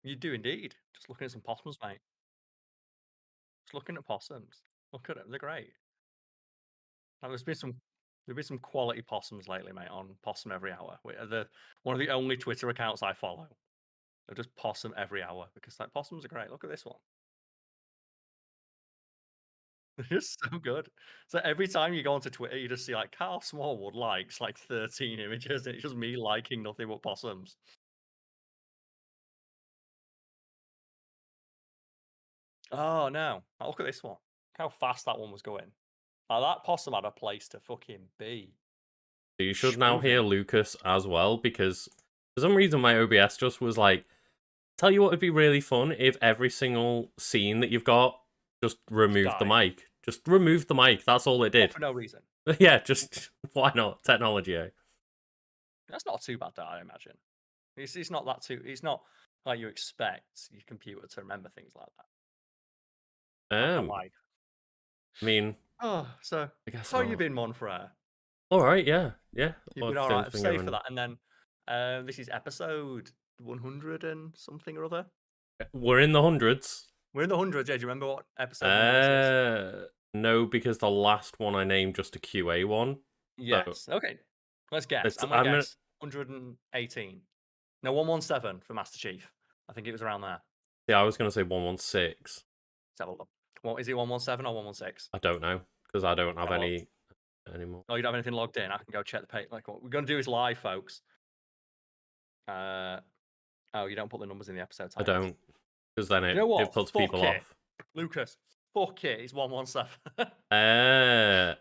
You do indeed. Just looking at some possums, mate. Just looking at possums. Look at them. They're great. Now, there's been some quality possums lately, mate, on Possum Every Hour. One of the only Twitter accounts I follow. They're just possum every hour because like possums are great. Look at this one. They're just so good. So every time you go onto Twitter, you just see like Carl Smallwood likes like 13 images, and it's just me liking nothing but possums. Oh no. Now look at this one. Look how fast that one was going. Now that possum had a place to fucking be. So you should now hear Schmoving. Lucas as well, because for some reason my OBS just was like, tell you what would be really fun if every single scene that you've got just Just removed the died. mic. Just remove the mic. That's all it What, did. for no reason. Yeah, just why not? Technology, eh? That's not too bad, that I imagine. It's not that too. It's not like you expect your computer to remember things like that. I can't Um, lie. I mean, Oh, so I guess how you not. been, Monfrere? All right, yeah, yeah. You've Well, been all things right. been Save for going. that, and then this is episode 100 and something or other. We're in the hundreds. We're in the hundreds. Yeah, do you remember what episode number this is? No, because the last one I named just a QA one. So Yes. Okay. Let's guess. it's I'm gonna I'm gonna. guess 118. No, 117 for Master Chief. I think it was around there. Yeah, I was gonna say 116. Let's have a look. Well, is it 117 or 116? I don't know because I don't have Have a look. any anymore. Oh, you don't have anything logged in. I can go check the page. Like what we're gonna do is live, folks. Uh oh, you don't put the numbers in the episode I titles. don't, because then You know it what? puts Fuck people it, off. Lucas. Fuck it. It's 117.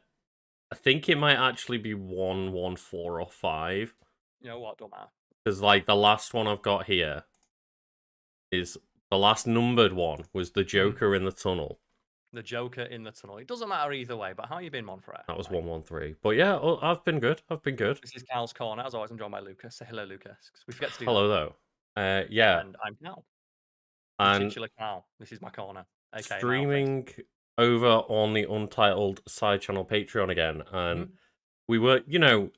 I think it might actually be 114 or 5, You know what? Don't matter. because like the last one I've got here is the last numbered one was the Mhm. Joker in the tunnel. The Joker in the tunnel. It doesn't matter either way. But how you been, Monfrere? That was Like, 113. But yeah, I've been good. I've been good. this is Cal's corner. As always, I'm joined by Lucas. Say hello, Lucas. 'Cause we forget to do that. Hello though. Yeah, And I'm Cal, the and titular Cal. This is my corner, aka Mal face. streaming over on the Untitled side channel Patreon again, and Mhm. we were,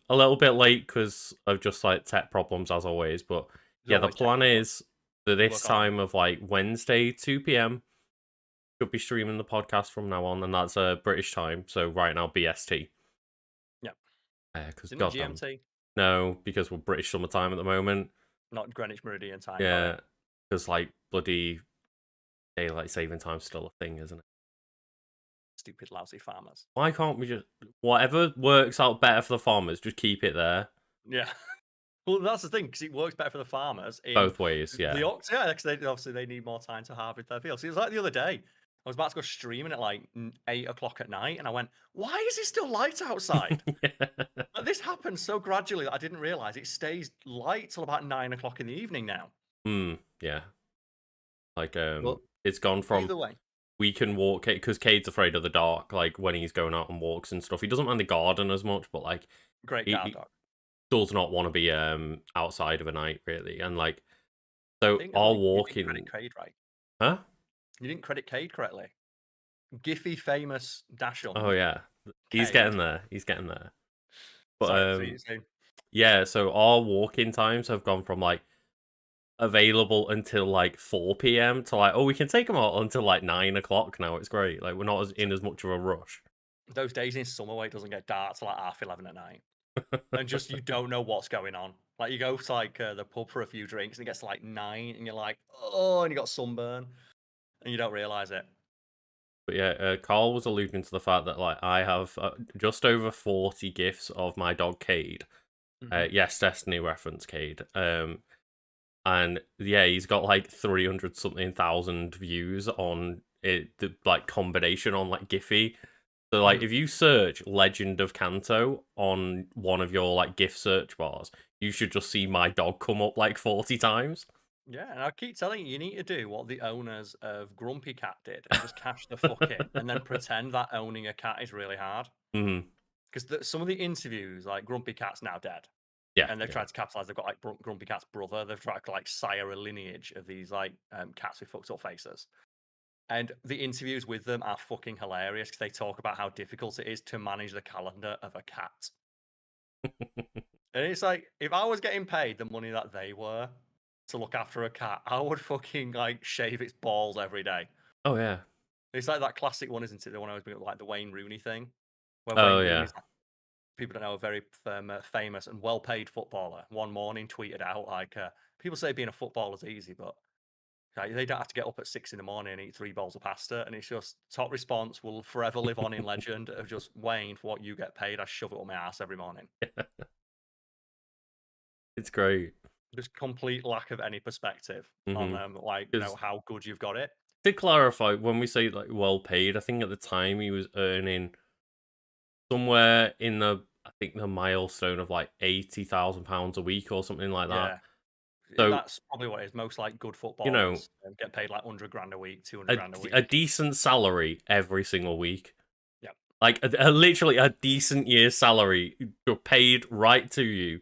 a little bit late because of just like tech problems as always. But There's yeah, the always tech plan problems. is that this Work on 'em. time of like Wednesday 2 p.m. should be streaming the podcast from now on, and that's British time. So right now BST. Yeah. Because Isn't it goddamn GMT? no, because we're British summertime at the moment. Not Greenwich Meridian time. Got Yeah, it. because like bloody daylight saving time's still a thing, isn't it? Stupid, lousy farmers. Why can't we just whatever works out better for the farmers, just keep it there Yeah. Well, that's the thing because it works better for the farmers in both ways? Yeah. Yeah, because obviously they need more time to harvest their fields. It was like the other day. I was about to go streaming at like 8 o'clock at night, and I went, "Why is it still light outside?" Yeah. Like, this happens so gradually that I didn't realize it stays light till about 9 o'clock in the evening now. Yeah. Like But it's gone from either way, we can walk because Cade's afraid of the dark. Like when he's going out on walks and stuff, he doesn't mind the garden as much, but like great guard he dog. does not want to be outside of a night really. And like I so think I our don't think you didn't credit walking, Cade right. huh? You didn't credit Cade correctly. Giphy famous Oh Dashund yeah, he's Cade. getting there. He's getting there. But Sorry, so you say yeah, so our walk-in times have gone from like available until like 4 p.m. to like, oh, we can take them out until like 9 o'clock now. It's great. Like we're not in as much of a rush. those days in summer where it doesn't get dark till like 11:30 at night. And just you don't know what's going on. Like you go to like the pub for a few drinks and it gets to like 9 and you're like, oh, and you got sunburn and you don't realize it. But yeah, Carl was alluding to the fact that like I have just over 40 gifs of my dog Cade. Mhm. Yes, Destiny reference Cade. And yeah, he's got like 300 something thousand views on it, the like combination on like Giphy. So like Mhm. if you search Legend of Kanto on one of your like GIF search bars, you should just see my dog come up like 40 times. Yeah, and I keep telling you, you need to do what the owners of Grumpy Cat did and just cash the fuck in and then pretend that owning a cat is really hard. Mhm. Because some of the interviews, like Grumpy Cat's now dead. Yeah, And they've yeah. tried to capitalize. They've got like Grumpy Cat's brother. They've tried to like sire a lineage of these like cats with fucked up faces. And the interviews with them are fucking hilarious because they talk about how difficult it is to manage the calendar of a cat. And it's like, if I was getting paid the money that they were, to look after a cat, I would fucking like shave its balls every day. Oh yeah. It's like that classic one, isn't it? The one I was bringing up, like the Wayne Rooney thing, where Oh Wayne yeah. Rooney's like, people don't know, a very famous and well-paid footballer. One morning, tweeted out like, "People say being a footballer's easy, but like, they don't have to get up at 6 in the morning and eat 3 bowls of pasta." And it's just top response will forever live on in legend of just Wayne, for what you get paid, I shove it up my ass every morning. It's great. Just complete lack of any perspective on Mhm. like, you know, 'Cause how good you've got it. to clarify, when we say, like, well paid, I think at the time he was earning somewhere in the I think the milestone of, like, £80,000 a week or something like that. Yeah. So, That's probably what it is. Most like good you know, footballers get paid like 100 grand a week, 200 grand a a week. decent salary every single week. Yeah. Like, literally a decent year's salary, you're paid right to you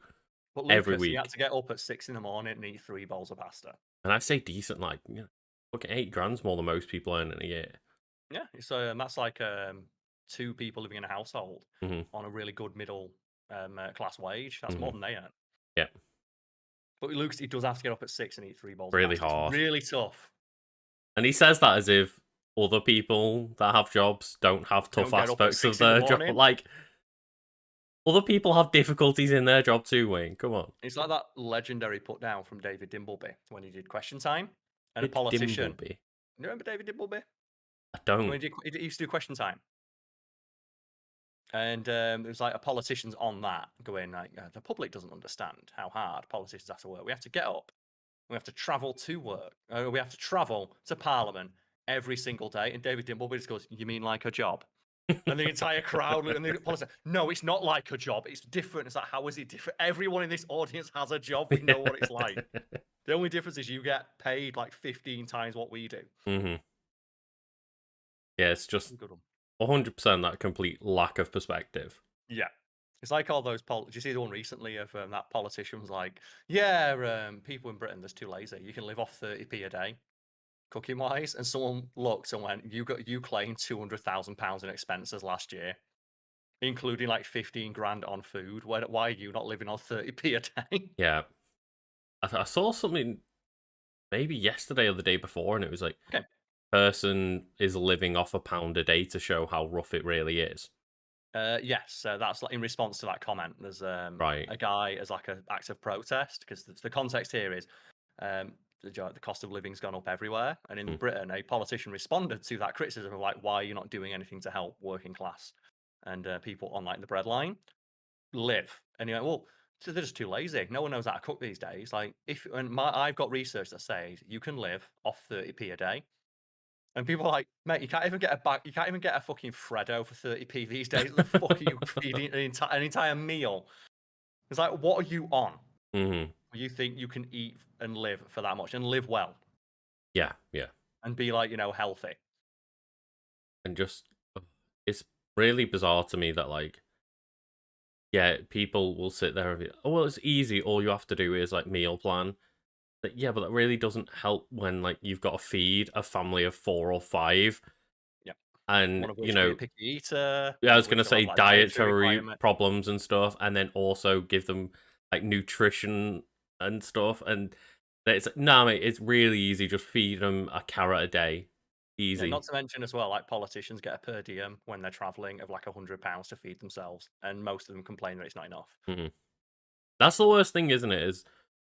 But every Lucas, he had week. to get up at 6 in the morning and eat 3 bowls of pasta. And I say decent, like, you know, fucking 8 grand's more than most people earn in a year. Yeah. So that's like 2 people living in a household Mhm. on a really good middle class wage. That's more Mhm. than they earn. Yeah. But Lucas, he does have to get up at 6 and eat 3 bowls of Really pasta. It's hard. really tough. And he says that as if other people that have jobs don't have They don't tough get up at aspects of 6 in the their job. morning. Like, other people have difficulties in their job too, Wayne. Come on. It's like that legendary put down from David Dimbleby when he did Question Time. And a It's politician. Dimbleby. You remember David Dimbleby? I don't. When he used to do Question Time. And it was like a politician's on that going like, the public doesn't understand how hard politicians have to work. We have to get up. We have to travel to work. We have to travel to Parliament every single day. And David Dimbleby just goes, "You mean like a job?" And the entire crowd and the politician, "No, it's not like a job. It's different." It's like, how is it different? Everyone in this audience has a job. We know what it's like. The only difference is you get paid like 15 times what we do. Mhm. Yeah, it's just Good one. 100% that complete lack of perspective. Yeah. It's like all those did you see the one recently of that politician was like, "Yeah, people in Britain, that's too lazy. You can live off 30p a day, cooking wise." And someone looked and went, you claimed £200,000 in expenses last year, including like 15 grand on food. Why are you not living on 30p a day?" Yeah. I saw something maybe yesterday or the day before, and it was like, Okay. person is living off £1 a day to show how rough it really is. Yes, that's like in response to that comment. There's Right. a guy as like an act of protest because the context here is um, the cost of living's gone up everywhere, and in Mm. Britain, a politician responded to that criticism of like, why are you not doing anything to help working class and people on like the breadline live? And you're like, well, so they're just too lazy. No one knows how to cook these days. Like, if and I've got research that says you can live off 30p a day. And people are like, "Mate, you can't even get a you can't even get a fucking Freddo for 30p these days. The fuck are you feeding an entire meal?" It's like, what are you on? Mhm. You think you can eat and live for that much and live well Yeah, yeah. and be like, healthy? And just it's really bizarre to me that, like, yeah, people will sit there and be, "Oh, well, it's easy. All you have to do is, like, meal plan." But, yeah, but that really doesn't help when, like, you've got to feed a family of 4 or 5 Yep. and, One of you which will be a know, picky eater, yeah, I one of was which gonna will have say like dietary dietary requirement. problems and stuff, and then also give them, like, nutrition and stuff, and it's no, mate, it's really easy, just feed them a carrot a day. Yeah, not Easy. to mention as well, like politicians get a per diem when they're traveling of like £100 to feed themselves, and most of them complain that it's not enough. Mhm. That's the worst thing, isn't it, is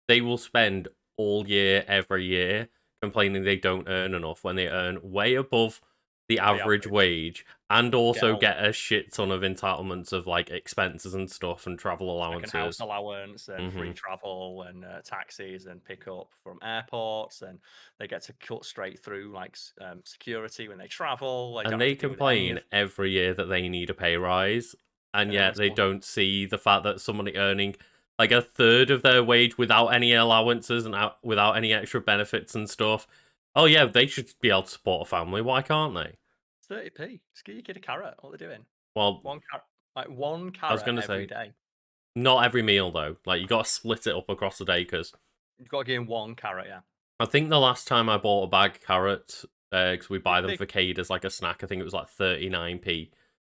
they will spend all year, every year, complaining they don't earn enough when they earn way above the The average average. wage and Get also a get a shit ton of entitlements of, like, expenses and stuff and travel second house allowances. allowance and free Mhm. travel and taxis and pick up from airports, and they get to cut straight through like security when they travel. They And don't have they to deal with any complain of. every year that they need a pay rise, and When yet they someone, don't see the fact that somebody earning, like, a third of their wage without any allowances and without any extra benefits and stuff, oh, yeah, they should be able to support a family. Why can't they? 30p, just give your kid a carrot. What they're doing? Well, One carrot, like one I was carrot gonna every say, day. not every meal though. Like, you gotta split it up across the day because You've got to give him one carrot. Yeah, I think the last time I bought a bag of carrots, because we buy them big. for Cade as like a snack, I think it was like 39p.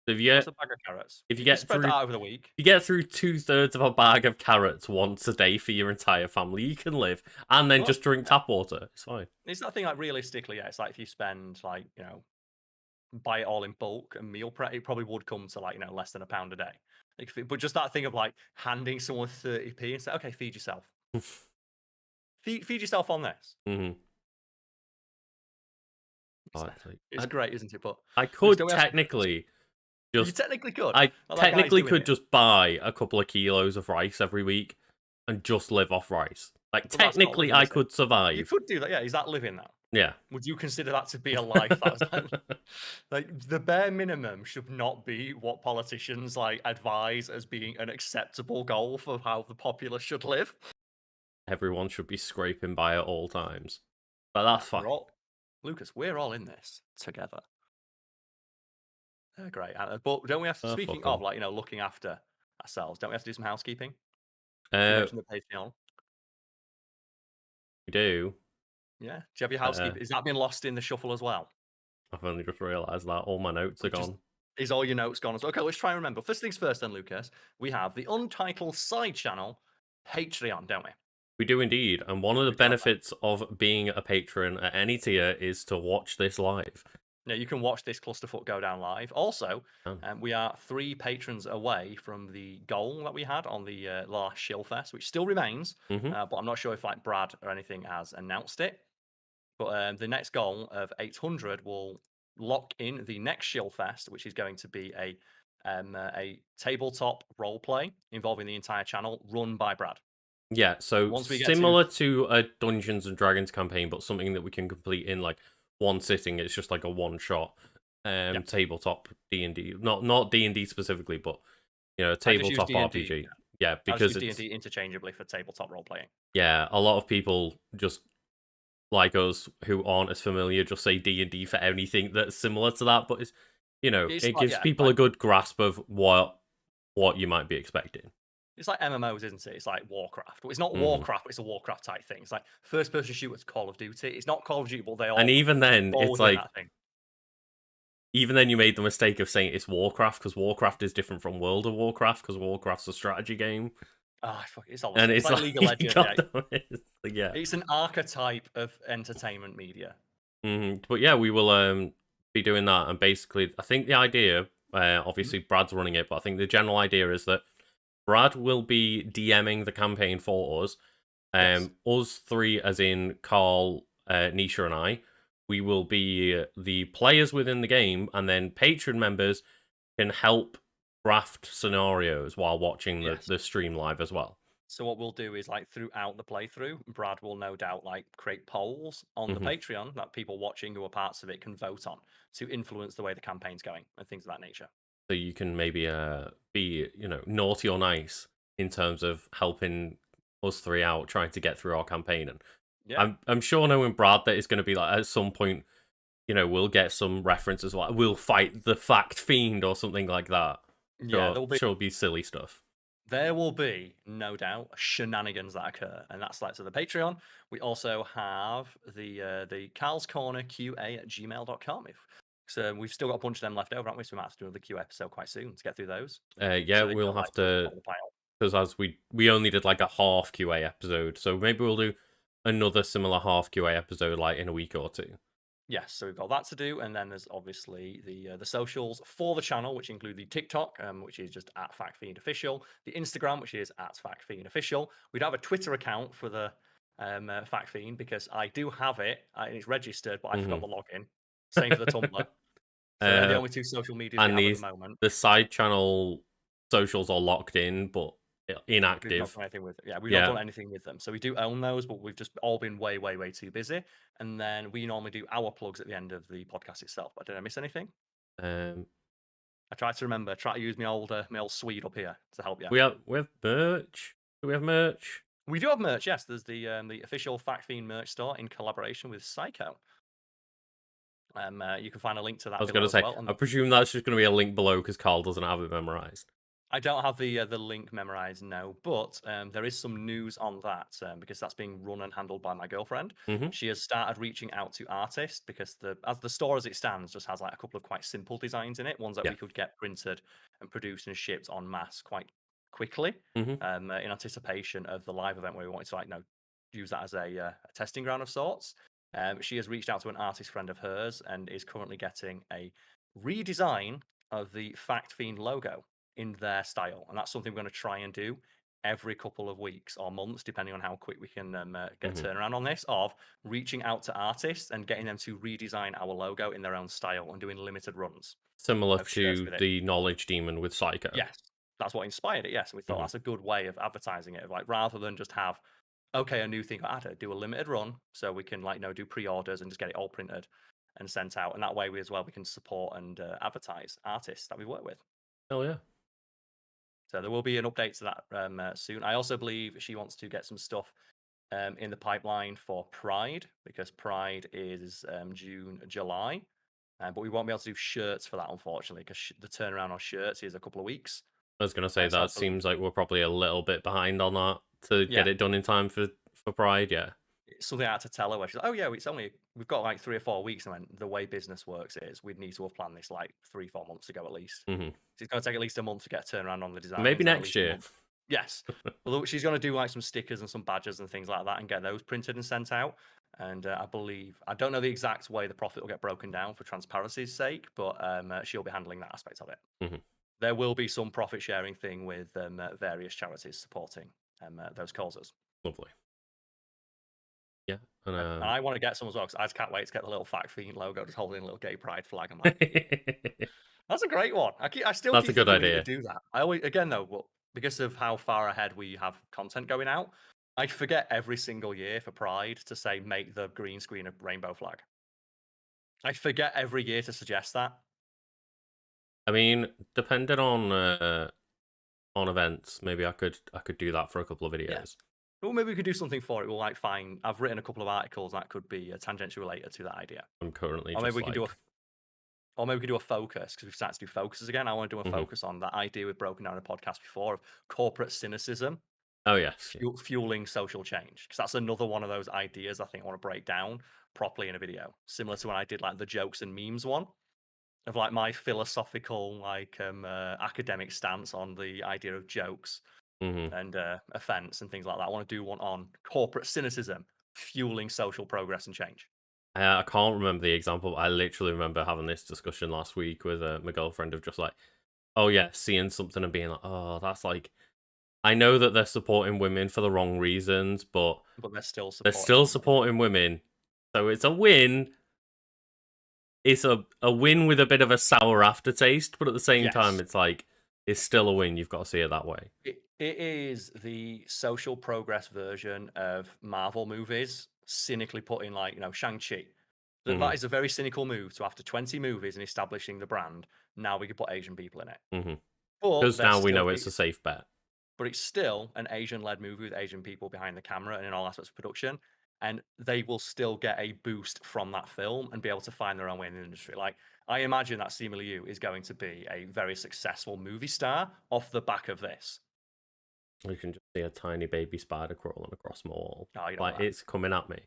So What's a bag of carrots? if you You can get spread that through out over the week. you get through 2/3 of a bag of carrots once a day for your entire family, you can live, and then Well, just drink yeah. tap water. It's fine. It's that thing like realistically, yeah, it's like if you spend like, buy it all in bulk and meal prep, it probably would come to like, less than £1 a day. Like, but just that thing of like handing someone 30p and say, okay, feed yourself. Feed yourself on this. hmm It's, it's I, great, isn't it? But I Lucas, could don't we have technically you just technically could. I Like that guy's technically doing could it. just buy a couple of kilos of rice every week and just live off rice. Like But that's not technically, living, I is it? could You survive. could do that. Yeah, is that living now? Yeah. Would you consider that to be a life? That's like the bare minimum should not be what politicians like advise as being an acceptable goal for how the populace should live. Everyone should be scraping by at all times. But that's fine. We're all Lucas, we're all in this together. Great. But don't we have to, speaking Fuck of 'em. like, looking after ourselves, don't we have to do some housekeeping? You Uh, mentioned the Patreon. we do. Yeah. Do you have your Uh, housekeeping? Is that been lost in the shuffle as well? I've only just realised that all my notes are Just gone. is all your notes gone? Okay, let's try and remember. First things first, then, Lucas. We have the Untitled side channel, Patreon, don't we? We do indeed, and one of the We do have that. benefits of being a patron at any tier is to watch this live. Now you can watch this clusterfuck go down live. Also, Um, we are 3 patrons away from the goal that we had on the last Shillfest, which still remains. mhm. But I'm not sure if like Brad or anything has announced it. But the next goal of 800 will lock in the next Shillfest, which is going to be a tabletop role play involving the entire channel, run by Brad. Yeah, so Once we get to similar to a Dungeons and Dragons campaign, but something that we can complete in like one sitting. It's just like a one shot yeah, tabletop D&D. Not D&D specifically, but a I just use tabletop D&D. RPG. Yeah, I just because use it's D&D interchangeably for tabletop role playing. a lot of people just like us who aren't as familiar just say D&D for anything that's similar to that, but it's It's it like gives yeah, people like a good grasp of what you might be expecting. it's like MMOs, isn't it? It's like Warcraft. Well, it's not hmm Warcraft, but it's a Warcraft type thing. It's like first person shooters Call of Duty. It's not Call of Duty, but they And all even then, fall it's within like that thing. even then you made the mistake of saying it's Warcraft because Warcraft is different from World of Warcraft because Warcraft's a strategy game, Ah, fuck, it's all the and same. It's it's like like League of Legends. Yeah, goddamn it, it's like, yeah. it's an archetype of entertainment media. But yeah, we will be doing that, and basically, I think the idea, Mhm. obviously Brad's running it, but I think the general idea is that Brad will be DMing the campaign for us. Yes. Us three, as in Karl, Nisha, and I, we will be the players within the game, and then patron members can help craft scenarios while watching Yes. the stream live as well. So what we'll do is like throughout the playthrough, Brad will no doubt like create polls on the hmm Patreon that people watching who are parts of it can vote on to influence the way the campaign's going and things of that nature. So you can maybe be naughty or nice in terms of helping us three out trying to get through our campaign. And Yeah. I'm sure knowing Brad that it's going to be like at some point, we'll get some references like we'll fight the fact fiend or something like that. Yeah, Sure, be silly stuff. there will be no doubt shenanigans that occur, and that's like to the Patreon. We also have the karlscornerqa@gmail.com. So we've still got a bunch of them left over, haven't we? So we might have to do another Q episode quite soon to get through those. Yeah, So they we'll go have like to the to top of the pile. because as we only did like a half QA episode, so maybe we'll do another similar half QA episode like in a week or two. Yes, so we've got that to do, and then there's obviously the socials for the channel, which include the TikTok, which is just at FactFiendOfficial, the Instagram, which is at FactFiendOfficial. We don't have a Twitter account for the FactFiend because I do have it and it's registered, but I forgot hmm the login. Same for the Tumblr. So they're the Uh, only two social medias we and have at the moment. the side channel socials are locked in but We've not inactive. done anything with it. Yeah, we've not Yeah. done anything with them. So we do own those, but we've just all been way, way, way too busy. And then we normally do our plugs at the end of the podcast itself. But did I miss anything? Um, I try to remember. Try to use my old Swede up here to help you. we have merch. Do we have merch? We do have merch. Yes, there's the official Fact Fiend merch store in collaboration with Psycho. You can find a link to I that was below gonna as say, well. I presume that's just gonna be a link below because Karl doesn't have it memorized. I don't have the link memorized, no, but there is some news on that because that's being run and handled by my girlfriend. Hmm. She has started reaching out to artists because the store as it stands just has like a couple of quite simple designs in it, ones that Yeah. we could get printed and produced and shipped en masse quite quickly, Hmm. in anticipation of the live event where we wanted to use that as a testing ground of sorts. She has reached out to an artist friend of hers and is currently getting a redesign of the Fact Fiend logo in their style, and that's something we're going to try and do every couple of weeks or months, depending on how quick we can get a Hmm. turnaround on this. Of reaching out to artists and getting them to redesign our logo in their own style and doing limited runs Similar of shirts to with it. the Knowledge Demon with Psycho. Yes, that's what inspired it. Yes, and we thought Hmm. that's a good way of advertising it. Of like rather than just have okay a new thing, I had to do a limited run so we can do pre-orders and just get it all printed and sent out, and that way we can support and advertise artists that we work with. Oh yeah. So there will be an update to that soon. I also believe she wants to get some stuff in the pipeline for Pride because Pride is June, July. But we won't be able to do shirts for that, unfortunately, because the turnaround on shirts is a couple of weeks. I was gonna say So I that believe, seems like we're probably a little bit behind on that to yeah, get it done in time for Pride. Yeah. it's something I had to tell her where she's like, oh, yeah, we've got like 3 or 4 weeks. And I went, the way business works is we'd need to have planned this like 3, 4 months ago at least. Hmm. So it's going to take at least a month to get a turnaround on the Maybe designs and at next least a year. month. Yes. Although she's going to do like some stickers and some badges and things like that and get those printed and sent out. And I don't know the exact way the profit will get broken down for transparency's sake, but she'll be handling that aspect of it. Hmm. There will be some profit sharing thing with various charities supporting those causes. Lovely. Yeah. And And I want to get some as well because I just can't wait to get the little Fact Fiend logo just holding a little gay pride flag. I'm like, that's a great one. I still that's a keep good thinking we need to idea. do that. I always, again though, because of how far ahead we have content going out, I forget every single year for Pride to say make the green screen a rainbow flag. I forget every year to suggest that. I mean, depending on events, maybe I could do that for a couple of Yeah. videos. Well, maybe we could do something for it. We'll like find. I've written a couple of articles that could be tangentially related to that idea, I'm currently or maybe just we can do a like, or maybe we could do a focus because we've started to do focuses again. I want to do a mhm. focus on that idea we've broken down in a podcast before of corporate cynicism Oh yes, yeah. fueling social change. Because that's another one of those ideas I think I want to break down properly in a video, similar to when I did like the jokes and memes one of like my philosophical academic stance on the idea of jokes Hmm. and offense and things like that. I want to do one on corporate cynicism fueling social progress and change. I can't remember the example, but I literally remember having this discussion last week with my girlfriend of just like, oh yeah, seeing something and being like, oh, that's like, I know that they're supporting women for the wrong reasons, but But they're still they're supporting still women. supporting women, so it's a win. It's a win with a bit of a sour aftertaste, but at the same time, Yes. it's like it's still a win. You've got to see it that way. It is the social progress version of Marvel movies, cynically putting like, Shang-Chi. That Hmm. is a very cynical move. So after 20 movies and establishing the brand, now we can put Asian people in it. Hmm. But Because they're now we still know it's a safe bet. but it's still an Asian-led movie with Asian people behind the camera and in all aspects of production. And they will still get a boost from that film and be able to find their own way in the industry. Like I imagine that Simu Liu is going to be a very successful movie star off the back of this. You can just see a tiny baby spider crawling across my wall. Oh, you don't Like want that. it's coming at me.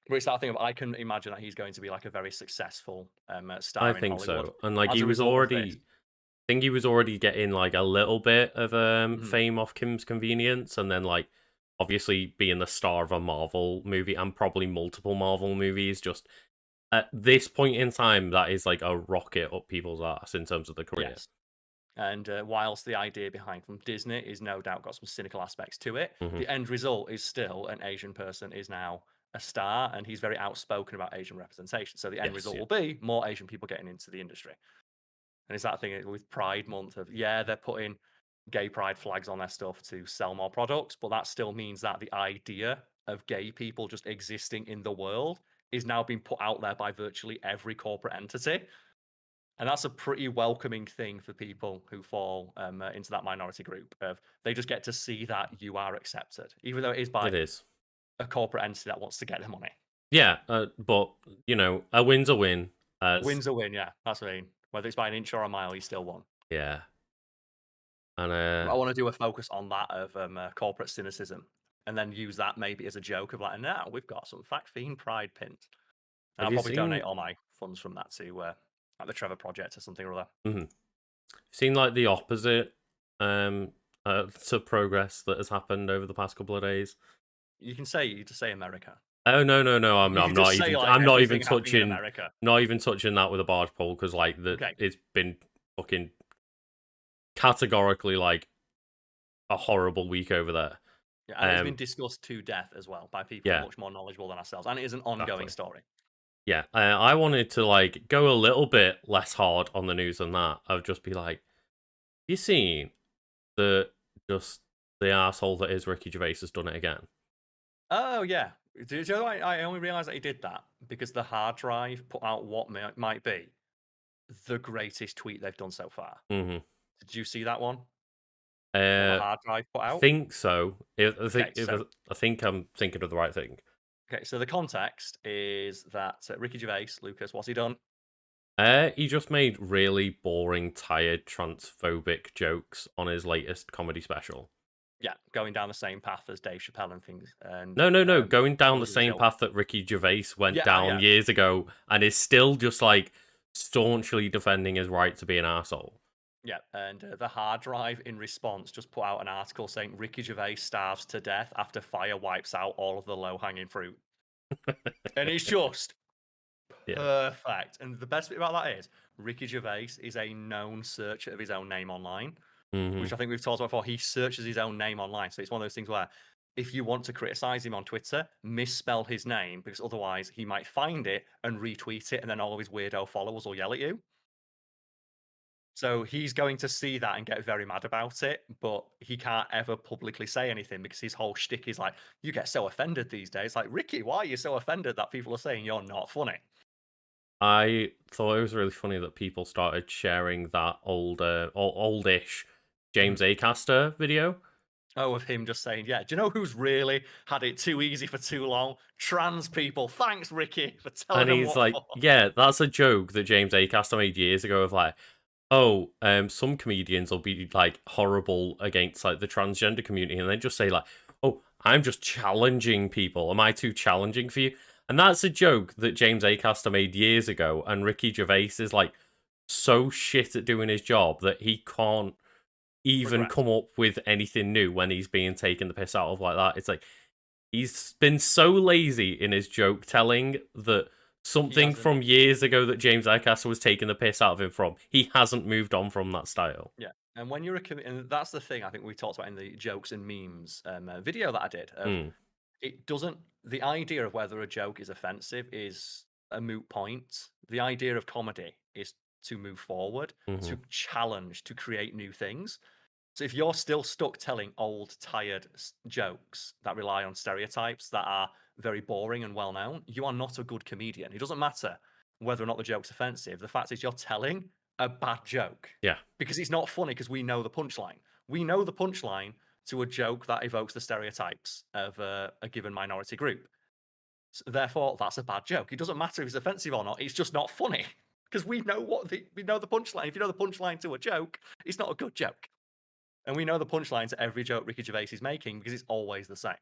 But it's that thing of I can imagine that he's going to be like a very successful I star in think Hollywood so. And like as he a was result of this. already I think he was already getting like a little bit of Mhm. fame off Kim's Convenience, and then like obviously being the star of a Marvel movie and probably multiple Marvel movies. Just at this point in time, that is like a rocket up people's ass in terms of the career. Yes. And whilst the idea behind from Disney is no doubt got some cynical aspects to it, Hmm. the end result is still an Asian person is now a star, and he's very outspoken about Asian representation. So the end Yes, result yeah. will be more Asian people getting into the industry. And it's that thing with Pride Month of yeah, they're putting gay pride flags on their stuff to sell more products, but that still means that the idea of gay people just existing in the world is now being put out there by virtually every corporate entity. And that's a pretty welcoming thing for people who fall into that minority group of they just get to see that you are accepted, even though it is by It is. a corporate entity that wants to get their money. Yeah, but a win's a win. A As win's a win, yeah. That's what I mean. Whether it's by an inch or a mile, you still won. yeah, And I want to do a focus on that of corporate cynicism, and then use that maybe as a joke of like, now we've got some fact fiend pride pins, and have I'll you probably donate seen all my funds from that to like the Trevor Project or something or other. mhm. Seen like the opposite um to progress that has happened over the past couple of days? You just say America. Oh no, no, no! You I'm can just not say even. like I'm everything happening in America. not even touching that with a barge pole because like the Okay, it's been fucking categorically like a horrible week over there. yeah, and it's been discussed to death as well by people Yeah, much more knowledgeable than ourselves, and it is an ongoing exactly. story. Yeah, I wanted to like go a little bit less hard on the news than that. I would just be like, you seen the just the asshole that is Ricky Gervais has done it again. Oh yeah, do you know? I only realised that he did that because the hard drive put out what might be the greatest tweet they've done so far. Hmm. Did you see that one? What the Uh, hard drive put I out? think so. Okay, so I think I'm thinking of the right thing. the context is that Ricky Gervais, Lucas, what's he done? He just made really boring, tired, transphobic jokes on his latest comedy special. Yeah, going down the same path as Dave Chappelle and things, and No, no, no, going down the others of his same ilk. path that Ricky Gervais went Yeah, down yeah, years ago and is still just like staunchly defending his right to be an asshole. yeah. And the hard drive, in response, just put out an article saying Ricky Gervais starves to death after fire wipes out all of the low hanging fruit, and it's just Yeah. perfect. And the best bit about that is Ricky Gervais is a known searcher of his own name online, Hmm. which I think we've talked about before. He searches his own name online. So it's one of those things where if you want to criticize him on Twitter, misspell his name because otherwise he might find it and retweet it, and then all of his weirdo followers will yell at you. So he's going to see that and get very mad about it, but he can't ever publicly say anything because his whole shtick is like, you get so offended these days. Like, Ricky, why are you so offended that people are saying you're not funny? I thought it was really funny that people started sharing that oldish Mhm. James Acaster video. Oh, of him just saying, yeah, do you know who's really had it too easy for too long? Trans people. Thanks, Ricky, for telling And them he's what like, for. yeah, that's a joke that James Acaster made years ago of like, oh, some comedians will be like horrible against like the transgender community, and then just say like, oh, I'm just challenging people. Am I too challenging for you? And that's a joke that James Acaster made years ago, and Ricky Gervais is like so shit at doing his job that he can't even Progress. come up with anything new when he's being taken the piss out of like that. It's like he's been so lazy in his joke telling that He something hasn't. from years ago that James Acaster was taking the piss out of him from, he hasn't moved on from that style. Yeah. And when you're and that's the thing I think we talked about in the jokes and memes video that I did of Mm, it doesn't the idea of whether a joke is offensive is a moot point. The idea of comedy is to move forward, hmm. to challenge, to create new things. So if you're still stuck telling old, tired jokes that rely on stereotypes that are very boring and well known, you are not a good comedian. It doesn't matter whether or not the joke's offensive. The fact is, you're telling a bad joke Yeah. because it's not funny because we know the punchline. We know the punchline to a joke that evokes the stereotypes of a given minority group. So therefore, that's a bad joke. It doesn't matter if it's offensive or not. It's just not funny because we know the punchline. If you know the punchline to a joke, it's not a good joke. And we know the punchline to every joke Ricky Gervais is making because it's always the same.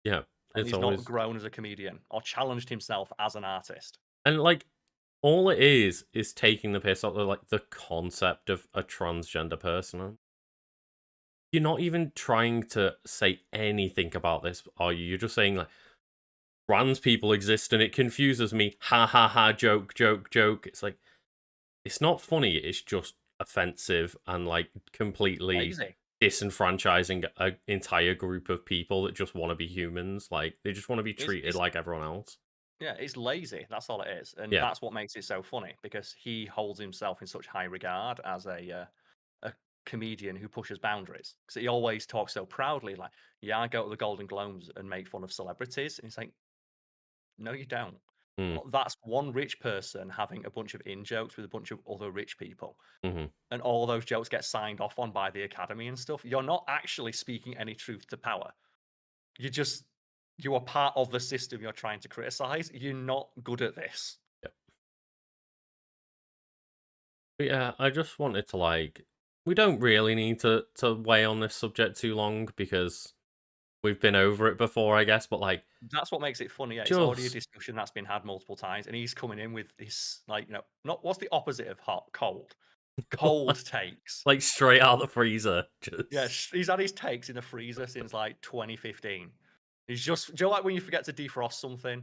Yeah. And It's he's not always, grown as a comedian or challenged himself as an artist. and like all it is taking the piss out of like the concept of a transgender person. You're not even trying to say anything about this, are you? You're just saying like trans people exist and it confuses me. Ha ha ha, joke, joke, joke. It's like it's not funny, it's just offensive and like completely Lazy. disenfranchising an entire group of people that just want to be humans. Like they just want to be It's, treated it's like everyone else. yeah, it's lazy. That's all it is, and Yeah. that's what makes it so funny because he holds himself in such high regard as a comedian who pushes boundaries. Because he always talks so proudly, like, "Yeah, I go to the Golden Globes and make fun of celebrities." And it's like, no, you don't. Mm, That's one rich person having a bunch of in jokes with a bunch of other rich people. hmm. And all those jokes get signed off on by the academy and stuff. You're not actually speaking any truth to power. You just you are part of the system you're trying to criticize. You're not good at this. Yeah. But yeah, I just wanted to like we don't really need to weigh on this subject too long because we've been over it before, I guess. But like, That's what makes it funny, yeah, it's already a just discussion that's been had multiple times, and he's coming in with his, like, not what's the opposite of hot? Cold. Cold takes. like straight out of the freezer, Yeah, just he's had his takes in the freezer since, like, 2015. He's just do you know, like, when you forget to defrost something?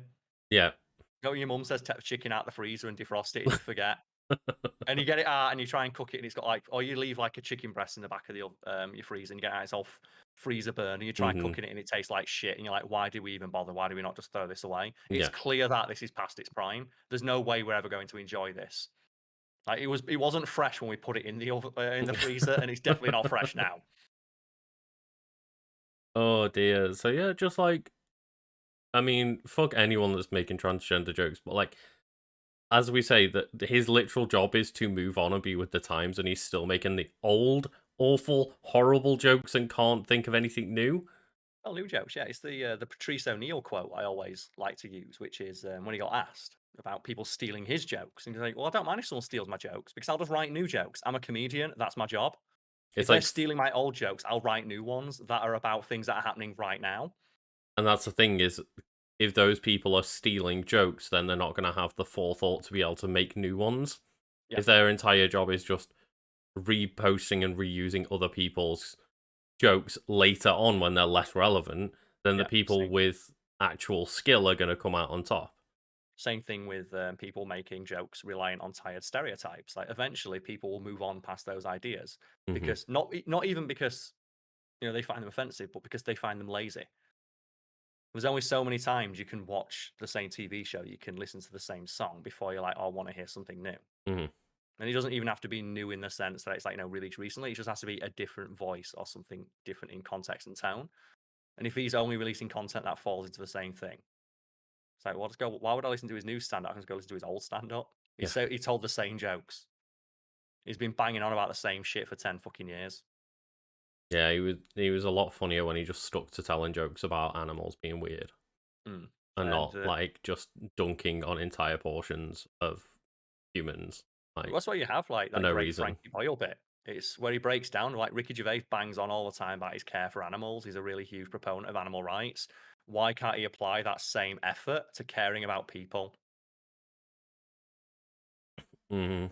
yeah. You know, when your mum says, "Take the chicken out the freezer and defrost it," and you forget? And you get it out and you try and cook it and it's got like or you leave like a chicken breast in the back of the your freezer and you get out, it's all freezer burn and you try Hmm. cooking it and it tastes like shit and you're like, why do we even bother? Why do we not just throw this away? It's Yeah. clear that this is past its prime. There's no way we're ever going to enjoy this. Like it wasn't fresh when we put it in the in the freezer and it's definitely not fresh now. Oh dear. So yeah, just like I mean, fuck anyone that's making transgender jokes, but like as we say, that his literal job is to move on and be with the times, and he's still making the old, awful, horrible jokes and can't think of anything new. Well, new jokes, yeah. It's the Patrice O'Neill quote I always like to use, which is when he got asked about people stealing his jokes, and he's like, "Well, I don't mind if someone steals my jokes because I'll just write new jokes. I'm a comedian. That's my job. If It's they're like, stealing my old jokes, I'll write new ones that are about things that are happening right now." and that's the thing is, if those people are stealing jokes, then they're not going to have the forethought to be able to make new ones. Yeah, If their entire job is just reposting and reusing other people's jokes later on when they're less relevant, then the yeah. people with actual skill are going to come out on top. Same thing with people making jokes relying on tired stereotypes. Like eventually, people will move on past those ideas Hmm. because not even because they find them offensive, but because they find them lazy. There's only so many times you can watch the same TV show, you can listen to the same song before you're like, "Oh, I want to hear something new." Hmm. And it doesn't even have to be new in the sense that it's like, released recently. It just has to be a different voice or something different in context and tone. And if he's only releasing content that falls into the same thing, it's like, well, just go. Why would I listen to his new stand up? I can just go listen to his old stand up. Yeah. He told the same jokes. He's been banging on about the same shit for 10 fucking years. Yeah, he was a lot funnier when he just stuck to telling jokes about animals being weird Mm. and And not like just dunking on entire portions of humans like that's why you have like for that no great reason. Frankie Boyle bit. It's where he breaks down like Ricky Gervais bangs on all the time about his care for animals. He's a really huge proponent of animal rights. Why can't he apply that same effort to caring about people? Hmm.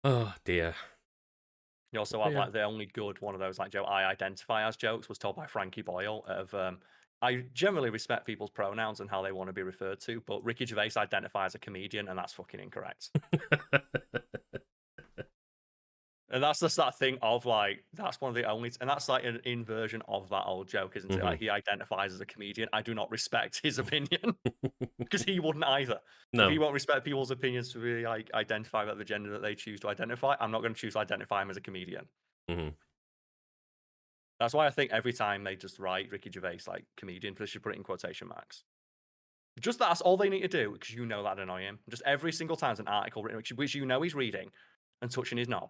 Oh dear. You also But have yeah. like the only good one of those like Joe I identify as jokes was told by Frankie Boyle of I generally respect people's pronouns and how they want to be referred to, but Ricky Gervais identifies as a comedian and that's fucking incorrect. And that's just that thing of like, that's one of the only, and that's like an inversion of that old joke, isn't it? Hmm. Like he identifies as a comedian. I do not respect his opinion because he wouldn't either. If he No. won't respect people's opinions to really like identify about the gender that they choose to identify, I'm not going to choose to identify him as a comedian. Hmm. That's why I think every time they just write Ricky Gervais like comedian, but they should put it in quotation marks. Just that's all they need to do because you know that'd annoy him. Just every single time there's an article written, which he's reading and touching his knob.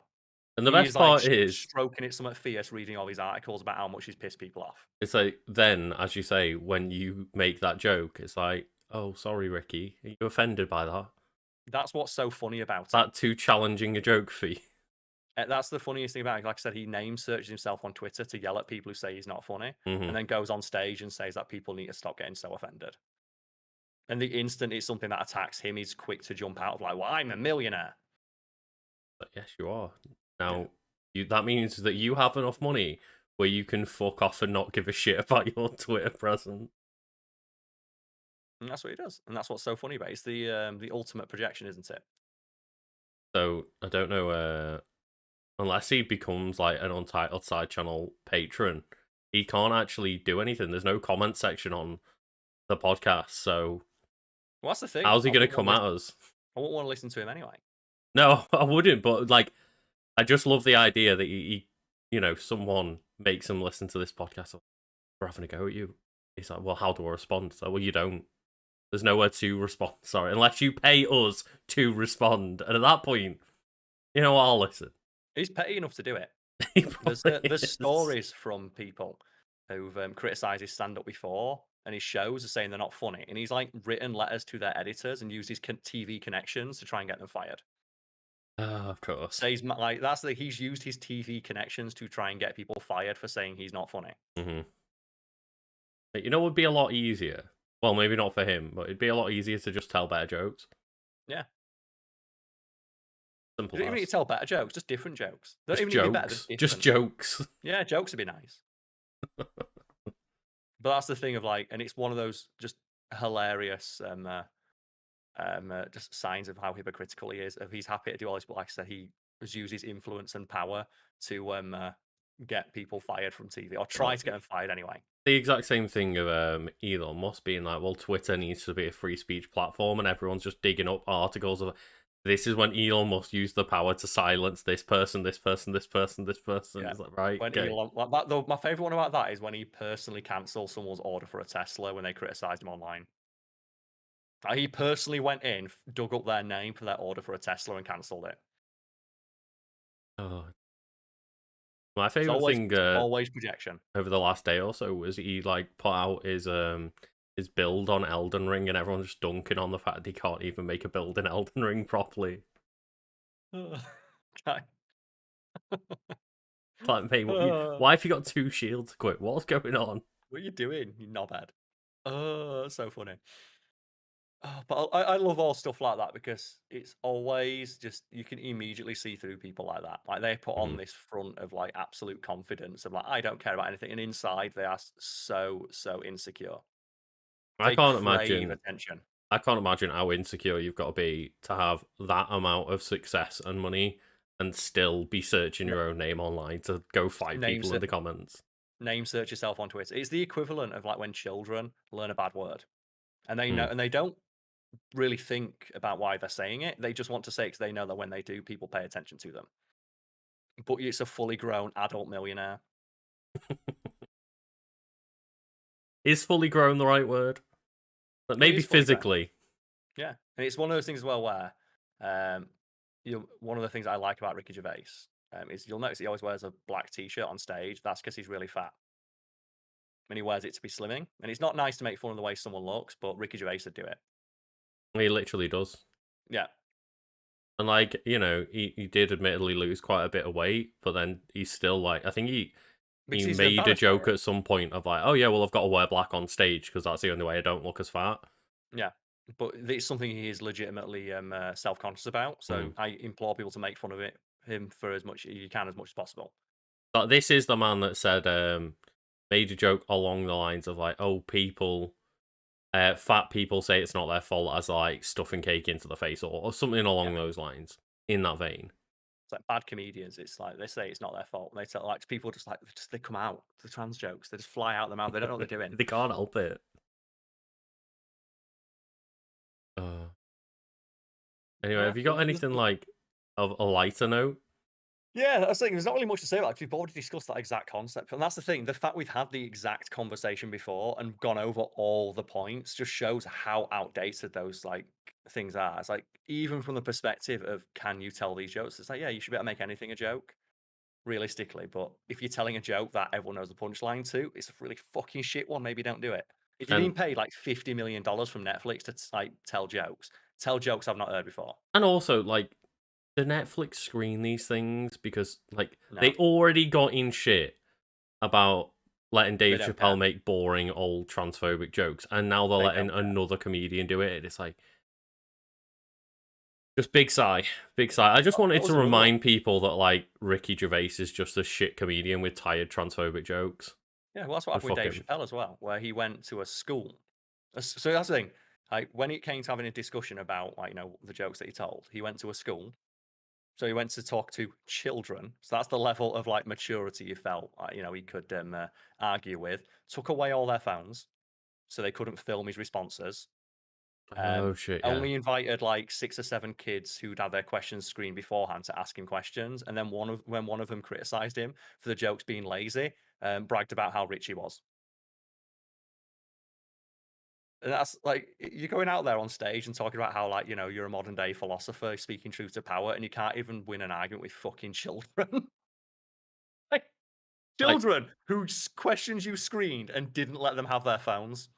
And the He best is like part is, stroking it somewhat fierce, reading all these articles about how much he's pissed people off. it's like then, as you say, when you make that joke, it's like, oh, sorry, Ricky, are you offended by that? That's what's so funny about him. That too challenging a joke for you? That's the funniest thing about him. Like I said, he name searches himself on Twitter to yell at people who say he's not funny, Hmm. and then goes on stage and says that people need to stop getting so offended. And the instant it's something that attacks him, he's quick to jump out of like, "Well, I'm a millionaire." But yes, you are. Yeah, Now, that means that you have enough money where you can fuck off and not give a shit about your Twitter presence. and that's what he does, and that's what's so funny about it. It's the ultimate projection, isn't it? So I don't know. Unless he becomes like an Untitled Side Channel patron, he can't actually do anything. There's no comment section on the podcast, so Well, that's the thing. how's he gonna come at us? I wouldn't want to listen to him anyway. No, I wouldn't. But like, I just love the idea that someone makes him listen to this podcast. Like, we're having a go at you. He's like, well, how do I respond? It's like, well, you don't. There's nowhere to respond. Sorry, unless you pay us to respond. And at that point, you know what? I'll listen. He's petty enough to do it. He There's probably there's is. stories from people who've criticised his stand up before, and his shows are saying they're not funny, and he's like written letters to their editors and used his TV connections to try and get them fired. Of course. Says like that's the he's used his TV connections to try and get people fired for saying he's not funny. Mhm. You know what would be a lot easier? Well, maybe not for him, but it'd be a lot easier to just tell better jokes. Yeah. You Simple don't even need to as. tell better jokes, just different jokes. They don't Just even need to be better, just jokes. Just different. jokes. Yeah, jokes would be nice. But that's the thing of like, and it's one of those just hilarious just signs of how hypocritical he is. Of he's happy to do all this, but like I said, he has used his influence and power to get people fired from TV or try Well, to get them fired anyway. the exact same thing of Elon Musk being like, well, Twitter needs to be a free speech platform, and everyone's just digging up articles of this is when Elon Musk used the power to silence this person, this person, this person, this person. Yeah. It's like, right, When okay. Elon, like that, though, my favorite one about that is when he personally cancelled someone's order for a Tesla when they criticized him online. He personally went in, dug up their name for their order for a Tesla and cancelled it. Oh. My It's favorite always thing it's always projection. over the last day or so was he like put out his build on Elden Ring, and everyone's just dunking on the fact that he can't even make a build in Elden Ring properly. Okay. It's like, mate, Uh, why have you got two shields equipped? What's going on? what are you doing, you knobhead? Oh, so funny. But I love all stuff like that because it's always just you can immediately see through people like that. Like they put on Mhm. this front of like absolute confidence of like I don't care about anything, and inside they are so insecure. I They can't crave imagine. attention. I can't imagine how insecure you've got to be to have that amount of success and money and still be searching N- your own name online to go fight Name people in se- the comments. name search yourself on Twitter. It's the equivalent of like when children learn a bad word and they know Mm. and they don't really think about why they're saying it. They just want to say it because they know that when they do, people pay attention to them. But it's a fully grown adult millionaire. Is fully grown the right word? Like It maybe is fully grown. physically. Yeah, and it's one of those things as well where, one of the things I like about Ricky Gervais is you'll notice he always wears a black T-shirt on stage. That's because he's really fat, and he wears it to be slimming. And it's not nice to make fun of the way someone looks, but Ricky Gervais would do it. He literally does. Yeah, And like, he did admittedly lose quite a bit of weight, but then he's still like I think he because he's made a embarrassed by joke it. at some point of like, oh yeah, well I've got to wear black on stage because that's the only way I don't look as fat. Yeah, but it's something he is legitimately self-conscious about. So Mm. I implore people to make fun of him for as much as you can, as much as possible. But this is the man that said made a joke along the lines of like, oh people fat people say it's not their fault as like stuffing cake into the face or something Yeah. along those lines. In that vein. It's like bad comedians. It's like they say it's not their fault. And they tell like people just like they come out the trans jokes. They just fly out the mouth. They don't know what they're doing. They can't help it. Uh, anyway, have you got anything like of a lighter note? Yeah, that's the thing. There's not really much to say about it 'cause we've already discussed that exact concept. And that's the thing. The fact we've had the exact conversation before and gone over all the points just shows how outdated those like things are. It's like even from the perspective of can you tell these jokes? It's like, yeah, you should be able to make anything a joke, realistically. But if you're telling a joke that everyone knows the punchline to, it's a really fucking shit one. Maybe don't do it. If you're being And paid like $50 million from Netflix to like tell jokes I've not heard before. also like the Netflix screen these things because like they No, already got in shit about letting they Dave don't care. Chappelle make boring old transphobic jokes, and now they're They letting don't care. another comedian do it. And it's like just big sigh, big sigh. I just That wanted to was another one. remind people that like Ricky Gervais is just a shit comedian with tired transphobic jokes. Yeah, well, that's what And happened with fuck Dave him. Chappelle as well, where he went to a school. So that's the thing. Like when it came to having a discussion about like the jokes that he told, he went to a school. So he went to talk to children. So that's the level of like maturity you felt he could argue with. Took away all their phones, so they couldn't film his responses. Oh shit, yeah. Only invited like 6 or 7 kids who'd had their questions screened beforehand to ask him questions. And then when one of them criticized him for the jokes being lazy, bragged about how rich he was. And that's like you're going out there on stage and talking about how like you're a modern day philosopher speaking truth to power, and you can't even win an argument with fucking children. Like Like children whose questions you screened and didn't let them have their phones.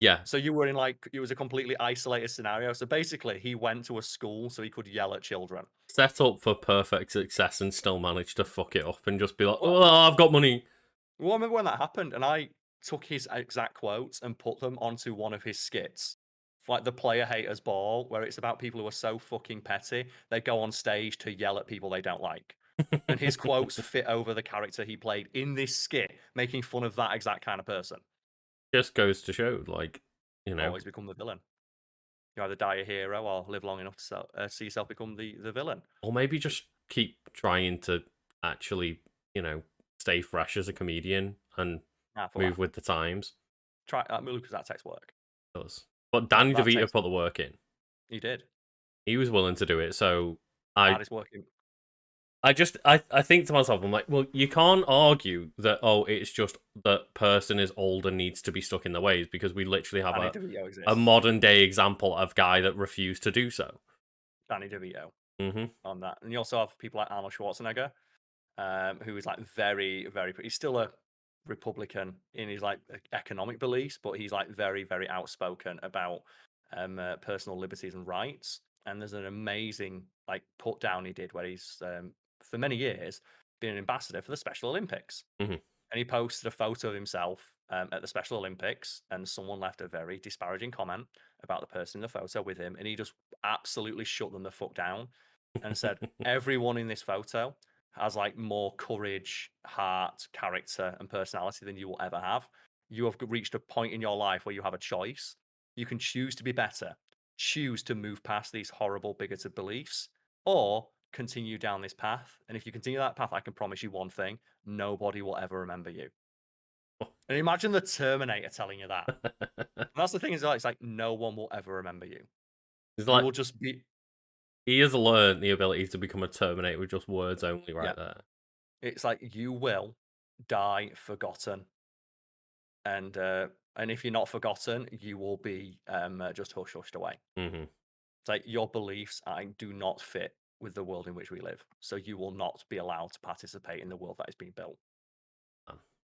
Yeah, So you were in like it was a completely isolated scenario. So basically, he went to a school so he could yell at children. set up for perfect success and still manage to fuck it up and just be like, Well, "Oh, I've got money." well, I remember when that happened, and I took his exact quotes and put them onto one of his skits, like the player haters ball, where it's about people who are so fucking petty they go on stage to yell at people they don't like. And his quotes fit over the character he played in this skit, making fun of that exact kind of person. Just goes to show, like, you know, Always become the villain. You either die a hero or live long enough to see yourself become the villain. or maybe just keep trying to actually, stay fresh as a comedian and Nah, for move that. with the times. Try Lucas, that takes work. Does. But That Danny that DeVito takes put the work in. he did. He was willing to do it, so I Hardest working. I think to myself, I'm like, well, you can't argue that, oh, it's just that person is old and needs to be stuck in their ways, because we literally have Danny a DeVito a exists. modern day example of guy that refused to do so. Danny DeVito Hmm. on that, and you also have people like Arnold Schwarzenegger, who is like very, very. He's still a Republican in his like economic beliefs, but he's like very, very outspoken about personal liberties and rights. And there's an amazing like put down he did where he's for many years been an ambassador for the Special Olympics, Hmm. and he posted a photo of himself at the Special Olympics, and someone left a very disparaging comment about the person in the photo with him, and he just absolutely shut them the fuck down and said, "Everyone in this photo has like more courage, heart, character, and personality than you will ever have. You have reached a point in your life where you have a choice. You can choose to be better, choose to move past these horrible, bigoted beliefs, or continue down this path. And if you continue that path, I can promise you one thing: nobody will ever remember you." And imagine the Terminator telling you that. And that's the thing is, like, it's like no one will ever remember you. It's You like will just be, he has learned the ability to become a Terminator with just words only, yeah. right there. It's like you will die forgotten, and if you're not forgotten, you will be just hushed away. Hmm. It's like your beliefs do not fit with the world in which we live, so you will not be allowed to participate in the world that is being built.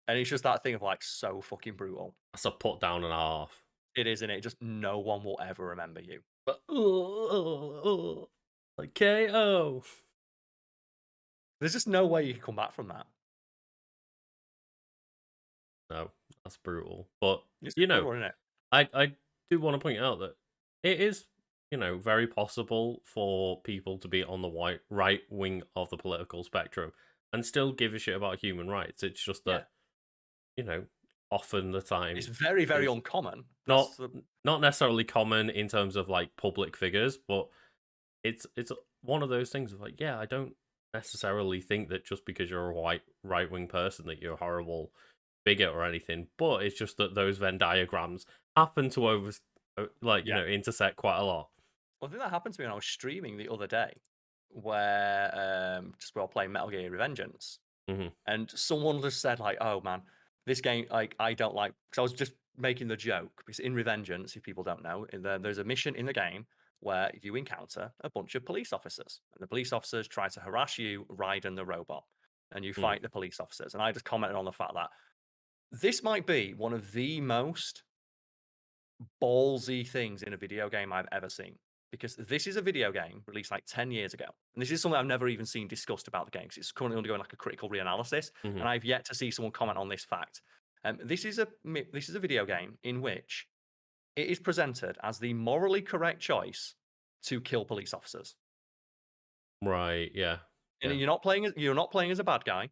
And it's just that thing of like so fucking brutal. That's a put down and a half. It is, isn't it? Just no one will ever remember you. But like KO. There's just no way you can come back from that. No, that's brutal. But It's you know, brutal, isn't it? I do want to point out that it is, very possible for people to be on the right wing of the political spectrum and still give a shit about human rights. It's just Yeah. that, often the It's time very, very is uncommon. not That's the not necessarily common in terms of like public figures, but it's one of those things of like, yeah, I don't necessarily think that just because you're a white right wing person that you're a horrible bigot or anything, but it's just that those Venn diagrams happen to like, yeah. intersect quite a lot. Well, I think that happened to me when I was streaming the other day, where just while playing Metal Gear Revengeance, Hmm. and someone just said like, "Oh man, this game like I don't like." Because I was just making the joke because in Revengeance, if people don't know, there's a mission in the game where you encounter a bunch of police officers, and the police officers try to harass you, Raiden the robot, and you Mm. fight the police officers. And I just commented on the fact that this might be one of the most ballsy things in a video game I've ever seen. Because this is a video game released like 10 years ago. And this is something I've never even seen discussed about the game because it's currently undergoing like a critical reanalysis. Hmm. And I've yet to see someone comment on this fact. This is a video game in which it is presented as the morally correct choice to kill police officers. Right, yeah, And yeah. you're not playing as a bad guy.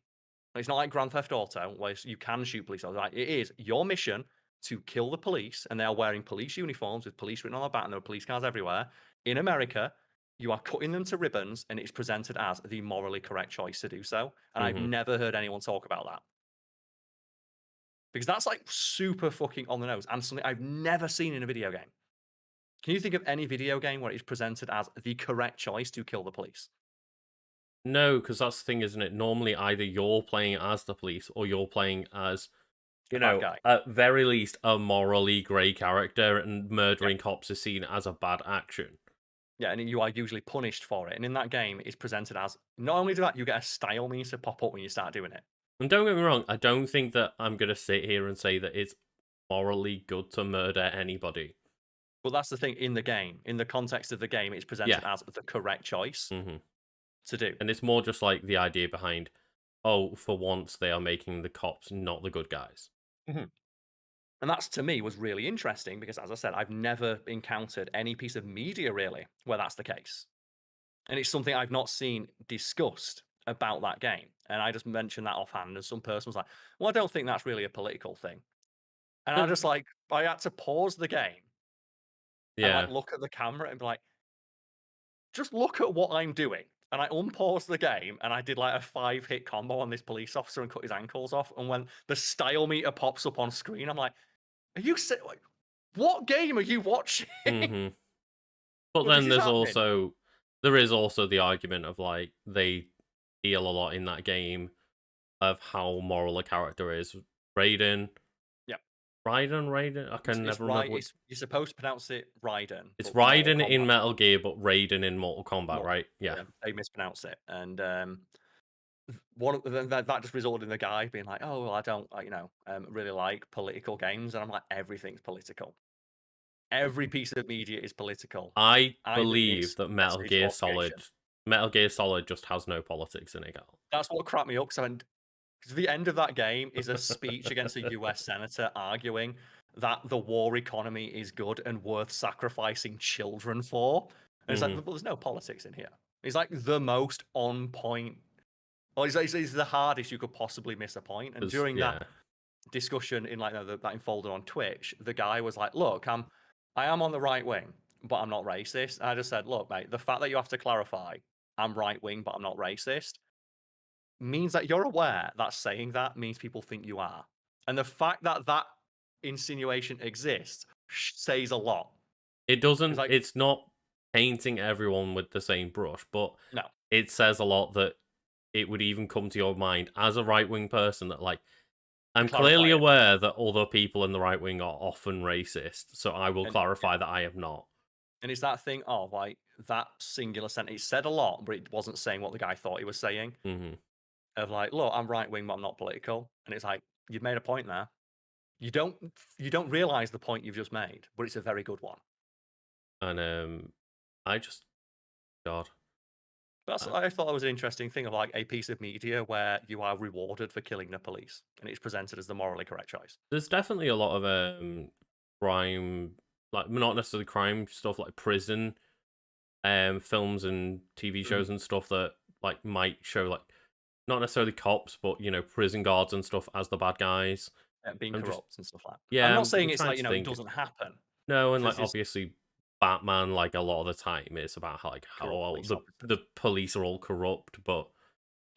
It's not like Grand Theft Auto where you can shoot police officers. Like, it is your mission to kill the police, and they are wearing police uniforms with police written on their back, and there are police cars everywhere. In America, you are cutting them to ribbons, and it's presented as the morally correct choice to do so. And I've Hmm. never heard anyone talk about that because that's like super fucking on the nose and something I've never seen in a video game. Can you think of any video game where it's presented as the correct choice to kill the police? No, because that's the thing, isn't it? Normally, either you're playing as the police or you're playing as, A bad guy. at very least, a morally grey character, and Yeah. murdering cops is seen as a bad action. Yeah, and you are usually punished for it. And in that game, it's presented as not only do that, you get a style meter pop up when you start doing it. And don't get me wrong, I don't think that I'm gonna sit here and say that it's morally good to murder anybody. Well, that's the thing in the game. In the context of the game, it's Yeah. presented as the correct choice hmm to do. And it's more just like the idea behind, oh, for once they are making the cops not the good guys. Mhm. And that's to me was really interesting because, as I said, I've never encountered any piece of media really where that's the case. And it's something I've not seen discussed about that game. And I just mentioned that offhand, and some person was like, "Well, I don't think that's really a political thing." And I'm just like, I had to pause the game and like Yeah. look at the camera and be like, just look at what I'm doing. And I unpaused the game and I did like a 5-hit combo on this police officer and cut his ankles off. And when the style meter pops up on screen, I'm like, like, what game are you watching? hmm But But this then is happening. there is also the argument of like they deal a lot in that game of how moral a character is. Raiden, Yeah. Raiden. I can It's never right. remember which. You're supposed to pronounce it Raiden, It's but Mortal Raiden in Kombat Metal Gear, but Raiden in Mortal Kombat, More, right? Yeah. yeah, they mispronounce it, and one of that just resulted in the guy being like, "Oh, well, I don't, really like political games," and I'm like, "Everything's political. Every piece of media is political. I Either believe it's that message or creation." Metal Gear Solid just has no politics in it, Karl. That's what cracked me up. Because the end of that game is a speech against a US senator arguing that the war economy is good and worth sacrificing children for. And it's like, hmm but there's no politics in here. It's like the most on point. Well, it's the hardest you could possibly miss a point. And during that Yeah, discussion in like that unfolded on Twitch, the guy was like, "Look, I am on the right wing, but I'm not racist." And I just said, "Look, mate, the fact that you have to clarify, I'm right wing, but I'm not racist, means that you're aware that saying that means people think you are. And the fact that that insinuation exists says a lot. it It's doesn't. like, It's not painting everyone with the same brush, but no, it says a lot that it would even come to your mind as a right wing person that like to I'm clearly clarify it. aware that other people in the right wing are often racist, so I will And yeah, clarify that I am not. and it's that thing of like that singular sentence. It said a lot, but it wasn't saying what the guy thought he was saying. hmm Of like, look, I'm right wing, but I'm not political. And it's like, you've made a point there. You don't you don't realize the point you've just made, but it's a very good one. And I just God, That's uh, I thought that was an interesting thing of like a piece of media where you are rewarded for killing the police, and it's presented as the morally correct choice. there's definitely a lot of crime, like not necessarily crime stuff, like prison films and TV Mhm. shows and stuff that like might show like not necessarily cops, but prison guards and stuff as the bad guys. Being I'm just corrupt and stuff like that. I'm yeah, not saying I'm it's trying like, to it think. doesn't happen. No, and like This is obviously Batman, like a lot of the time, it's about how like how corrupt well, police the officers, police are all corrupt, but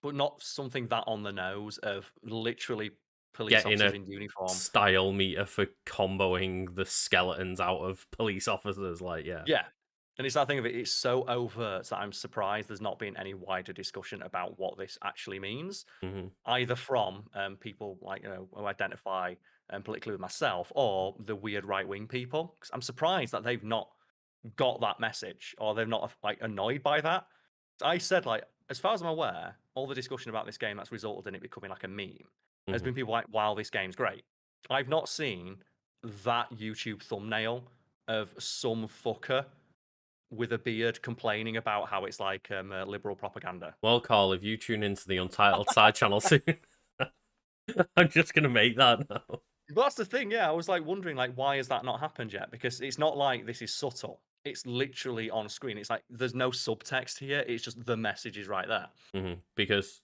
but not something that on the nose of literally police getting officers a in uniform. style meter for comboing the skeletons out of police officers, like yeah. Yeah. And it's that thing of it's so overt that I'm surprised there's not been any wider discussion about what this actually means, hmm either from people like who identify politically with myself or the weird right wing people. 'Cause I'm surprised that they've not got that message or they're not like annoyed by that. I said like, as far as I'm aware, all the discussion about this game that's resulted in it becoming like a meme has hmm been people like, "Wow, this game's great." I've not seen that YouTube thumbnail of some fucker with a beard complaining about how it's like liberal propaganda. Well, Carl, if you tune into the Untitled side channel soon, I'm just gonna make that now. But that's the thing, yeah. I was like wondering, like, why has that not happened yet? Because it's not like this is subtle. It's literally on screen. It's like there's no subtext here. It's just the message is right there. Because,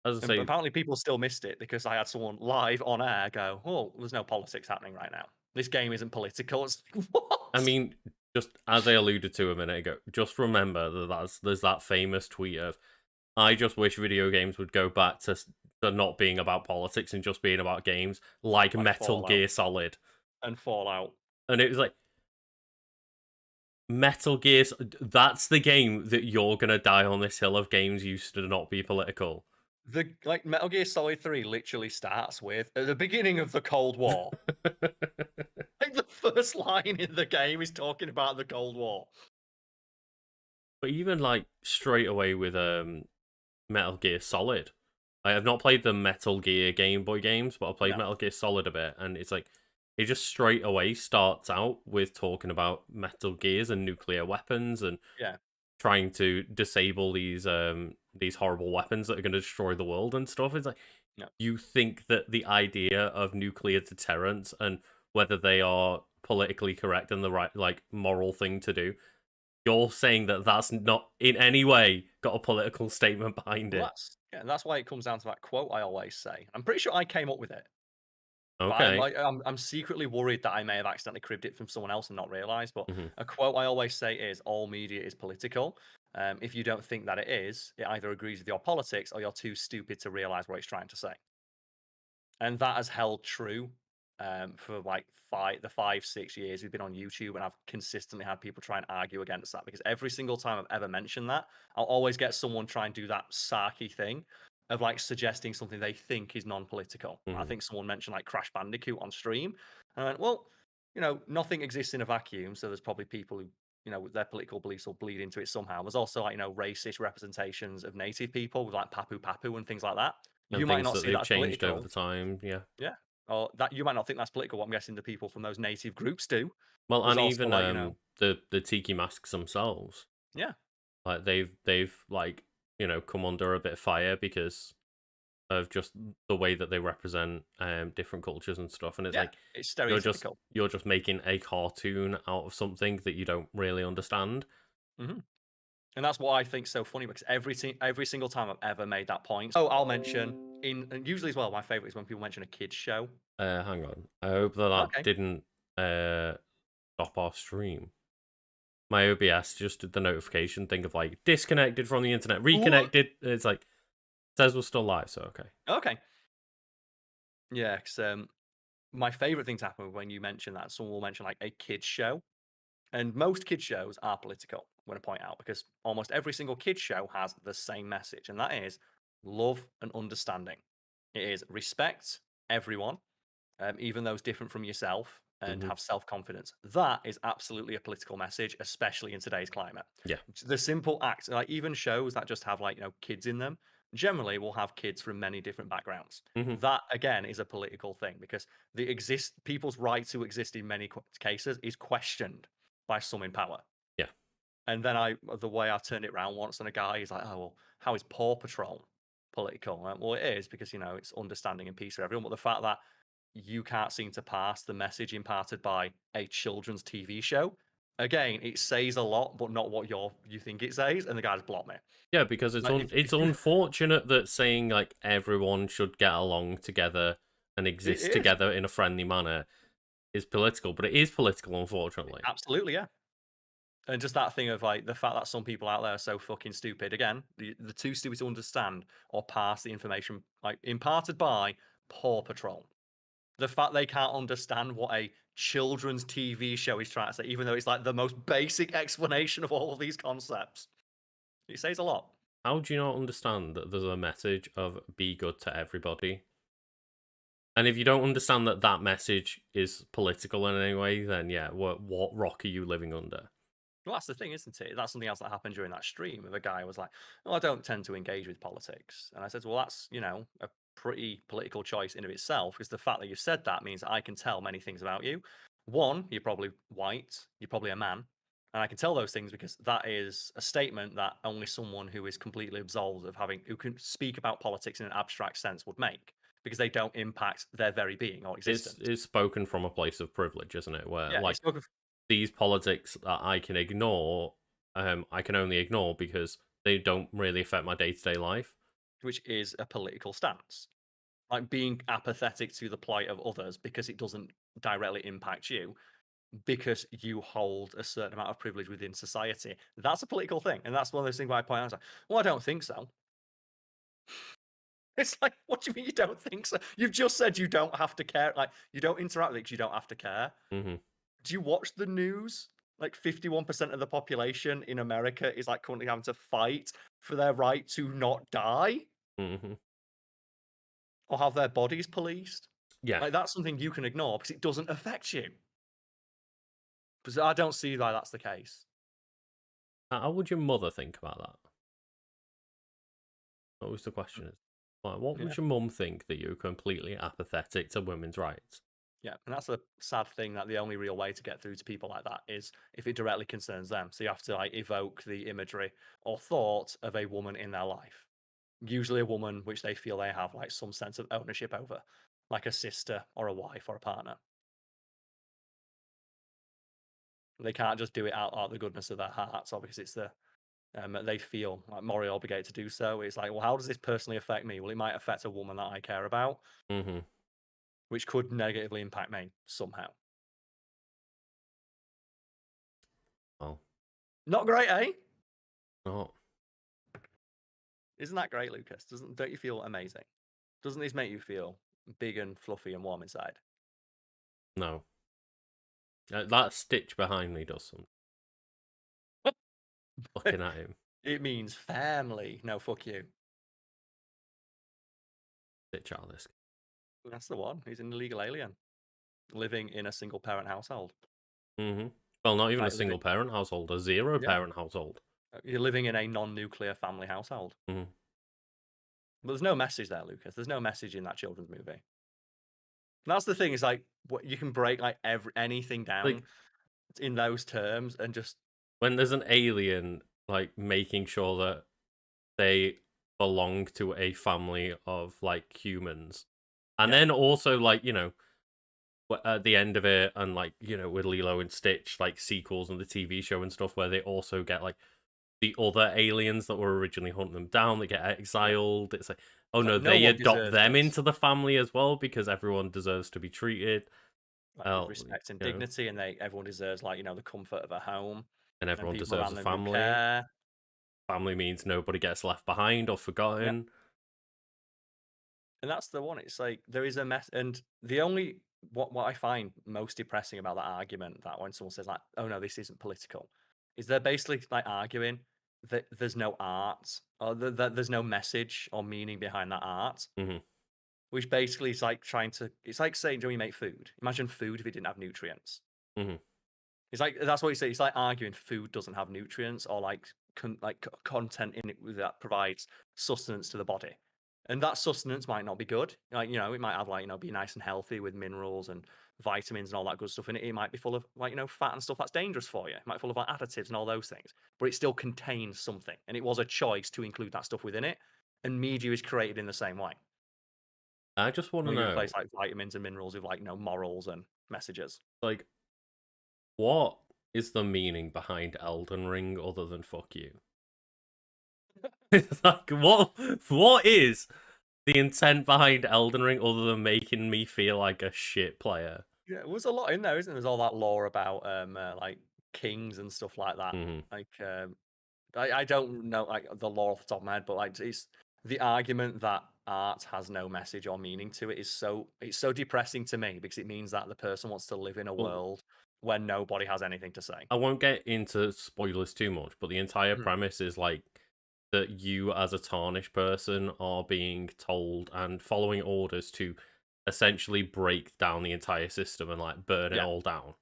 as I And say, apparently, people still missed it because I had someone live on air go, "Oh, there's no politics happening right now. This game isn't political." It's like, I what? mean, just as I alluded to a minute ago, just remember that there's that famous tweet of, "I just wish video games would go back to not being about politics and just being about games like Like Metal Fallout Gear Solid." and Fallout. And it was like Metal Gear. That's the game that you're gonna die on this hill of games used to not be political. The like Metal Gear Solid 3 literally starts with at the beginning of the Cold War. Like the first line in the game is talking about the Cold War. But even like straight away with Metal Gear Solid. I have not played the Metal Gear Game Boy games, but I played No. Metal Gear Solid a bit, and it's like he just straight away starts out with talking about Metal Gears and nuclear weapons and Yeah. trying to disable these horrible weapons that are going to destroy the world and stuff. It's like No. you think that the idea of nuclear deterrence and whether they are politically correct and the right like moral thing to do, you're saying that that's not in any way got a political statement behind Well, it. that's why it comes down to that quote I always say. I'm pretty sure I came up with it, but Okay. I'm secretly worried that I may have accidentally cribbed it from someone else and not realized. But Hmm. a quote I always say is, "All media is political." If you don't think that it is, it either agrees with your politics or you're too stupid to realize what it's trying to say. And that has held true for like 5, 6 years we've been on YouTube, and I've consistently had people try and argue against that because every single time I've ever mentioned that, I'll always get someone try and do that sarky thing of like suggesting something they think is non-political. I Hmm. think someone mentioned like Crash Bandicoot on stream, and I went, well, nothing exists in a vacuum, so there's probably people who, their political beliefs will bleed into it somehow. There's also like racist representations of native people with like Papu Papu and things like that. And You might things not that see they've that as changed over political, the time. Yeah. yeah. Or that you might not think that's political. What I'm guessing the people from those native groups do. Well, There's and also even like, the tiki masks themselves, yeah, like they've like come under a bit of fire because of just the way that they represent different cultures and stuff. And it's yeah, like it's you're just stereotypical. you're just making a cartoon out of something that you don't really understand. Hmm. And that's what I think so funny because every single time I've ever made that point. Oh, I'll mention and usually as well. My favorite is when people mention a kids show. Hang on, I hope that Okay. didn't uh stop our stream. My OBS just did the notification thing of like disconnected from the internet, What? reconnected. It's like says we're still live, so okay. Okay. Yeah, because my favorite thing to happen when you mention that someone will mention like a kids show. And most kids shows are political, I'm going to point out, because almost every single kids show has the same message, and that is love and understanding. It is respect everyone, even those different from yourself, and Hmm. have self confidence. That is absolutely a political message, especially in today's climate. Yeah. The simple act, like even shows that just have like kids in them, generally will have kids from many different backgrounds. Hmm. That again is a political thing because the exist people's right to exist in many cases is questioned by some in power. Yeah. And then the way I turned it around once, and a guy is like, "Oh well, how is Paw Patrol political?" I went, well, it is because it's understanding and peace for everyone. But the fact that you can't seem to pass the message imparted by a children's TV show, again, it says a lot, but not what you think it says. And the guy just blocked me. Yeah, because Like, it's if you, unfortunate that saying like everyone should get along together and it exist is together in a friendly manner is political, but it is political, unfortunately. absolutely, yeah. And just that thing of like the fact that some people out there are so fucking stupid. Again, the too stupid to understand or pass the information like imparted by Paw Patrol. The fact they can't understand what a children's TV show is trying to say, even though it's like the most basic explanation of all of these concepts. It says a lot. How do you not understand that there's a message of be good to everybody? And if you don't understand that that message is political in any way, then yeah, what rock are you living under? Well, that's the thing, isn't it? That's something else that happened during that stream. Of a guy was like, "Oh, I don't tend to engage with politics," and I said, "Well, that's a pretty political choice in of itself, because the fact that you've said that means I can tell many things about you. One, you're probably white, you're probably a man, and I can tell those things because that is a statement that only someone who is completely absolved of who can speak about politics in an abstract sense would make, because they don't impact their very being or existence." It's spoken from a place of privilege, isn't it? Where Yeah, like it's spoken these politics that I can ignore, I can only ignore because they don't really affect my day to day life. which is a political stance. Like being apathetic to the plight of others because it doesn't directly impact you, because you hold a certain amount of privilege within society. That's a political thing. And that's one of those things where I point out, I was like, well, I don't think so. It's like, what do you mean you don't think so? You've just said you don't have to care. Like, you don't interact with it because you don't have to care. Hmm. Do you watch the news? Like 51% of the population in America is like currently having to fight for their right to not die Hmm. or have their bodies policed. Yeah. Like, that's something you can ignore because it doesn't affect you. Because I don't see why that's the case. How would your mother think about that? What was the question? Is like, what Yeah. would your mum think that you're completely apathetic to women's rights? Yeah, and that's a sad thing that the only real way to get through to people like that is if it directly concerns them. So you have to like evoke the imagery or thought of a woman in their life. Usually a woman which they feel they have like some sense of ownership over, like a sister or a wife or a partner. They can't just do it out of the goodness of their hearts or because it's they feel like morally obligated to do so. It's like, well, how does this personally affect me? Well, it might affect a woman that I care about, Hmm. which could negatively impact me somehow. Well, Not great, eh? not Isn't that great, Lucas? Don't you feel amazing? Doesn't this make you feel big and fluffy and warm inside? no. That stitch behind me does something. Looking at him, It means family. No, fuck you. stitch out of this. That's the one. He's an illegal alien living in a single parent household. Hmm. Well, not even a Like living, single parent household, a zero yeah, parent household. you're living in a non-nuclear family household. Hmm. But there's no message there, Lucas. There's no message in that children's movie. That's the thing. Is like what you can break like anything down Like in those terms and just when there's an alien, like making sure that they belong to a family of like humans, and yeah, then also like at the end of it, and like with Lilo and Stitch, like sequels and the TV show and stuff, where they also get like the other aliens that were originally hunting them down, they get yeah. exiled. It's like, oh It's like no, no they one adopt deserves them this. into the family as well because everyone deserves to be treated. Like with Oh, respect and dignity, and everyone deserves like the comfort of a home and and everyone people deserves around a them who family. care. Family means nobody gets left behind or Yeah, forgotten. and that's the one. It's like there is a mess, and the only what I find most depressing about that argument that when someone says like, "Oh no, this isn't political," is they're basically like arguing that there's no art or that there's no message or meaning behind that art, Hmm. which basically is like trying to. It's like saying, "Do we make food? Imagine food if it didn't have nutrients." Hmm. It's like that's what you say. It's like arguing food doesn't have nutrients or like content in it that provides sustenance to the body, and that sustenance might not be good. Like it might have like be nice and healthy with minerals and vitamins and all that good stuff in it. It might be full of like fat and stuff that's dangerous for you. It might be full of like additives and all those things, but it still contains something, and it was a choice to include that stuff within it. And media is created in the same way. I just want to We know, replace like vitamins and minerals with like morals and messages. like, what is the meaning behind Elden Ring other than "fuck you"? It's like, what is the intent behind Elden Ring other than making me feel like a shit player? Yeah, there was a lot in there, isn't there? There's all that lore about like kings and stuff like that. Hmm. Like I don't know like the lore off the top of my head, but like it's the argument that art has no message or meaning to it is it's so depressing to me because it means that the person wants to live in a Well, world where nobody has anything to say. I won't get into spoilers too much, but the entire Mhm. premise is like that you, as a tarnished person, are being told and following orders to essentially break down the entire system and like burn it Yeah, all down.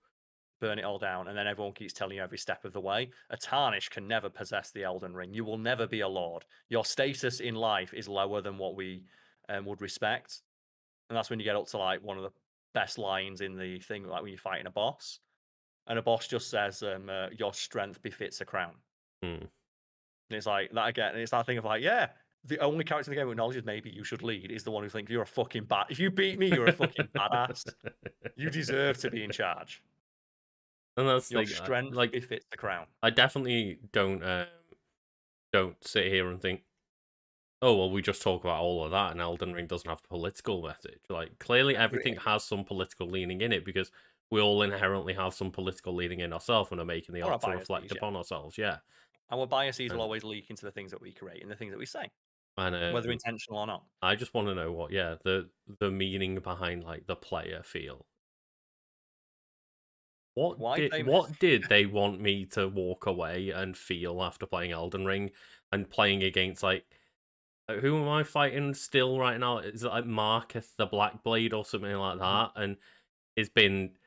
burn it all down, and then everyone keeps telling you every step of the way. A tarnish can never possess the Elden Ring. You will never be a lord. Your status in life is lower than what we would respect. And that's when you get up to like one of the best lines in the thing, like when you're fighting a boss, and a boss just says, "Your strength befits a crown." Hmm. And it's like that again. And it's that thing of like, yeah, the only character in the game who acknowledges maybe you should lead is the one who thinks you're a fucking bad. If you beat me, you're a fucking badass. You deserve to be in charge. And that's Your the thing, strength like befits the crown. I definitely don't sit here and think, oh well, we just talk about all of that, and Elden Ring doesn't have a political message. Like clearly, Yeah, everything has some political leaning in it because we all inherently have some political leaning in ourselves and are making the or our art to reflect biases, yeah. upon ourselves. Yeah, Our biases will and always leak into the things that we create and the things that we say, and whether intentional or not. I just want to know what, yeah, the meaning behind like the player feel. Why do they? What did they want me to walk away and feel after playing Elden Ring and playing against like who am I fighting still right now? Is it like Marcus the Black Blade or something like Mhm. that? And it's been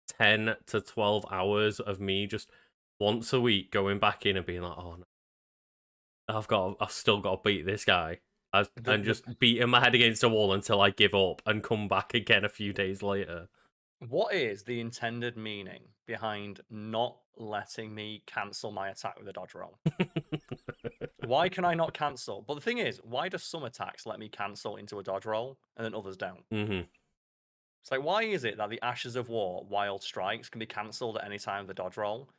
10 to 12 hours of me just once a week going back in and being like, oh no, I've still got to beat this guy. The And the just beating my head against a wall until I give up and come back again a few days later. What is the intended meaning behind not letting me cancel my attack with a dodge roll? Why can I not cancel? But the thing is, why do some attacks let me cancel into a dodge roll and then others don't? Mhm. It's like, why is it that the Ashes of War wild strikes can be cancelled at any time of the dodge roll,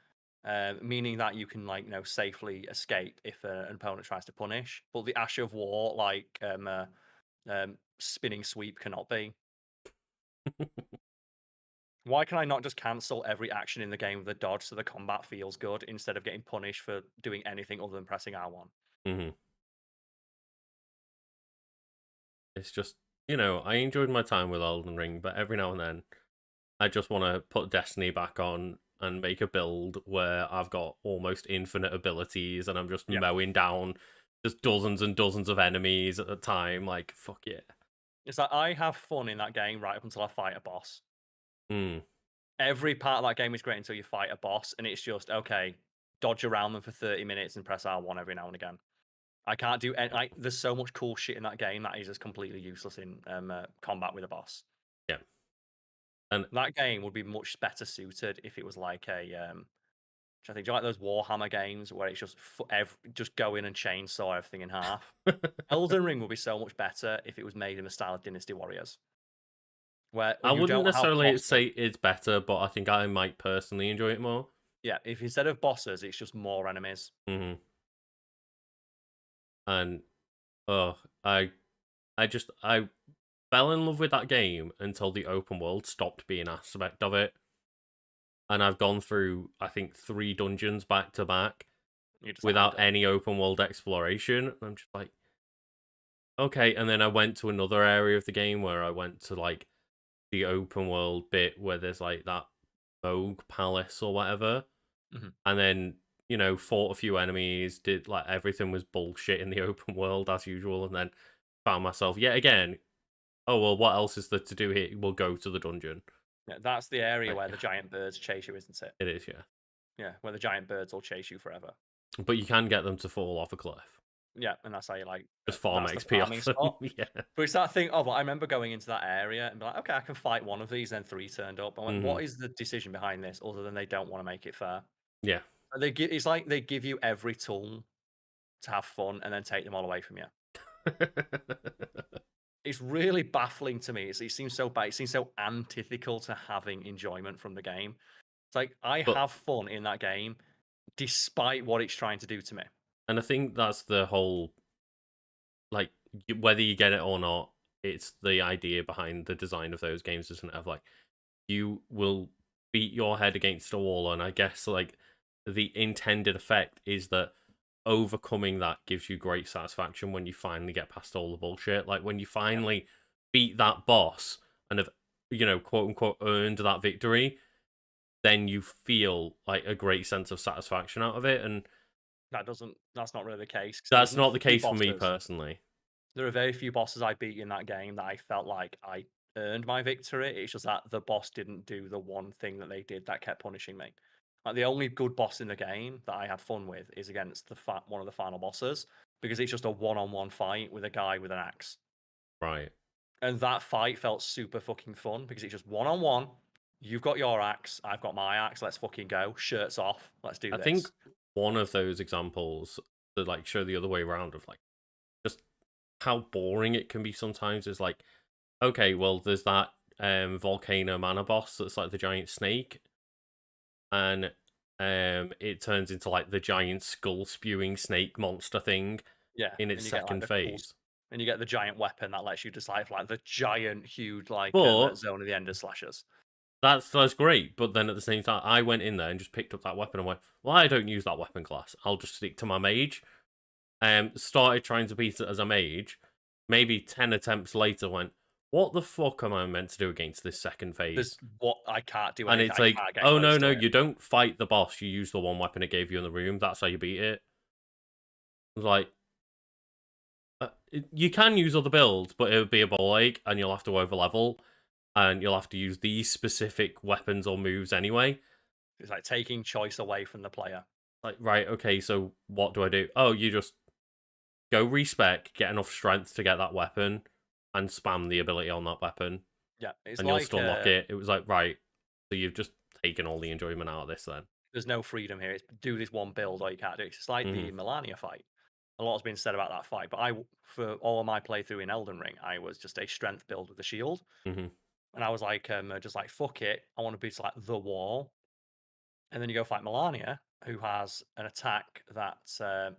meaning that you can like safely escape if an opponent tries to punish, but the Ash of War spinning sweep cannot be. Why can I not just cancel every action in the game with a dodge so the combat feels good instead of getting punished for doing anything other than pressing R1? Mhm. It's just, I enjoyed my time with Elden Ring, but every now and then I just want to put Destiny back on and make a build where I've got almost infinite abilities and I'm just Yeah. mowing down just dozens and dozens of enemies at a time. Like, fuck yeah. It's like I have fun in that game right up until I fight a boss. Mm, Every part of that game is great until you fight a boss, and it's just okay, dodge around them for 30 minutes and press R1 every now and again. I can't do any, like, there's so much cool shit in that game that is just completely useless in combat with a boss. yeah. And That game would be much better suited if it was like I think, do you like those Warhammer games where it's just just go in and chainsaw everything in half? Elden Ring would be so much better if it was made in the style of Dynasty Warriors, where I you wouldn't don't have necessarily bosses. say it's better, but I think I might personally enjoy it more. Yeah, if instead of bosses, it's just more enemies. Hmm. And oh, I fell in love with that game until the open world stopped being an aspect of it. And I've gone through, I think, 3 dungeons back to back You're just like, I'm without done. any open world exploration. And I'm just like, okay. And then I went to another area of the game where I went to like the open world bit where there's like that Vogue Palace or whatever. Mhm. And then, fought a few enemies, did like everything was bullshit in the open world as usual. And then found myself yet again, oh, well, what else is there to do here? We'll go to the dungeon. Yeah, that's the area Like, where the giant birds chase you, isn't it? it is, yeah. Yeah, where the giant birds will chase you forever. But you can get them to fall off a cliff. Yeah, and that's how you like, Just farm that's the XP farming off them. spot. Yeah. But it's that thing of, I remember going into that area and be like, okay, I can fight one of these, then three turned up. I went, Hmm. what is the decision behind this other than they don't want to make it fair? Yeah. It's like they give you every tool to have fun and then take them all away from you. It's really baffling to me. It seems so bad. It seems so antithetical to having enjoyment from the game. It's like I But have fun in that game despite what it's trying to do to me. and I think that's the whole like whether you get it or not, it's the idea behind the design of those games, isn't it? Of like you will beat your head against a wall, and I guess like the intended effect is that overcoming that gives you great satisfaction when you finally get past all the bullshit. Like when you Yeah, finally beat that boss and have quote unquote earned that victory, then you feel like a great sense of satisfaction out of it. And that's not really the case because that's not the case for me bosses. personally. There are very few bosses I beat in that game that I felt like I earned my victory. It's just that the boss didn't do the one thing that they did that kept punishing me. Like the only good boss in the game that I had fun with is against one of the final bosses because it's just a one-on-one fight with a guy with an axe. Right. And that fight felt super fucking fun because it's just one-on-one. You've got your axe, I've got my axe. Let's fucking go. Shirts off. Let's do I think this. one of those examples that like show the other way around of like just how boring it can be sometimes is like, okay, well, there's that volcano mana boss that's like the giant snake, and it turns into like the giant skull spewing snake monster thing Yeah, in its and you get like second the cool, phase. and you get the giant weapon that lets you decide like the giant, huge But zone of the Ender slashers. that's great. But then at the same time, I went in there and just picked up that weapon and went, well, I don't use that weapon class. I'll just stick to my mage. Started trying to beat it as a mage. Maybe 10 attempts later, went, what the fuck am I meant to do against this second There's phase? what I can't do And anything. it's I like, can't get oh no, close to no, it. you don't fight the boss. You use the one weapon it gave you in the room. That's how you beat it. It's like, you can use other builds, but it would be a ball ache, and you'll have to over level, and you'll have to use these specific weapons or moves anyway. It's like taking choice away from the player. Like, right, okay, so what do I do? Oh, you just go respec, get enough strength to get that weapon, and spam the ability on that weapon. Yeah, it's and you'll like still unlock it. It was like, right, so you've just taken all the enjoyment out of this then. there's no freedom here. It's do this one build or you can't do it. It's like the Mhm, Melania fight. A lot has been said about that fight, but for all of my playthrough in Elden Ring, I was just a strength build with the shield, mhm, and I was like, just like fuck it, I want to be just like the wall. And then you go fight Melania, who has an attack that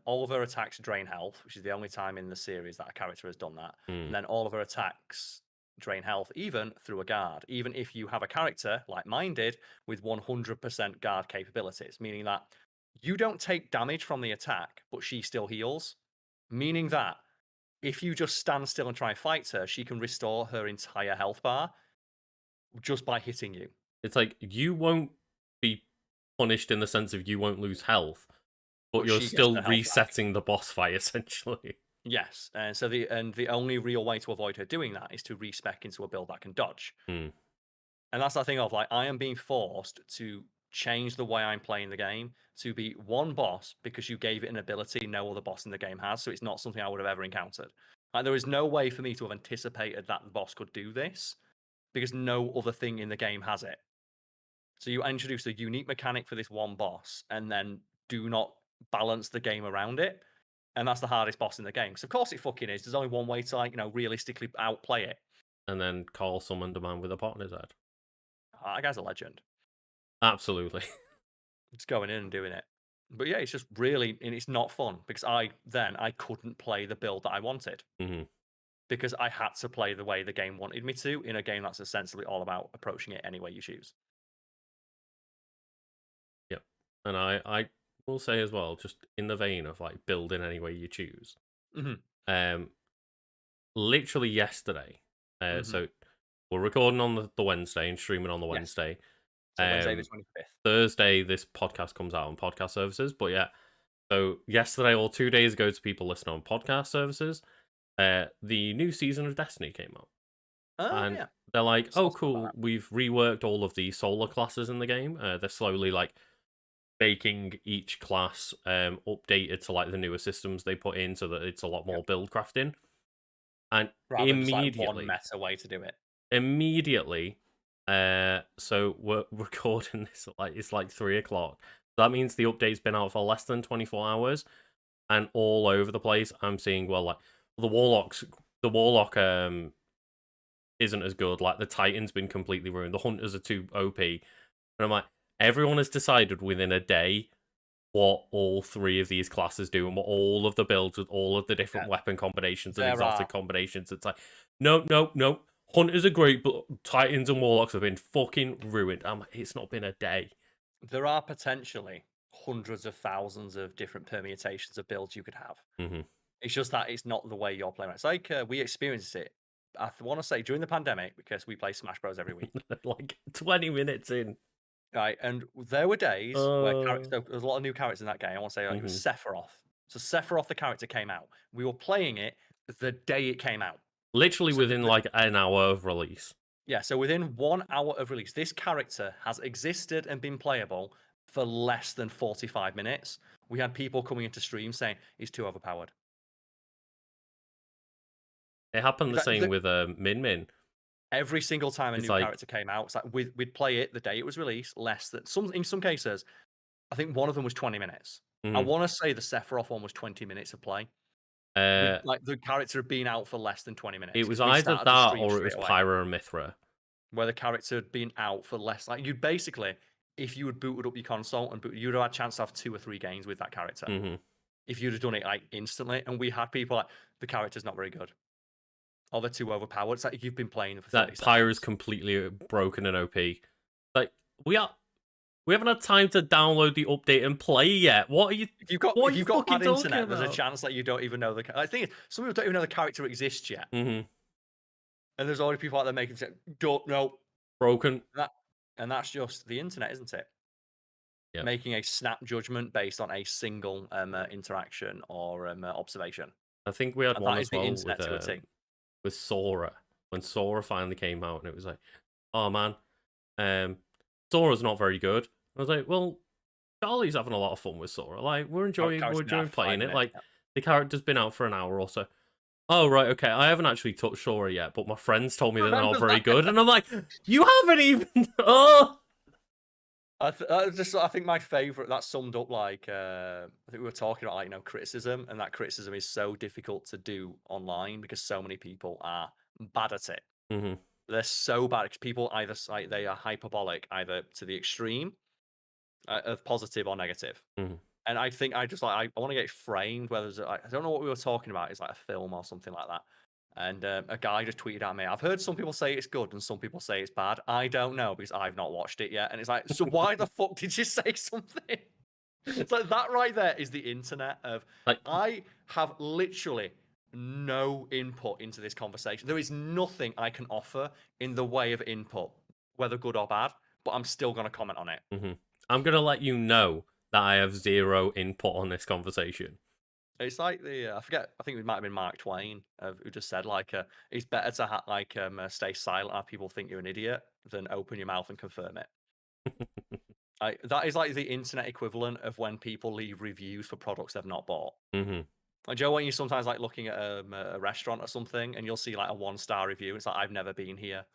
all of her attacks drain health, which is the only time in the series that a character has done that. And mm. then all of her attacks drain health, even through a guard, even if you have a character like mine did with 100% guard capabilities, meaning that you don't take damage from the attack, but she still heals. Meaning that if you just stand still and try and fight her, she can restore her entire health bar just by hitting you. It's like, you won't be punished in the sense of you won't lose health, but But you're she gets still her health back. resetting the boss fight, essentially. Yes, and so the only real way to avoid her doing that is to respec into a build that can dodge. Mm, And that's the thing of like I am being forced to change the way I'm playing the game to be one boss because you gave it an ability no other boss in the game has, so it's not something I would have ever encountered. Like there is no way for me to have anticipated that the boss could do this because no other thing in the game has it. So you introduce a unique mechanic for this one boss and then do not balance the game around it. And that's the hardest boss in the game. So of course it fucking is. There's only one way to like, realistically outplay it. and then Karl summoned a man with a pot in his head. That guy's a legend. Absolutely. Just going in and doing it. But yeah, it's just really and it's not fun because I couldn't play the build that I wanted Mhm, because I had to play the way the game wanted me to in a game that's essentially all about approaching it any way you choose. yep. And I will say as well, just in the vein of, like, building any way you choose, Hmm. um, literally yesterday, Hmm. so we're recording on the Wednesday and streaming on the Yes. Wednesday. So Wednesday the Um, 25th. Thursday, this podcast comes out on podcast services, but yeah, so yesterday or 2 days ago to people listening on podcast services, the new season of Destiny came out. Oh And yeah. they're like, Saw "Oh, something about cool, we've reworked all of the solar classes in the game." They're slowly like making each class updated to like the newer systems they put in, so that it's a lot that. more build crafting. And Rather than just like one meta way to do it. immediately, so we're recording this at, like, it's like 3 o'clock. That means the update's been out for less than 24 hours, and all over the place. I'm seeing, well, like, the warlock isn't as good. Like, the Titan's been completely ruined. The Hunters are too OP. And I'm like, everyone has decided within a day what all three of these classes do and what all of the builds with all of the different Yeah. weapon combinations and There are exotic combinations. It's like, no, no, no. Hunters are great, but Titans and Warlocks have been fucking ruined. I'm like, it's not been a day. there are potentially hundreds of thousands of different permutations of builds you could have. Hmm. It's just that it's not the way you're playing. It's like we experienced it. I want to say during the pandemic because we play Smash Bros every week, Like 20 minutes in. right? And there were days where Uh, so there's a lot of new characters in that game. I want to say like, it was mhm. Sephiroth. So Sephiroth, the character, came out. We were playing it the day it came out. Literally So within like an hour of release. yeah, so within 1 hour of release, this character has existed and been playable for less than 45 minutes. We had people coming into stream saying he's too overpowered. It happened the same with Min Min. Every single time a It's new like, character came out, it's like we'd play it the day it was released, less than in some cases, I think one of them was 20 minutes. I mhm. want to say the Sephiroth one was 20 minutes of play. We uh, like the character had been out for less than 20 it minutes was because we either started the that stream or it straight was away. Pyra and Mithra. Where the character had been out for less, like you'd basically, if you had booted up your console and you'd have had a chance to have 2 or 3 games with that character. Hmm. If you'd have done it like instantly, and we had people like the character's not very good, or they're too overpowered. It's like you've been playing for 30 That Pyra's seconds. completely broken and OP. Like, we are we haven't had time to download the update and play yet. What are If you you've got fucking bad talking internet, there's a about? chance that you don't even know the. I think some people don't even know the character exists yet, Hmm. and there's already people out there making say, "Don't know." Broken. That and that's just the internet, isn't it? Yep. Making a snap judgment based on a single interaction or observation, I think we had and one that is as the well internet to a T. with Sora. When Sora finally came out and it was like, oh man, um Sora's not very good. I was like, well, Charlie's having a lot of fun with Sora. Like, we're enjoying Character's been out for playing 5 it. minutes. Like, the character's been out for an hour or so. Oh, right, okay. I haven't actually touched Sora yet, but my friends told me they're not Remember very good, that? and I'm like, you haven't even. Oh. I think my favorite that summed up like I think we were talking about like criticism, and that criticism is so difficult to do online because so many people are bad at it. Hmm. They're so bad because people either like they are hyperbolic either to the extreme of positive or negative. Hmm. And I think I just like I want to get it framed. Whether it's, I don't know what we were talking about. It's like a film or something like that. And a guy just tweeted at me. I've heard some people say it's good and some people say it's bad. I don't know because I've not watched it yet. And it's like, so why the fuck did you say something? It's like that right there is the internet of Like, I have literally no input into this conversation. There is nothing I can offer in the way of input, whether good or bad. But I'm still going to comment on it. mhm. I'm gonna let you know that I have zero input on this conversation. It's like the I forget. I think it might have been Mark Twain who just said like it's better to stay silent, have people think you're an idiot, than open your mouth and confirm it. That is like the internet equivalent of when people leave reviews for products they've not bought. Hmm. Like Joe, when you're sometimes like looking at a restaurant or something, and you'll see like a 1-star review, it's like I've never been here.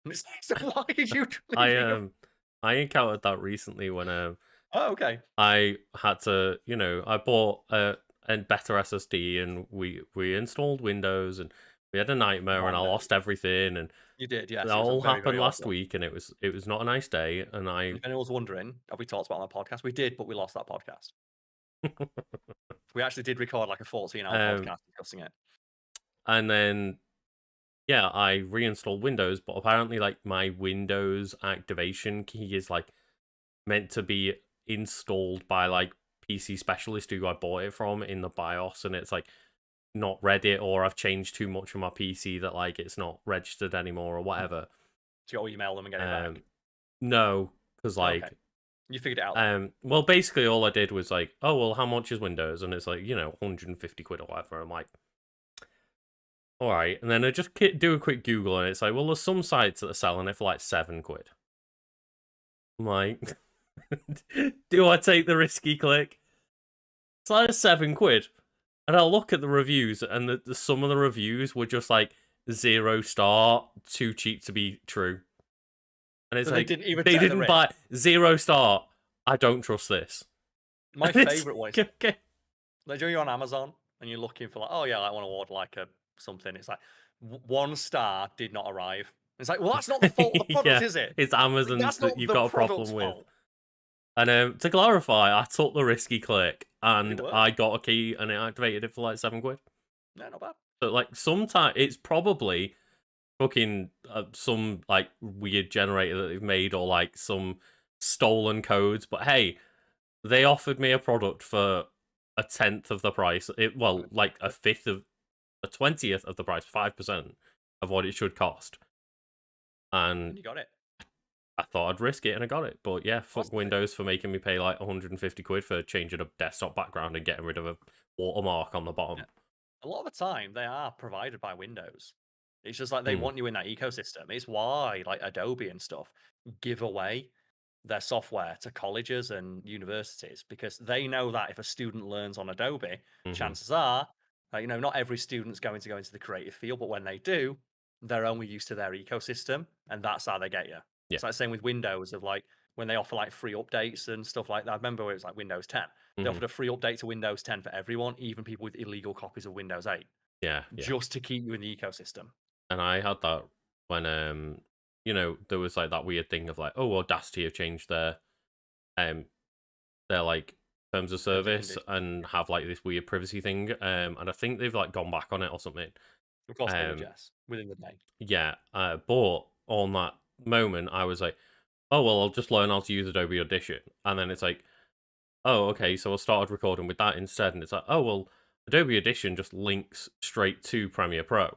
And it's like, so why did you I leaving a? I encountered that recently when Oh, okay. I had to, I bought a better SSD, and we installed Windows, and we had a nightmare, and I Monday. lost everything, and You did, that yes. It was a all very, very happened odd last one. week, and it was not a nice day, and I And if anyone's wondering, have we talked about it on the podcast? We did, but we lost that podcast. We actually did record like a 14-hour um podcast discussing it. and then yeah, I reinstalled Windows, but apparently like my Windows activation key is like meant to be installed by like PC specialist who I bought it from in the BIOS, and it's like not read it, or I've changed too much on my PC that like it's not registered anymore or whatever. So you got to email them and get it Um, back. no, because Okay. like You figured it out then. well, basically all I did was like, oh well, how much is Windows? And it's like 150 quid or whatever. I'm like, all right, and then I just do a quick Google, and it's like, well, there's some sites that are selling it for like 7 quid. I'm like, do I take the risky click? It's like 7 quid. And I look at the reviews, and some of the reviews were just like 0 star, too cheap to be true. And it's So they like, didn't even they take the didn't risk. buy 0 star. I don't trust this. My And it's favorite one is like, okay. like you're on Amazon and you're looking for like, oh yeah, I want to order like a something. It's like 1 star did not arrive. It's like, well, that's not the fault of the product, Yeah, is it? it's Like, Amazon's that's that not you've the got a product's problem with. fault. And to clarify, I took the risky click, Did it and work? I got a key, and it activated it for like 7 quid. No, not bad. So like, sometimes it's probably fucking some like weird generator that they've made, or like some stolen codes. But hey, they offered me a product for a tenth of the price. Well, like a 20th of the price, 5% of what it should cost. And And you got it. I thought I'd risk it, and I got it. But yeah, That's fuck the thing. Windows for making me pay like 150 quid for changing a desktop background and getting rid of a watermark on the bottom. Yeah. A lot of the time, they are provided by Windows. It's just like they Mm, want you in that ecosystem. It's why like Adobe and stuff give away their software to colleges and universities because they know that if a student learns on Adobe, hmm. chances are, not every student's going to go into the creative field, but when they do, they're only used to their ecosystem, and that's how they get you. Yeah. It's like the same with Windows of like when they offer like free updates and stuff like that. I remember it was like Windows 10. They Hmm. offered a free update to Windows 10 for everyone, even people with illegal copies of Windows 8, Yeah, yeah. just to keep you in the ecosystem. And I had that when there was like that weird thing of like, oh, Audacity have changed their like terms of Terms and service conditions. and have like this weird privacy thing. And I think they've like gone back on it or something. Of course they would, Um yes, within the day. yeah, but on that moment I was like, oh well, I'll just learn how to use Adobe Audition. And then it's like, oh, okay, so I started recording with that instead, and it's like, oh well, Adobe Audition just links straight to Premiere Pro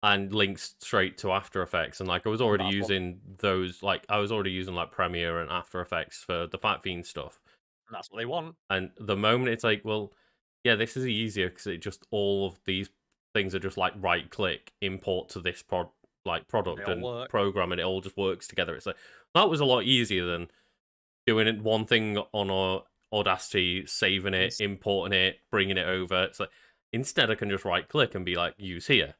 and links straight to After Effects, and like I was already That's what using those, like I was already using like Premiere and After Effects for the Fat Fiend stuff. that's what they want. And the moment it's like, well, yeah, this is easier because it just all of these things are just like right click, import to this They product all and work. program, and it all just works together. It's like that was a lot easier than doing it one thing on our Audacity, saving it, It's importing it, bringing it over. It's like Instead, I can just right click and be like, use here.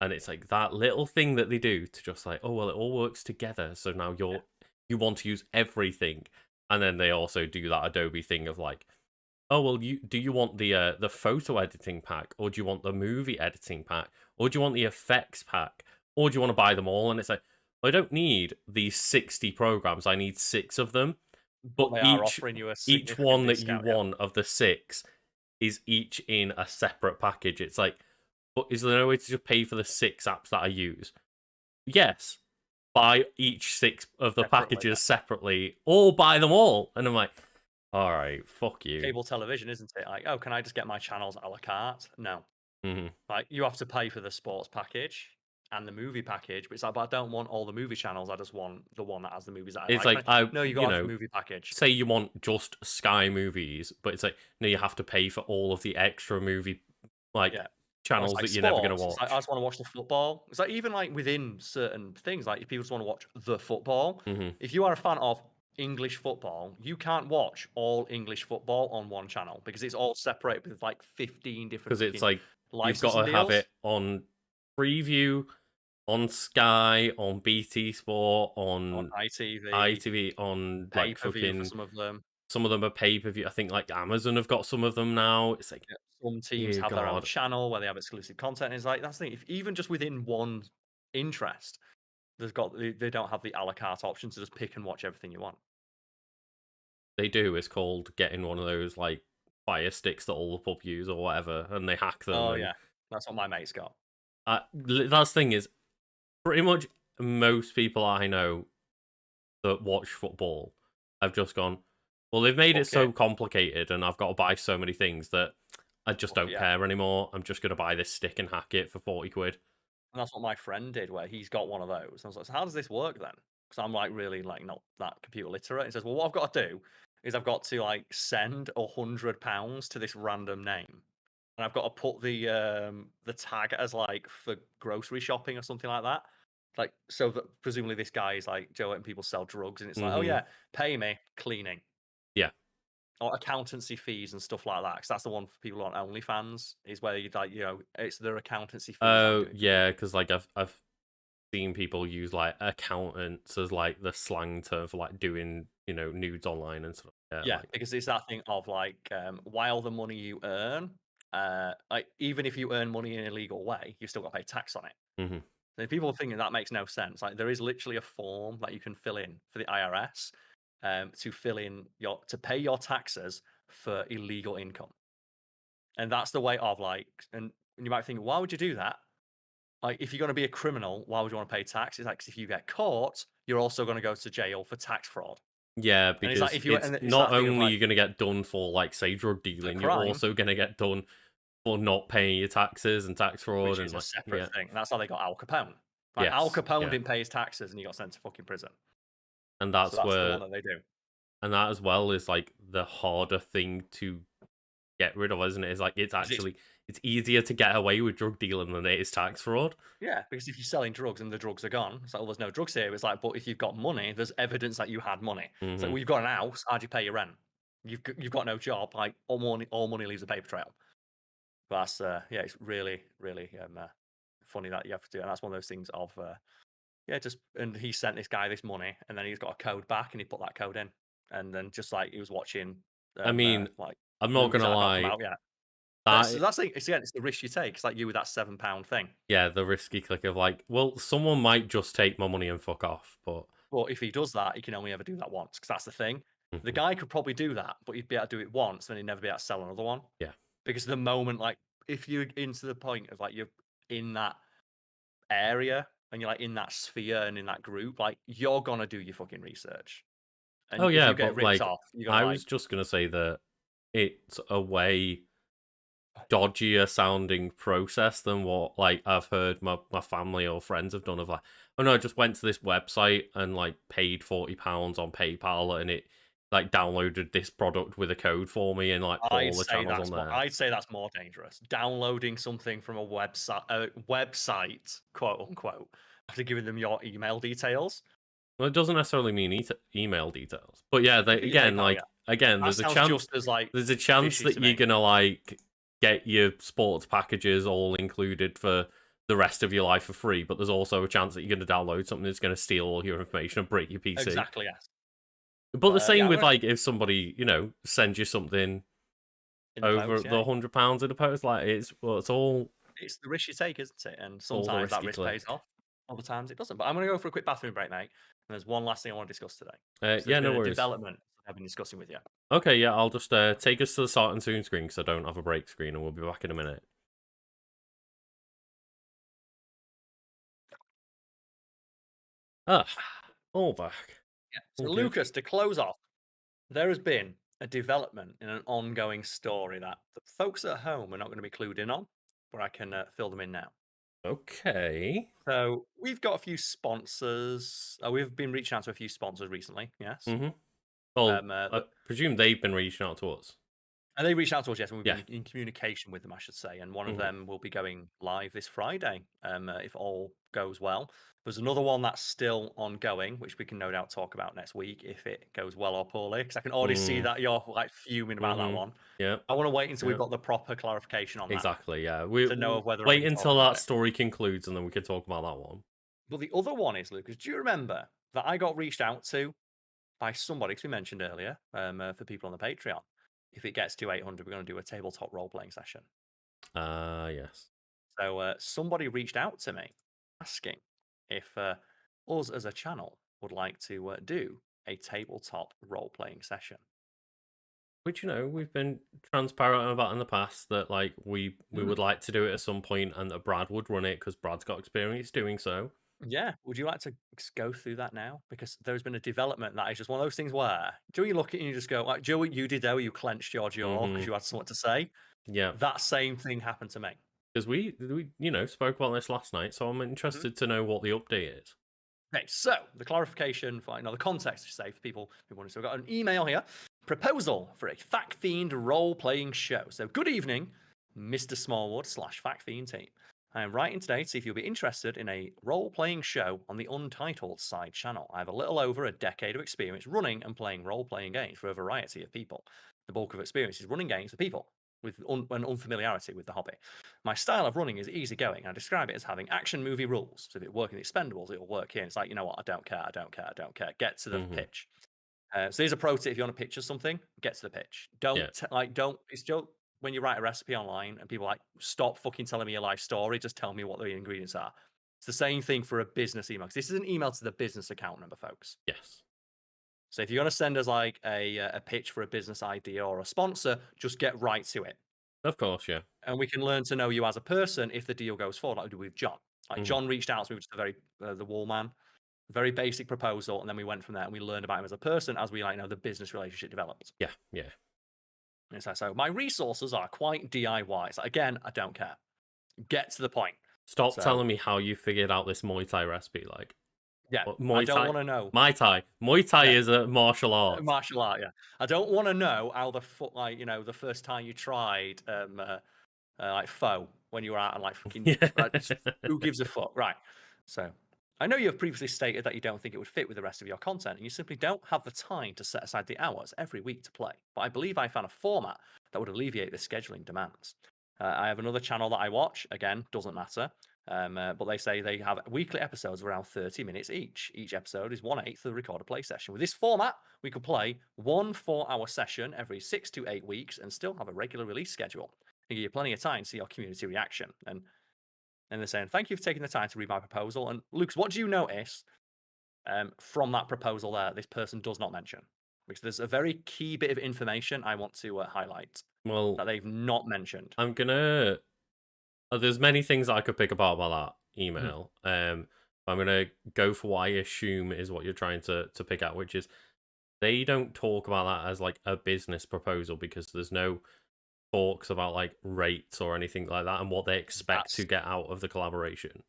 And it's like that little thing that they do to just like, oh well, it all works together. So now Yeah. you want to use everything, and then they also do that Adobe thing of like, oh well, you want the photo editing pack, or do you want the movie editing pack, or do you want the effects pack, or do you want to buy them all? And it's like, well, I don't need these 60 programs. I need 6 of them, But but they are offering you a each significant one that you discount, yeah. want of the 6 is each in a separate package. It's like, but is there no way to just pay for the 6 apps that I use? Yes. Buy each 6 of the Separately, yeah. packages separately, or buy them all. And I'm like, all right, fuck you. Cable television, isn't it? Like, oh, can I just get my channels a la carte? No. Hmm. Like, you have to pay for the sports package and the movie package, but it's like, but I don't want all the movie channels. I just want the one that has the movies that I It's like. like, I, No, you got you to have the know, movie package. say you want just Sky Movies, but it's like, no, you have to pay for all of the extra movie, like, Yeah. Or it's channels like that you're never going to sports. It's like, I watch. just want to watch the football. It's like, even like within certain things, like if people just want to watch the football, Hmm. if you are a fan of English football, you can't watch all English football on one channel because it's all separated with like 15 different Because it's fucking like, you've got licensing to have deals it on Preview, on Sky, on BT Sport, on on ITV, ITV, on like pay-per-view for fucking, some of them. some of them are pay per view. I think like Amazon have got some of them now. It's like, Yeah, some teams dear have their own God, channel where they have exclusive content. It's like that's the thing. If even just within one interest, they don't have the a la carte option to just pick and watch everything you want. they do. It's called getting one of those like fire sticks that all the pub use or whatever, and they hack them. Oh And yeah, that's what my mate's got. that's the thing is, pretty much most people I know that watch football have just gone, well, they've made it Fuck it. so complicated, and I've got to buy so many things that I just Fuck don't yeah. care anymore. I'm just gonna buy this stick and hack it for 40 quid. And that's what my friend did, where he's got one of those. And I was like, so how does this work then? Because I'm like really like not that computer literate. He says, well, what I've got to do is I've got to like send £100 to this random name, and I've got to put the tag as like for grocery shopping or something like that. Like so that presumably this guy is like Joe and people sell drugs, and it's like, oh Hmm. yeah, pay me cleaning Yeah. or accountancy fees and stuff like that. Because that's the one for people on OnlyFans is where you like it's their accountancy fees I'm Oh doing for yeah, people. because like I've seen people use like accountants as like the slang term for like doing, nudes online and stuff. Yeah, Yeah, like. because it's that thing of like, while the money you earn, like even if you earn money in a legal way, you still got to pay tax on it. Hmm. So people are thinking that makes no sense. Like there is literally a form that you can fill in for the IRS to fill in to pay your taxes for illegal income, and that's the way of like, and you might think, why would you do that? Like if you're going to be a criminal, why would you want to pay tax? It's like 'cause if you get caught, you're also going to go to jail for tax fraud. Yeah, And it's like because if you it's and it's not that thing of only like you're gonna get done for like say drug the dealing, you're crime. also gonna get done for not paying your taxes and tax fraud Which and is a like, separate yeah. thing, and that's how they got Al Capone. Like, Al Yes, Capone yeah. didn't pay his taxes, and he got sent to fucking prison. And So that's that's the where one that they do. and that as well is like the harder thing to get rid of, isn't it? It's like Because it's it's easier to get away with drug dealing than it is tax fraud. yeah, because if you're selling drugs and the drugs are gone, it's like, "Well, there's no drugs here." It's like, "But if you've got money, there's evidence that you had money." It's like, Hmm. "Well, you've got an house, how'd you pay your rent? You've got no job, like, all money leaves a paper trail." But that's, yeah, it's really, really, funny that you have to do, and that's one of those things of, yeah, just and he sent this guy this money, and then he's got a code back, and he put that code in, and then just like he was watching, I mean, like I'm not movies gonna that had not come lie, out yet. that That's the, it's again, it's the risk you take. It's like you with that £7 thing. yeah, the risky click of like, well, someone might just take my money and fuck off, but But if he does that, he can only ever do that once because that's the thing. The mhm, guy could probably do that, but he'd be able to do it once, then he'd never be able to sell another one. yeah. Because the moment, like, if you're into the point of like you're in that area and you're like in that sphere and in that group, like you're gonna do your fucking research. Oh And if yeah, you get but ripped like off, you're gonna I like was just gonna say that it's a way dodgier sounding process than what like I've heard my family or friends have done of like, oh no, I just went to this website and like paid £40 on PayPal and it like downloaded this product with a code for me and like put all the channels on there. I'd say that's more dangerous. Downloading something from a website, quote unquote, after giving them your email details. Well, it doesn't necessarily mean email details. But yeah, You they put your again, PayPal, yeah. like again, That sounds just as like there's a chance fishy that to you're me. gonna like get your sports packages all included for the rest of your life for free, but there's also a chance that you're going to download something that's going to steal all your information and break your PC. Exactly, yes. But the Yeah, same I'm with gonna like if somebody, sends you something in the over post, the yeah. £100 in the post, like It's the risk you take, isn't it? And all the sometimes that risky risk pays click. off, other times it doesn't. But I'm gonna go for a quick bathroom break, mate, and there's one last thing I wanna discuss today. So there's Yeah, been no a worries. development I've been discussing with you. Okay, yeah, I'll just take us to the start and soon screen because I don't have a break screen, and we'll be back in a minute. Ah, all back. Yeah. So All good. Lucas, to close off, there has been a development in an ongoing story that the folks at home are not gonna be clued in on, but I can, fill them in now. Okay. So we've got a few sponsors. We've been reaching out to a few sponsors recently, yes. Mm-hmm. Well, I But presume they've been reaching out to us. and they reached out to us, yes, and we've Yeah. been in communication with them, I should say. And one of Mm-hmm. them will be going live this Friday, if all goes well. There's another one that's still ongoing, which we can no doubt talk about next week if it goes well or poorly. Because I can already see Mm, that you're like fuming about that mm-hmm. one. Yep. I want to wait until we've Yep. got the proper clarification on that Exactly. Yeah. We to know of whether I wait can talk until about that it. story concludes, and then we can talk about that one. But the other one is, Lucas, do you remember that I got reached out to by somebody, because we mentioned earlier, for people on the Patreon? If it gets to 800, we're going to do a tabletop role playing session. Yes. So somebody reached out to me asking if us as a channel would like to do a tabletop role playing session. Which we've been transparent about in the past that like we Mm. would like to do it at some point, and that Brad would run it because Brad's got experience doing so. Yeah, would you like to go through that now? Because there's been a development that is just one of those things where do you look at it and you just go, like, Joe, what you did there, where you clenched your jaw because Mm-hmm. you had something to say. Yeah. That same thing happened to me. Because we spoke about this last night, so I'm Mhm. interested to know what the update is. Okay, so the clarification for the context, to say for people who want to. So, I've got an email here. Proposal for a fact themed role playing show. So, good evening, Mr. Smallwood / fact fiend team. I am writing today to see if you'll be interested in a role playing show on the Untitled side channel. I have a little over a decade of experience running and playing role playing games for a variety of people. The bulk of experience is running games for people with an unfamiliarity with the hobby. My style of running is easygoing. I describe it as having action movie rules. So if it works in the Expendables, it'll work here. It's like, you know what? I don't care. I don't care. I don't care. Get to the Mm-hmm. pitch. So here's a pro tip: if you want to picture something, get to the pitch. Yeah. Don't. It's just when you write a recipe online and people are like, stop fucking telling me your life story. Just tell me what the ingredients are. It's the same thing for a business email. 'Cause this is an email to the business account number, folks. Yes. So if you're going to send us like a pitch for a business idea or a sponsor, just get right to it. Of course. Yeah. And we can learn to know you as a person if the deal goes forward, like we do with John. Like Mm-hmm. John reached out to me, which is the wall man, very basic proposal, and then we went from there and we learned about him as a person as we the business relationship developed. Yeah. Yeah. And it's like, so my resources are quite DIY. It's like, again, I don't care. Get to the point. Stop So telling me how you figured out this Muay Thai recipe. Like yeah, what I Muay don't Thai, want to know. Muay Thai, Muay Thai Yeah, is a martial art. martial art. Yeah, I don't want to know how the foot the first time you tried like pho when you were out and like fucking Yeah. who gives a fuck, right? So I know you have previously stated that you don't think it would fit with the rest of your content, and you simply don't have the time to set aside the hours every week to play. But I believe I found a format that would alleviate the scheduling demands. I have another channel that I watch. Again, doesn't matter. But they say they have weekly episodes of around 30 minutes each. Each episode is 1/8 of the recorded play session. With this format, we could play one 4-hour session every 6 to 8 weeks and still have a regular release schedule. Give you plenty of time to see your community reaction. And they're saying, thank you for taking the time to read my proposal. And Lucas, what do you notice from that proposal there this person does not mention? Because there's a very key bit of information I want to highlight Well, that they've not mentioned. I'm gonna. There's many things I could pick apart about that Mhm. email. I'm gonna go for what I assume is what you're trying to pick out, which is they don't talk about that as like a business proposal because there's no talks about like rates or anything like that and what they expect to That's get out of the collaboration.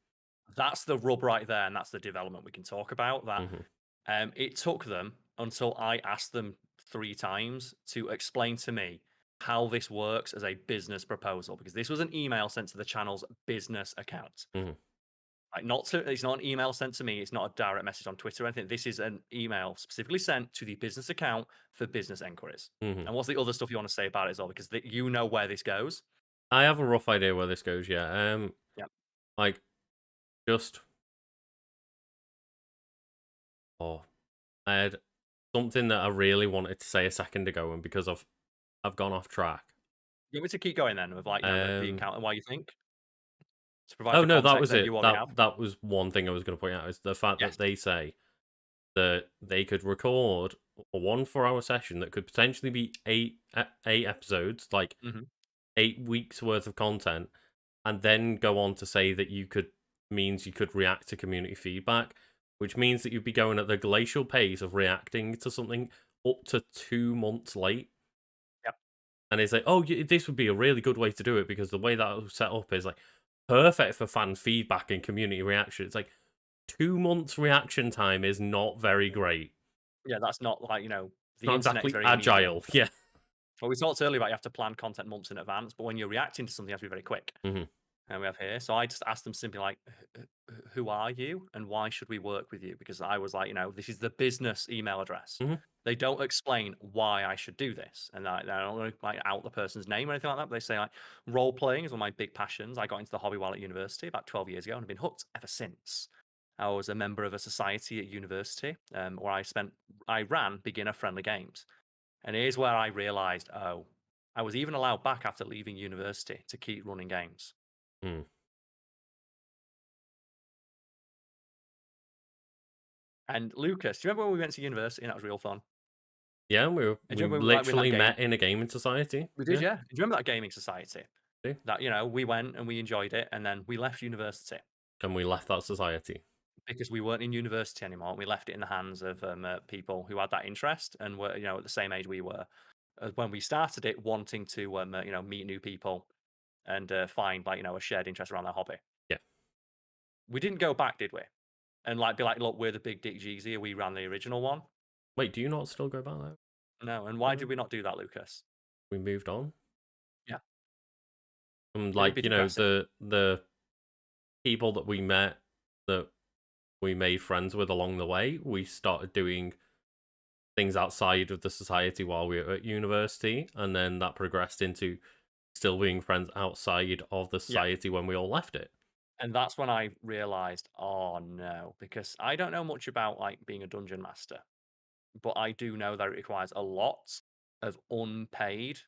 that's the rub right there, and that's the development we can talk about. That Hmm. it took them until I asked them 3 times to explain to me how this works as a business proposal, because this was an email sent to the channel's business account. Hmm. Like it's not an email sent to me, it's not a direct message on Twitter or anything. This is an email specifically sent to the business account for business enquiries. Hmm. And what's the other stuff you want to say about it as well? Because you know where this goes. I have a rough idea where this goes. Yeah. Yeah. Like just oh, I had something that I really wanted to say a second ago, and because I've gone off track. You want me to keep going then with like, the Um. encounter, why you think? To provide Oh the no, that context was that you it. already That have? that was one thing I was going to point out is the fact Yes. that they say that they could record a 1 4 hour session that could potentially be 8 episodes, like Mhm. 8 weeks worth of content, and then go on to say that means you could react to community feedback, which means that you'd be going at the glacial pace of reacting to something up to 2 months late. Yep. And it's like, oh, this would be a really good way to do it because the way that was set up is like perfect for fan feedback and community reaction. It's like 2 months reaction time is not very great. Yeah, that's not like, It's the not internet is exactly very immediate. agile. Yeah. Well, we talked earlier about you have to plan content months in advance, but when you're reacting to something, you have to be very quick. Hmm. And we have here. So I just asked them simply like, Who are you and why should we work with you?" Because I was like, this is the business email address. Hmm. They don't explain why I should do this, and I don't like out the person's name or anything like that. But they say like role playing is one of my big passions. I got into the hobby while at university about 12 years ago and have been hooked ever since. I was a member of a society at university where I ran beginner friendly games. And here's where I realized, oh, I was even allowed back after leaving university to keep running games. Mm. And Lucas, do you remember when we went to university and that was real fun? Yeah, And do we you remember like we in that literally game? met in a gaming society. We did, Yeah, yeah. Do you remember that gaming society? do. That we went and we enjoyed it, and then we left university And we left that society. because we weren't in university anymore. We left it in the hands of people who had that interest and were at the same age we were when we started it, wanting to meet new people and find like a shared interest around their hobby. Yeah. We didn't go back, did we? And, like, be like, "Look, we're the big dick G's here, we ran the original one." Wait, do you not still go back there? No, and why did we not do that, Lucas? We moved on. Yeah, And it'd be like, depressing. the people that we met that we made friends with along the way, we started doing things outside of the society while we were at university, and then that progressed into still being friends outside of the Yeah, society when we all left it. and that's when I realized, "Oh, no," because I don't know much about, like, being a dungeon master, but I do know that it requires a lot of unpaid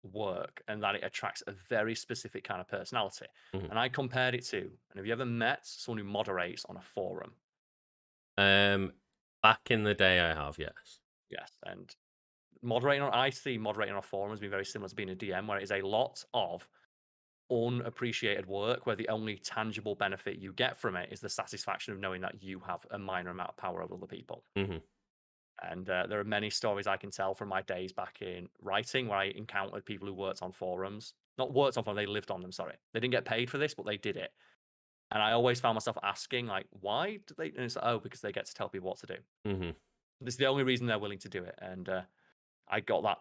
work and that it attracts a very specific kind of personality, Mhm. and I compared it to and have you ever met someone who moderates on a forum? Um, Back in the day, I have, yes. Yes, and I see moderating on a forum as being very similar to being a DM, where it is a lot of unappreciated work, where the only tangible benefit you get from it is the satisfaction of knowing that you have a minor amount of power over other people. Hmm. And there are many stories I can tell from my days back in writing where I encountered people who worked on forums. Not worked on forums, they lived on them, sorry. They didn't get paid for this, but they did it. And I always found myself asking, like, why do they? And it's like, oh, because they get to tell people what to do. Hmm. This is the only reason they're willing to do it. And I got that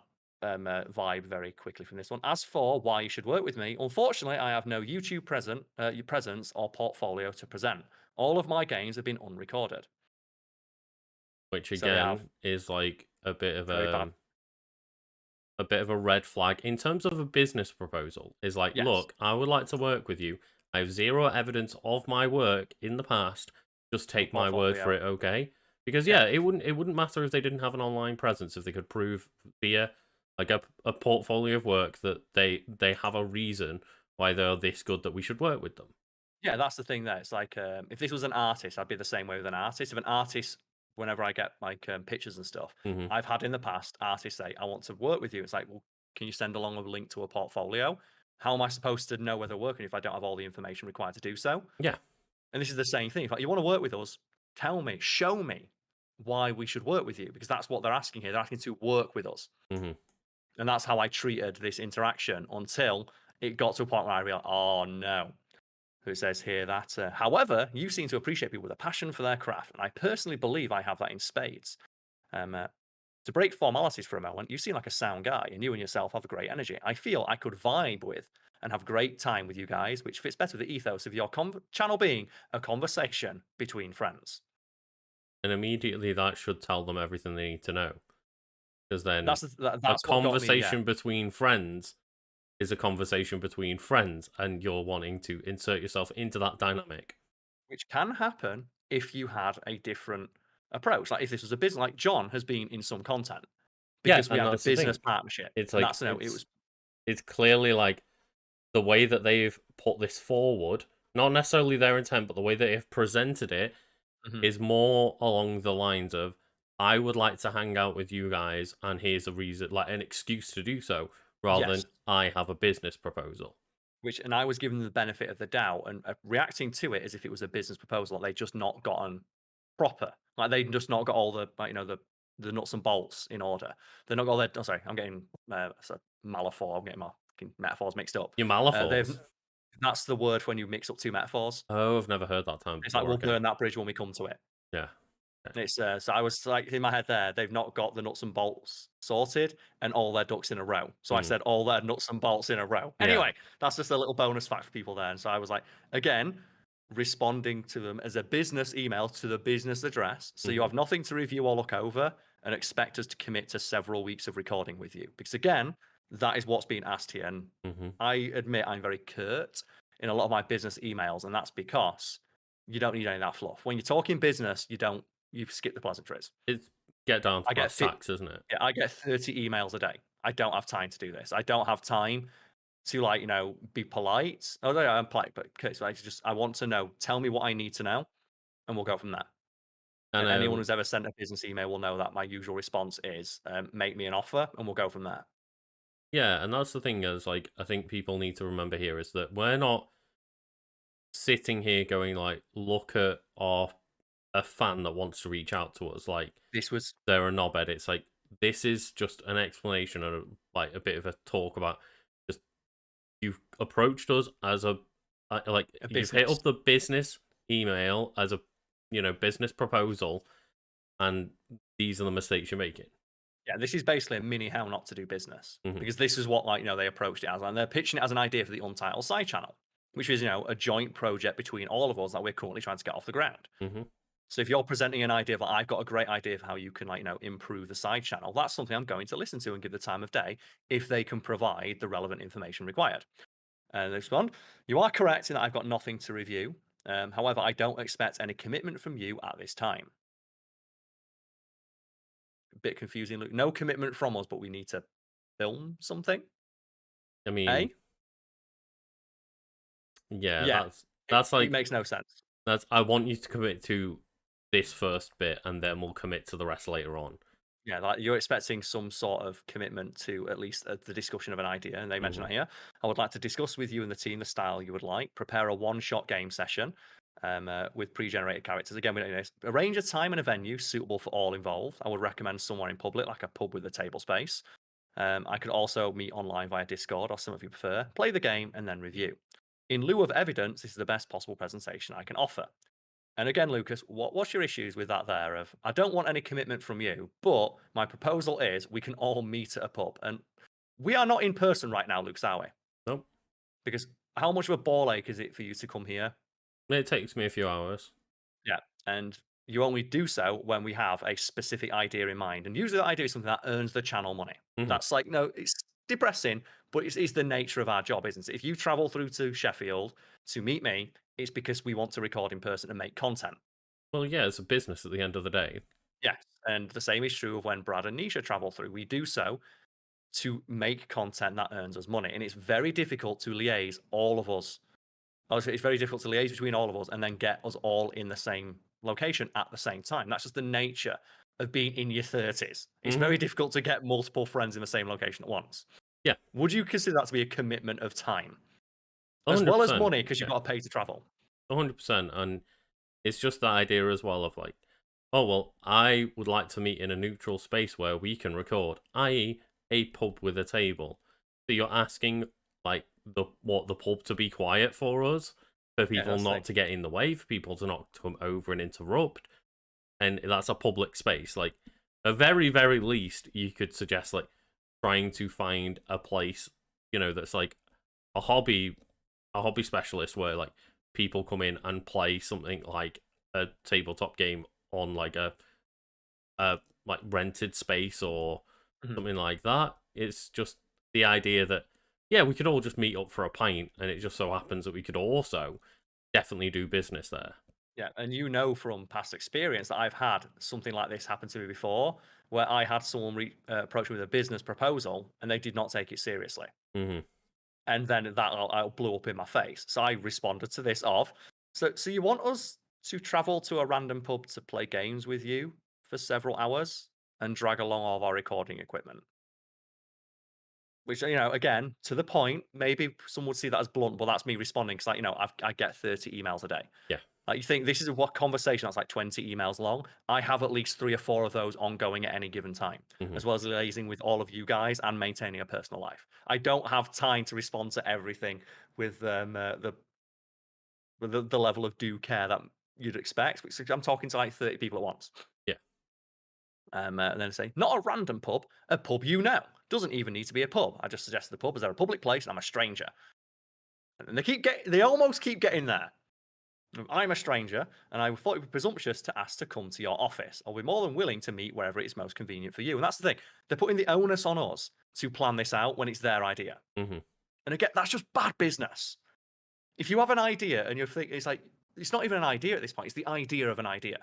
vibe very quickly from this one. As for why you should work with me, unfortunately, I have no YouTube presence or portfolio to present. All of my games have been unrecorded, Which so they have again is like very bad. a bit of a red flag in terms of a business proposal. Is like, Yes, look, I would like to work with you. I have zero evidence of my work in the past. Just no take my word for portfolio. it, okay? Because Yeah, yeah, it wouldn't matter if they didn't have an online presence if they could prove via like a portfolio of work that they have a reason why they're this good that we should work with them. yeah, that's the thing. There, it's like if this was an artist, I'd be the same way with an artist. If an artist, whenever I get like pictures and stuff, Hmm. I've had in the past artists say, "I want to work with you." It's like, well, can you send along a link to a portfolio? How am I supposed to know whether working if I don't have all the information required to do so? Yeah. And this is the same thing. If like, you want to work with us, tell me, show me why we should work with you, because that's what they're asking here. They're asking to work with us. Hmm. And that's how I treated this interaction until it got to a point where I realized, oh no. Who says here that, however, you seem to appreciate people with a passion for their craft. And I personally believe I have that in spades. Um, uh, to break formalities for a moment, you seem like a sound guy and you and yourself have great energy. I feel I could vibe with and have great time with you guys, which fits better with the ethos of your channel being a conversation between friends. And immediately that should tell them everything they need to know. Because then That's a that's what got me. Yeah, conversation between friends is a conversation between friends and you're wanting to insert yourself into that dynamic. which can happen if you had a different approach. Like if this was a business, like John has been in some content Yeah, because we and had a that's the business thing. partnership, It's and like that's it was it's clearly like the way that they've put this forward, not necessarily their intent, but the way that they've presented it mhm. is more along the lines of I would like to hang out with you guys and here's a reason, like an excuse to do so, rather Yes. than I have a business proposal. Which and I was given the benefit of the doubt and, reacting to it as if it was a business proposal that they'd just not gotten proper. Like, they'd just not got all the, like, the nuts and bolts in order. They've not got all their oh, sorry, I'm getting, metaphor, I'm getting my fucking metaphors mixed up. Your They've Malafor's. That's the word when you mix up 2 metaphors. Oh, I've never heard that term It's like, before. we'll Okay. burn that bridge when we come to it. Yeah. Okay. It's, so I was like in my head there, they've not got the nuts and bolts sorted and all their ducks in a row. So I Mm. said all their nuts and bolts in a row. Yeah. Anyway, that's just a little bonus fact for people there. And so I was like, again, responding to them as a business email to the business address. So you Hmm. have nothing to review or look over and expect us to commit to several weeks of recording with you. Because again, that is what's being asked here. And Hmm. I admit I'm very curt in a lot of my business emails. And that's because you don't need any of that fluff. When you're talking business, you skip the pleasantries. It's get down to I get brass fit tacks, isn't it? Yeah, I get 30 emails a day. I don't have time to do this. I don't have time to like, be polite. Oh no, I'm polite, but okay, so I want to know. Tell me what I need to know, and we'll go from there. And And anyone who's ever sent a business email will know that my usual response is, make me an offer, and we'll go from there. yeah, and that's the thing is like I think people need to remember here is that we're not sitting here going like, look at our a fan that wants to reach out to us, like This was they're a knobhead. It's like this is just an explanation or like a bit of a talk about just you've approached us as a like a you've hit business. up the business email as a business proposal, and these are the mistakes you're making. Yeah, this is basically a mini how not to do business Hmm. because this is what they approached it as, and they're pitching it as an idea for the Untitled side channel, which is a joint project between all of us that we're currently trying to get off the ground. Hmm. So if you're presenting an idea of like, I've got a great idea of how you can improve the side channel, that's something I'm going to listen to and give the time of day if they can provide the relevant information required. And they respond, you are correct in that I've got nothing to review. However, I don't expect any commitment from you at this time. A bit confusing. Look, no commitment from us, but we need to film something. I mean, Eh? yeah, Yeah. that's It like makes no sense. that's I want you to commit to this first bit, and then we'll commit to the rest later on. Yeah, like you're expecting some sort of commitment to at least the discussion of an idea, and they mention Hmm. that here. I would like to discuss with you and the team the style you would like. Prepare a one-shot game session with pre-generated characters. Again, we don't know this. Arrange a time and a venue suitable for all involved. I would recommend somewhere in public, like a pub with a table space. I could also meet online via Discord, or some of you prefer. Play the game and then review. In lieu of evidence, this is the best possible presentation I can offer. And again, Lucas, what's your issues with that there of I don't want any commitment from you, but my proposal is we can all meet at a pub. And we are not in person right now, Lucas, are we? Nope. Because how much of a ball ache is it for you to come here? It takes me a few hours. Yeah. And you only do so when we have a specific idea in mind. And usually that idea is something that earns the channel money. Hmm. That's like, no, it's depressing, but it's the nature of our job, isn't it? If you travel through to Sheffield to meet me, it's because we want to record in person and make content. Well, yeah, it's a business at the end of the day. Yes, and the same is true of when Brad and Nisha travel through. We do so to make content that earns us money, and it's very difficult to liaise all of us. Obviously, it's very difficult to liaise between all of us and then get us all in the same location at the same time. That's just the nature of being in your 30s. It's Hmm. very difficult to get multiple friends in the same location at once. Yeah, Would you consider that to be a commitment of time as well as 100%. money because you've Yeah, got to pay to travel? 100%. And it's just the idea as well of like, oh well, I would like to meet in a neutral space where we can record, i.e., a pub with a table. So you're asking like the pub to be quiet for us, for Yeah, people that's the not thing. to get in the way, for people to not come over and interrupt, and that's a public space. Like, at very very least, you could suggest like trying to find a place, that's like a hobby specialist where like people come in and play something like a tabletop game on like a like rented space or Mhm. something like that. It's just the idea that yeah, we could all just meet up for a pint, and it just so happens that we could also definitely do business there. Yeah, and you know from past experience that I've had something like this happen to me before, where I had someone approach me with a business proposal and they did not take it seriously. Hmm. And then that blew up in my face. So I responded to this of, so you want us to travel to a random pub to play games with you for several hours and drag along all of our recording equipment? Which, again, to the point, maybe some would see that as blunt, but that's me responding because, I get 30 emails a day. Yeah. Like, you think this is a what conversation that's like 20 emails long? I have at least 3 or 4 of those ongoing at any given time, Hmm. as well as liaising with all of you guys and maintaining a personal life. I don't have time to respond to everything with, the level of due care that you'd expect, because I'm talking to, like, 30 people at once. Yeah. And then say, "Not a random pub, a pub you know. Doesn't even need to be a pub. I just suggested the pub as they're a public place and I'm a stranger." And they almost keep getting there. I'm a stranger, and I thought it would be presumptuous to ask to come to your office. I'll be more than willing to meet wherever it's most convenient for you. And that's the thing. They're putting the onus on us to plan this out when it's their idea. Hmm. And again, that's just bad business. If you have an idea and you're thinking, it's like, it's not even an idea at this point, it's the idea of an idea.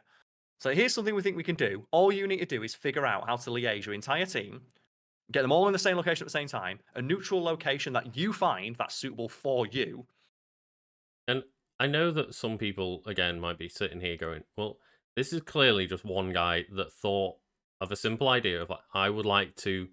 So here's something we think we can do. All you need to do is figure out how to liaise your entire team, get them all in the same location at the same time, a neutral location that you find that's suitable for you. And I know that some people, again, might be sitting here going, well, this is clearly just one guy that thought of a simple idea of like, I would like to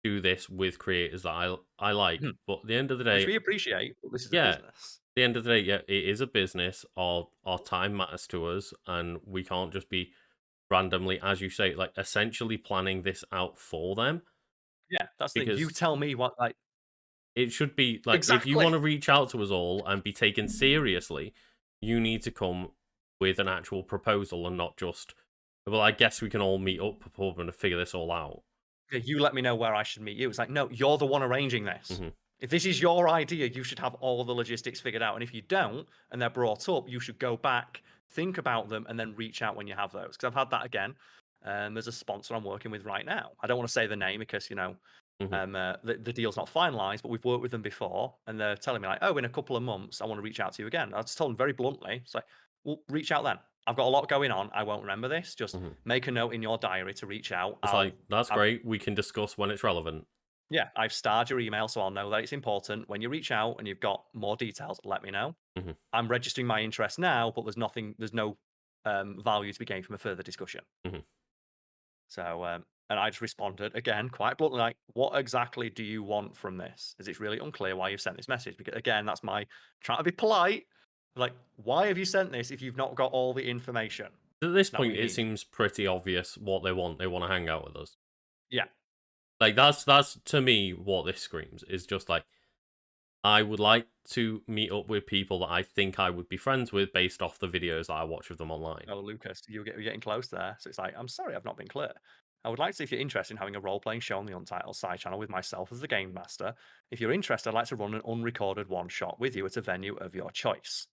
do this with creators that I like. Mhm. But at the end of the Which day, we appreciate, but this is a yeah, at business. the end of the day, yeah, it is a business. Our time matters to us, and we can't just be randomly, as you say, like essentially planning this out for them Yeah, that's the thing. You because tell me what, like, it should be like if you exactly. want to reach out to us all and be taken seriously, you need to come with an actual proposal and not just, well, I guess we can all meet up a pub and figure this all out. Yeah, you let me know where I should meet you. It's like, no, you're the one arranging this. Hmm. If this is your idea, you should have all the logistics figured out. And if you don't, and they're brought up, you should go back, think about them, and then reach out when you have those. Because I've had that again. There's a sponsor I'm working with right now. I don't want to say the name because Hmm. the deal's not finalized, but we've worked with them before, and they're telling me like, oh, in a couple of months, I want to reach out to you again. I just told them very bluntly, it's like, well, reach out then. I've got a lot going on. I won't remember this. Just Hmm. make a note in your diary to reach out. It's like that's great. We can discuss when it's relevant. Yeah, I've starred your email, so I'll know that it's important. When you reach out and you've got more details, let me know. Hmm. I'm registering my interest now, but there's no value to be gained from a further discussion. Hmm. So, and I just responded again, quite bluntly, like, "What exactly do you want from this? As it's really unclear why you've sent this message." Because again, that's my trying to be polite. Like, why have you sent this if you've not got all the information At this that point, we it need? seems pretty obvious what they want. They want to hang out with us. Yeah, Like that's to me what this screams is just like I would like to meet up with people that I think I would be friends with based off the videos that I watch of them online. oh, Lucas, you're getting close there. So it's like, I'm sorry, I've not been clear. I would like to see if you're interested in having a role playing show on the Untitled side channel with myself as the game master. If you're interested, I'd like to run an unrecorded one shot with you at a venue of your choice.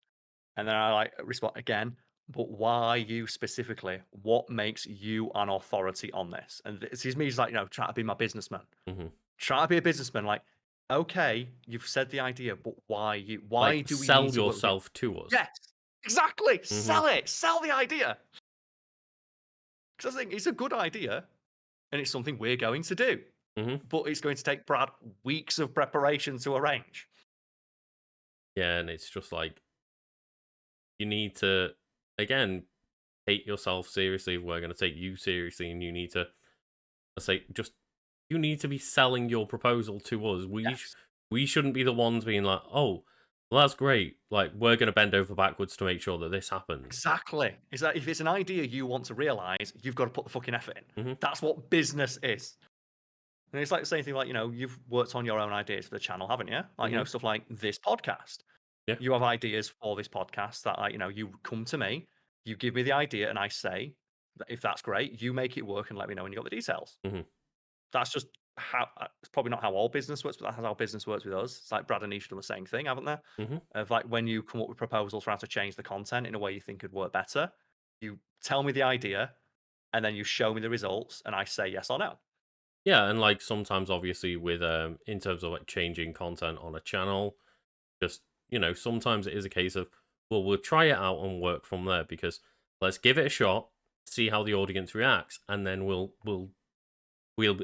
And then I like respond again, but why you specifically? What makes you an authority on this? And this is me just like, trying to be my businessman. Hmm. Try to be a businessman. Like, okay, you've said the idea, but why you? Like Why do we need sell to work with you? yourself to us. Yes, exactly. Hmm. Sell it. Sell the idea. Because I think it's a good idea and it's something we're going to do. Hmm. But it's going to take Brad weeks of preparation to arrange. Yeah, and it's just like you need to again take yourself seriously if we're going to take you seriously, and you need to let's say just you need to be selling your proposal to us. Yes. We shouldn't be the ones being like, oh, well, that's great. Like we're going to bend over backwards to make sure that this happens. Exactly. Is that if it's an idea you want to realize, you've got to put the fucking effort in. Hmm. That's what business is. And it's like the same thing, like, you've worked on your own ideas for the channel, haven't you? Like, Hmm. stuff like this podcast. Yeah. You have ideas for this podcast that, like, you come to me, you give me the idea, and I say that if that's great, you make it work and let me know when you got the details. Hmm. That's just how, it's probably not how all business works, but that's how business works with us. It's like Brad and Nisha done the same thing, haven't they? Hmm. Of like when you come up with proposals for how to change the content in a way you think could work better, you tell me the idea and then you show me the results and I say yes or no. Yeah, and like sometimes obviously with in terms of like changing content on a channel, just sometimes it is a case of, well, we'll try it out and work from there because let's give it a shot, see how the audience reacts, and then we'll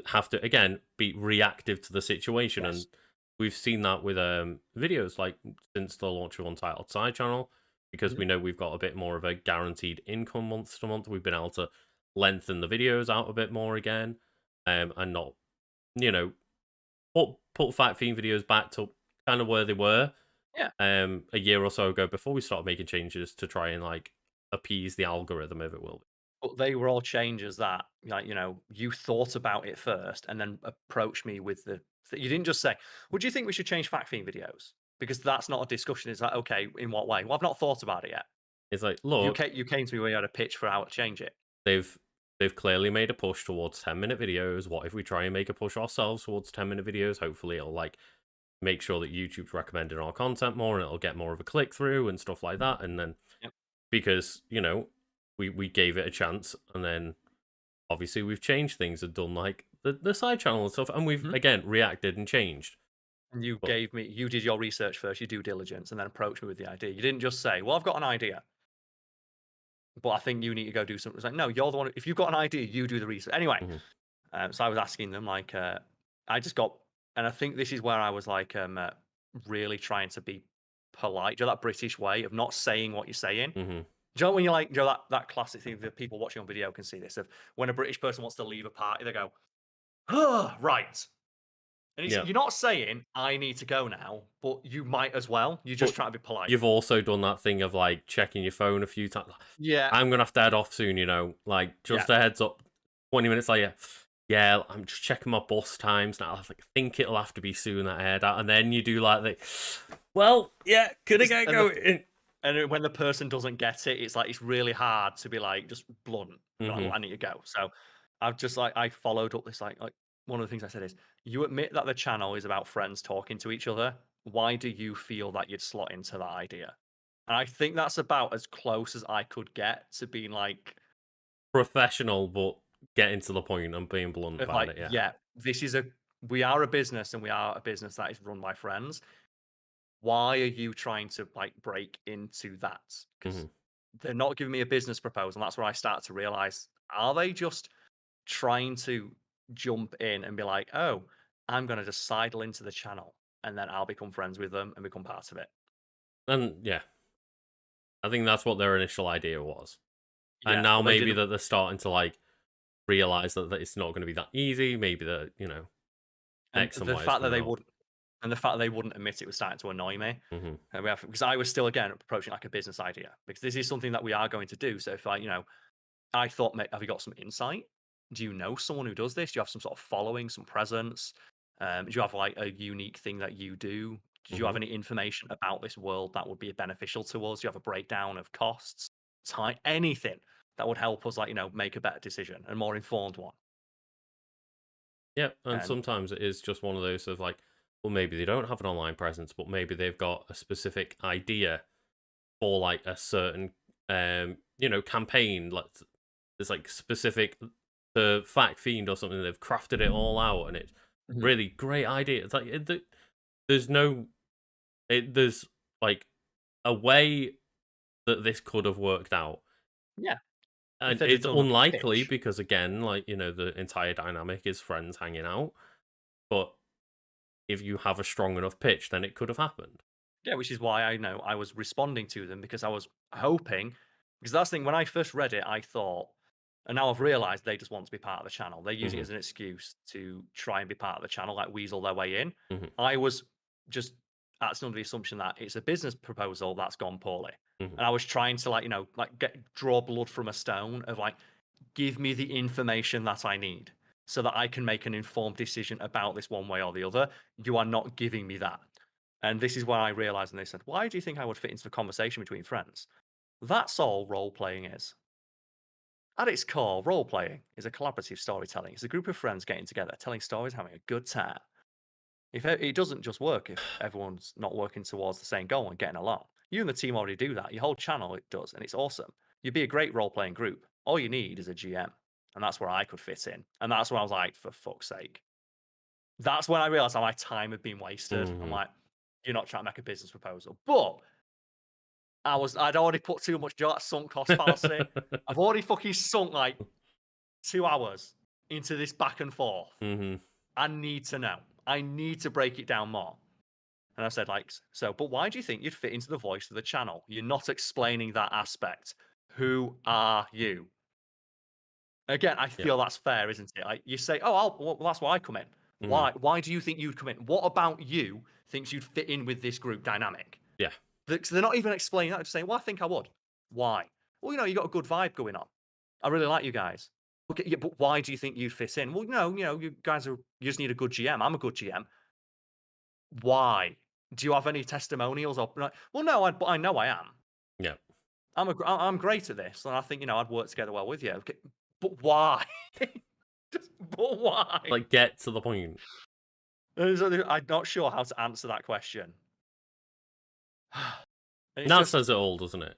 have to again be reactive to the situation. And Yes. we've seen that with videos like since the launch of Untitled Side Channel, because Mhm. we know we've got a bit more of a guaranteed income month to month. We've been able to lengthen the videos out a bit more again, and not you know put fact theme videos back to kind of where they were Yeah. a year or so ago before we started making changes to try and like appease the algorithm, if it will. But they were all changes that, like, you thought about it first and then approached me with you didn't just say, "Would you think we should change fact theme videos?" Because that's not a discussion. It's like, "Okay, in what way?" "Well, I've not thought about it yet." It's like, look, You came to me when you had a pitch for how to change it. they've they've clearly made a push towards 10-minute videos. What if we try and make a push ourselves towards 10-minute videos? Hopefully it'll like make sure that YouTube's recommending our content more and it'll get more of a click through and stuff like that. And then Yep. because, we gave it a chance and then obviously we've changed things and done like the side channel and stuff and we've Mhm. again reacted and changed. And But you did your research first, your due diligence, and then approached me with the idea. You didn't just say, "Well, I've got an idea, but I think you need to go do something." It's like, "No, you're the one. If you've got an idea, you do the research." Anyway, mhm, so I was asking them like, I just got, and I think this is where I was like, really trying to be polite. Do you know that British way of not saying what you're saying? mhm. Do you know when you're like, that classic thing that people watching on video can see this of when a British person wants to leave a party, they go, "Oh, right." And Yeah. you're not saying I need to go now, but you might as well. You're But just trying to be polite. you've also done that thing of like checking your phone a few times. Yeah, I'm gonna have to head off soon, like yeah. just a heads up. 20 minutes later, yeah, I'm just checking my bus times now. I was like, think it'll have to be soon that I head out, and then you do like the, well, yeah, could I Because get going? when the person doesn't get it, it's like it's really hard to be like just blunt. Be like, Hmm. "Look, I need to go." So I've just like I followed up this like one of the things I said is, "You admit that the channel is about friends talking to each other. Why do you feel that you'd slot into that idea?" And I think that's about as close as I could get to being like, Professional, but getting to the point and being blunt of about like, it. Yeah. yeah, this is a we are a business and we are a business that is run by friends. Why are you trying to like break into that? Because Hmm. they're not giving me a business proposal. And that's where I start to realize, are they just trying to jump in and be like, oh, I'm going to just sidle into the channel and then I'll become friends with them and become part of it? And yeah, I think that's what their initial idea was. And Yeah, now but they maybe didn't. that they're starting to like realize that it's not going to be that easy. Maybe that And X and Y is coming up. the fact that they wouldn't admit it was starting to annoy me. Hmm. And we have, because I was still again approaching like a business idea because this is something that we are going to do. So if I thought, "Mate, have you got some insight? Do you know someone who does this? Do you have some sort of following, some presence? Do you have like a unique thing that you do? Do you have Hmm. any information about this world that would be beneficial to us? Do you have a breakdown of costs, time, anything that would help us, like, make a better decision, a more informed one?" Yeah, and And sometimes it is just one of those of like, well, maybe they don't have an online presence, but maybe they've got a specific idea for like a certain, campaign. Like it's like specific to Fact Fiend or something. They've crafted it all out, and it's Mhm. really great idea. It's like there's no, there's like a way that this could have worked out, Yeah, if and they'd have it's done a unlikely pitch. because again, like the entire dynamic is friends hanging out, but if you have a strong enough pitch, then it could have happened. Yeah, which is why I know I was responding to them because I was hoping, because that's the thing, when I first read it, I thought, and now I've realized they just want to be part of the channel. They're using it Hmm. as an excuse to try and be part of the channel, like weasel their way in. Hmm. I was just that's under the assumption that it's a business proposal that's gone poorly. Hmm. And I was trying to like draw blood from a stone of like, give me the information that I need so that I can make an informed decision about this one way or the other. You are not giving me that. And this is where I realized, and they said, why do you think I would fit into the conversation between friends? That's all role playing is. At its core, role playing is a collaborative storytelling. It's a group of friends getting together, telling stories, having a good time. It doesn't just work if everyone's not working towards the same goal and getting along. You and the team already do that. Your whole channel it does, and it's awesome. You'd be a great role playing group. All you need is a GM. and that's where I could fit in. And that's when I was like, for fuck's sake. That's when I realized how my time had been wasted. I'm Mhm. like, you're not trying to make a business proposal. But I'd already put too much sunk cost fallacy. I've already fucking sunk like 2 hours into this back and forth. Mhm. I need to know. I need to break it down more. And I said, like, so, but why do you think you'd fit into the voice of the channel? You're not explaining that aspect. Who are you? Again, I Yeah. feel that's fair, isn't it? Like, you say, oh, well, that's why I come in. Mhm. Why? Why do you think you'd come in? What about you thinks you'd fit in with this group dynamic? Yeah. They're not even explaining that. They're just saying, well, I think I would. Why? Well, you got a good vibe going on. I really like you guys. Okay, yeah, but why do you think you fit in? Well, no, you guys are, you just need a good GM. I'm a good GM. Why? Do you have any testimonials or like, well, no, but I know I am. Yeah. I'm great at this, and I think I'd work together well with you. Okay, but why? But why? Like, get to the point. I'm not sure how to answer that question. And it's That just says it all, doesn't it?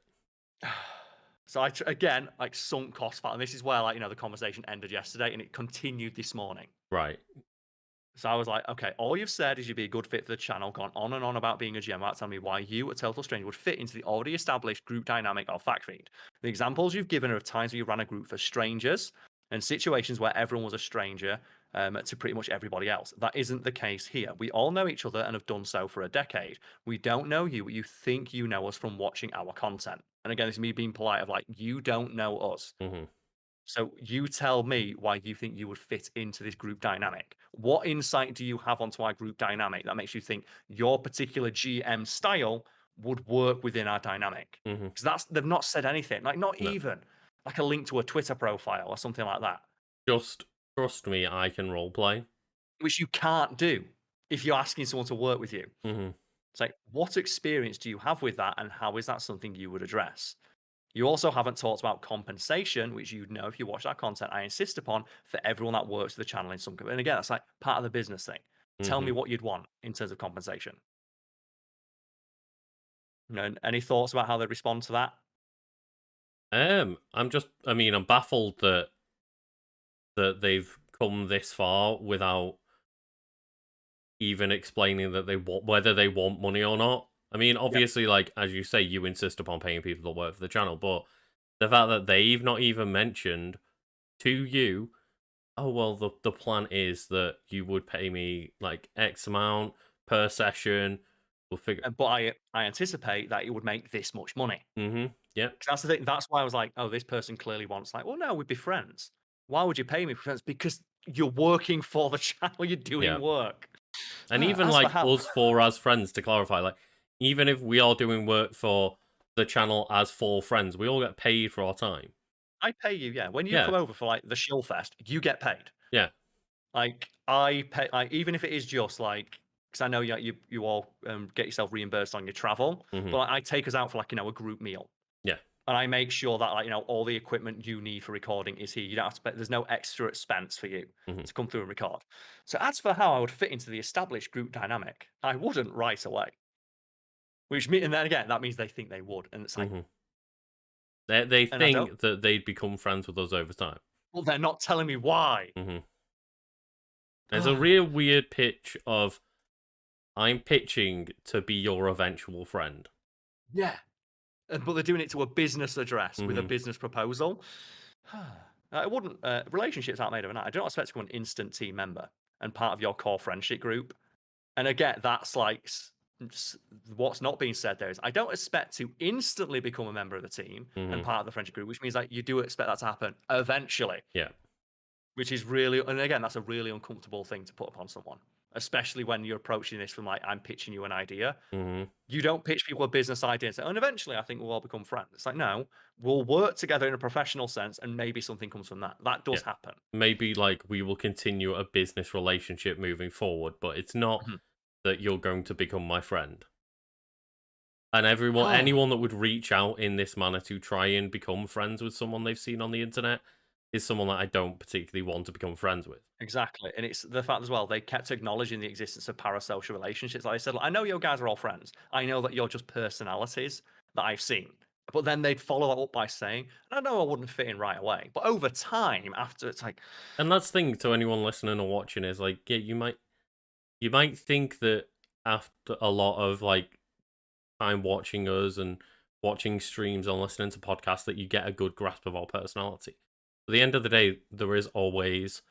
so again, like sunk cost fat, and this is where like the conversation ended yesterday, and it continued this morning. Right. So I was like, okay, all you've said is you'd be a good fit for the channel, gone on and on about being a GM, without telling me why you, a total stranger, would fit into the already established group dynamic of Fact Feed. The examples you've given are of times where you ran a group for strangers and situations where everyone was a stranger to pretty much everybody else. That isn't the case here. We all know each other and have done so for a decade. We don't know you, but you think you know us from watching our content. And again, this is me being polite of like, you don't know us. Mhm. So you tell me why you think you would fit into this group dynamic. What insight do you have onto our group dynamic that makes you think your particular GM style would work within our dynamic? Mhm. Because they've not said anything, like not No. even like a link to a Twitter profile or something like that, Just trust me, I can role play. which you can't do if you're asking someone to work with you. Mhm. It's like, what experience do you have with that, and how is that something you would address? You also haven't talked about compensation, which you'd know if you watch that content. I insist upon for everyone that works the channel in some. And again, that's like part of the business thing. Tell me Mhm. what you'd want in terms of compensation. Any thoughts about how they respond to that? I mean, I'm baffled that they've come this far without even explaining that they want whether they want money or not. I mean, Yep. obviously, like as you say, you insist upon paying people to work for the channel, but the fact that they've not even mentioned to you, oh well, the plan is that you would pay me like X amount per session. We'll figure. But I anticipate that it would make this much money. Mm-hmm. Yep. 'Cause that's the thing. That's why I was like, oh, this person clearly wants like, well, no, we'd be friends. Why would you pay me for friends? Because you're working for the channel. You're doing Yeah. work. And even As for like how us four as friends, to clarify, like even if we are doing work for the channel as four friends, we all get paid for our time. I pay you, yeah. When you Yeah. come over for like the Shill Fest, you get paid. Yeah. Like I pay, even if it is just like because I know you all get yourself reimbursed on your travel, Mm-hmm. but like, I take us out for like a group meal, Yeah. and I make sure that like all the equipment you need for recording is here. You don't have to. There's no extra expense for you Mm-hmm. to come through and record. So as for how I would fit into the established group dynamic, I wouldn't right away. Which mean, and then again, that means they think they would, and it's like, Mm-hmm. They and I don't. think that they'd become friends with us over time. Well, they're not telling me why. Mm-hmm. There's a real weird pitch of I'm pitching to be your eventual friend. Yeah. But they're doing it to a business address with a Mm-hmm. business proposal. It wouldn't. Relationships aren't made overnight. I do not expect to become an instant team member and part of your core friendship group. And again, that's like what's not being said there is I don't expect to instantly become a member of the team and Mm-hmm. part of the friendship group, which means that you do expect that to happen eventually, Yeah. which is really, and again, that's a really uncomfortable thing to put upon someone, especially when you're approaching this from like, I'm pitching you an idea. Mm-hmm. You don't pitch people a business idea and say, "Oh, and eventually I think we'll all become friends." It's like, no, we'll work together in a professional sense and maybe something comes from that. That Yeah. does happen. Maybe like we will continue a business relationship moving forward, but it's not Mhm. that you're going to become my friend. And Oh, anyone that would reach out in this manner to try and become friends with someone they've seen on the internet is someone that I don't particularly want to become friends with. exactly. And it's the fact as well, they kept acknowledging the existence of parasocial relationships. Like I said, "Look, I know you guys are all friends. I know that you're just personalities that I've seen. But then they'd follow that up by saying, and I know I wouldn't fit in right away, but over time, after it's like, And that's the thing to anyone listening or watching is like, yeah, you might think that after a lot of like time watching us and watching streams and listening to podcasts that you get a good grasp of our personality. At the end of the day, there is always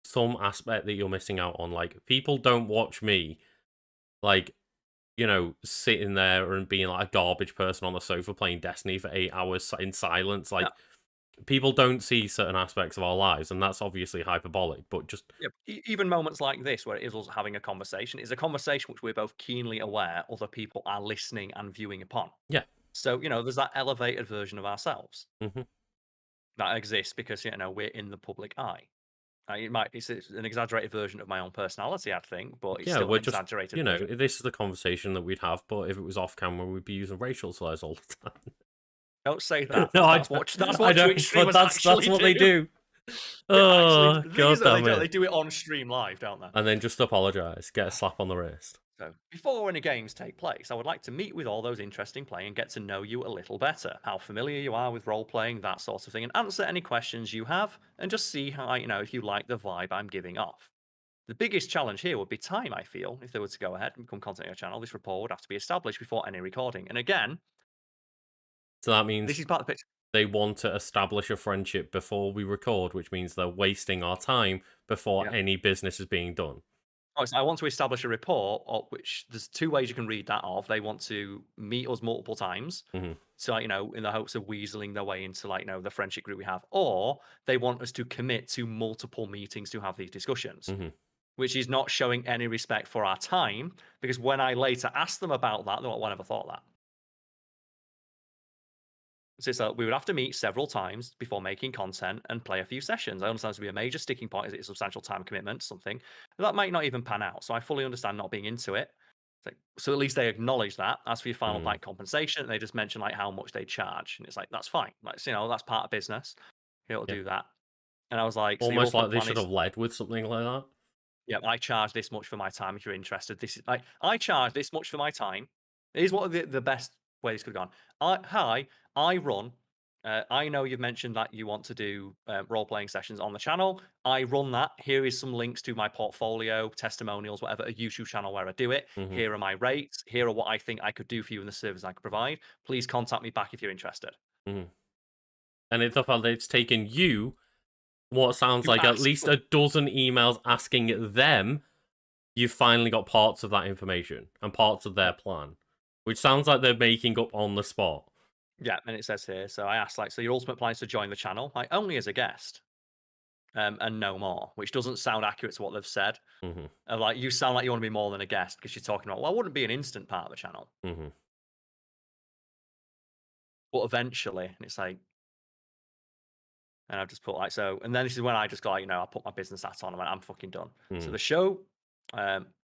some aspect that you're missing out on. Like people don't watch me like, sitting there and being like a garbage person on the sofa playing Destiny for 8 hours in silence. yeah, Like people don't see certain aspects of our lives, and that's obviously hyperbolic, but just yeah, even moments like this where it is us having a conversation is a conversation which we're both keenly aware other people are listening and viewing upon. yeah. So, there's that elevated version of ourselves Hmm. that exists because, we're in the public eye. It's an exaggerated version of my own personality, I think, but it's Yeah, still an we're just, exaggerated version. this is the conversation that we'd have, but if it was off camera, we'd be using racial slurs all the time. Don't say that No, because that's I what know, Twitch but streamers that's actually what they do. do. They actually Oh, the thing god is though, damn it. they do it on stream live, don't they? And then just apologize, get a slap on the wrist. So, before any games take place, I would like to meet with all those interesting play and get to know you a little better. How familiar you are with role playing, that sort of thing, and answer any questions you have, and just see how if you like the vibe I'm giving off. The biggest challenge here would be time, I feel. If they were to go ahead and become content on your channel, this rapport would have to be established before any recording. And again, So that this means is part of the picture. they want to establish a friendship before we record, which means they're wasting our time before Yeah. any business is being done. Oh, so I want to establish a rapport, of which there's two ways you can read that of. They want to meet us multiple times. Hmm. So, in the hopes of weaseling their way into the friendship group we have, or they want us to commit to multiple meetings to have these discussions, Hmm. which is not showing any respect for our time. Because when I later asked them about that, they're like, "Well, I never thought that." So we would have to meet several times before making content and play a few sessions. I understand this would be a major sticking point as it's a substantial time commitment, something that might not even pan out. So I fully understand not being into it. So at least they acknowledge that. As for your final Hmm. bite compensation, they just mention like how much they charge, and it's like that's fine. Like that's part of business. It'll Yeah. do that. And I was like, so your Almost ultimate like they plan should is, have led with something like that. yeah, I charge this much for my time if you're interested. This is like I charge this much for my time. Here's what the best way this could have gone. Hi, I run. I know you've mentioned that you want to do role playing sessions on the channel. I run that. Here is some links to my portfolio, testimonials, whatever, a YouTube channel where I do it. Hmm. Here are my rates. Here are what I think I could do for you and the service I could provide. Please contact me back if you're interested. Hmm. And it's the fact that it's taken you what sounds You like at ask. least a dozen emails asking them, you've finally got parts of that information and parts of their plan, which sounds like they're making up on the spot. Yeah, and it says here. So I asked, like, so your ultimate plan is to join the channel, like only as a guest. And no more, which doesn't sound accurate to what they've said. Hmm. Like you sound like you want to be more than a guest because you're talking about, well, I wouldn't be an instant part of the channel, Hmm. but eventually, and it's like, and I've just put like so, and then this is when I just got like, I put my business hat on and went, I'm fucking done. So Hmm. the show,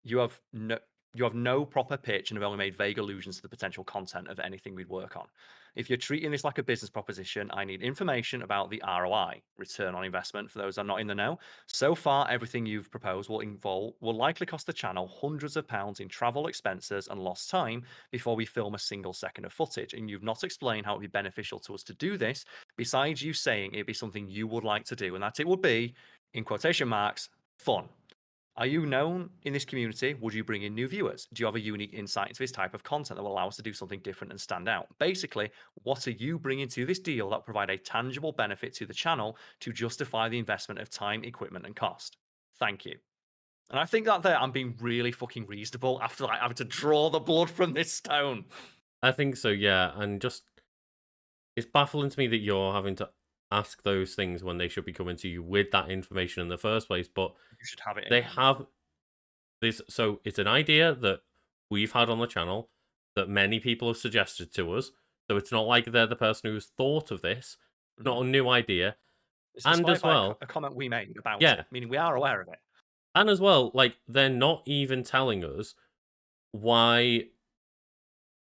you have no proper pitch and have only made vague allusions to the potential content of anything we'd work on. If you're treating this like a business proposition, I need information about the ROI, return on investment, for those that are not in the know. So far, everything you've proposed will likely cost the channel hundreds of pounds in travel expenses and lost time before we film a single second of footage. And you've not explained how it would be beneficial to us to do this, besides you saying it'd be something you would like to do, and that it would be, in quotation marks, fun. Are you known in this community? Would you bring in new viewers? Do you have a unique insight into this type of content that will allow us to do something different and stand out? Basically, what are you bringing to this deal that will provide a tangible benefit to the channel to justify the investment of time, equipment, and cost? Thank you. And I think that there I'm being really fucking reasonable after like having to draw the blood from this stone. I think so, yeah. And just, it's baffling to me that you're having to ask those things when they should be coming to you with that information in the first place. But You should have it in they hand. have this, so it's an idea that we've had on the channel that many people have suggested to us. So it's not like they're the person who's thought of this, Mhm. not a new idea. It's And inspired as by well, a comment we made about yeah, it, meaning we are aware of it. and as well, like they're not even telling us why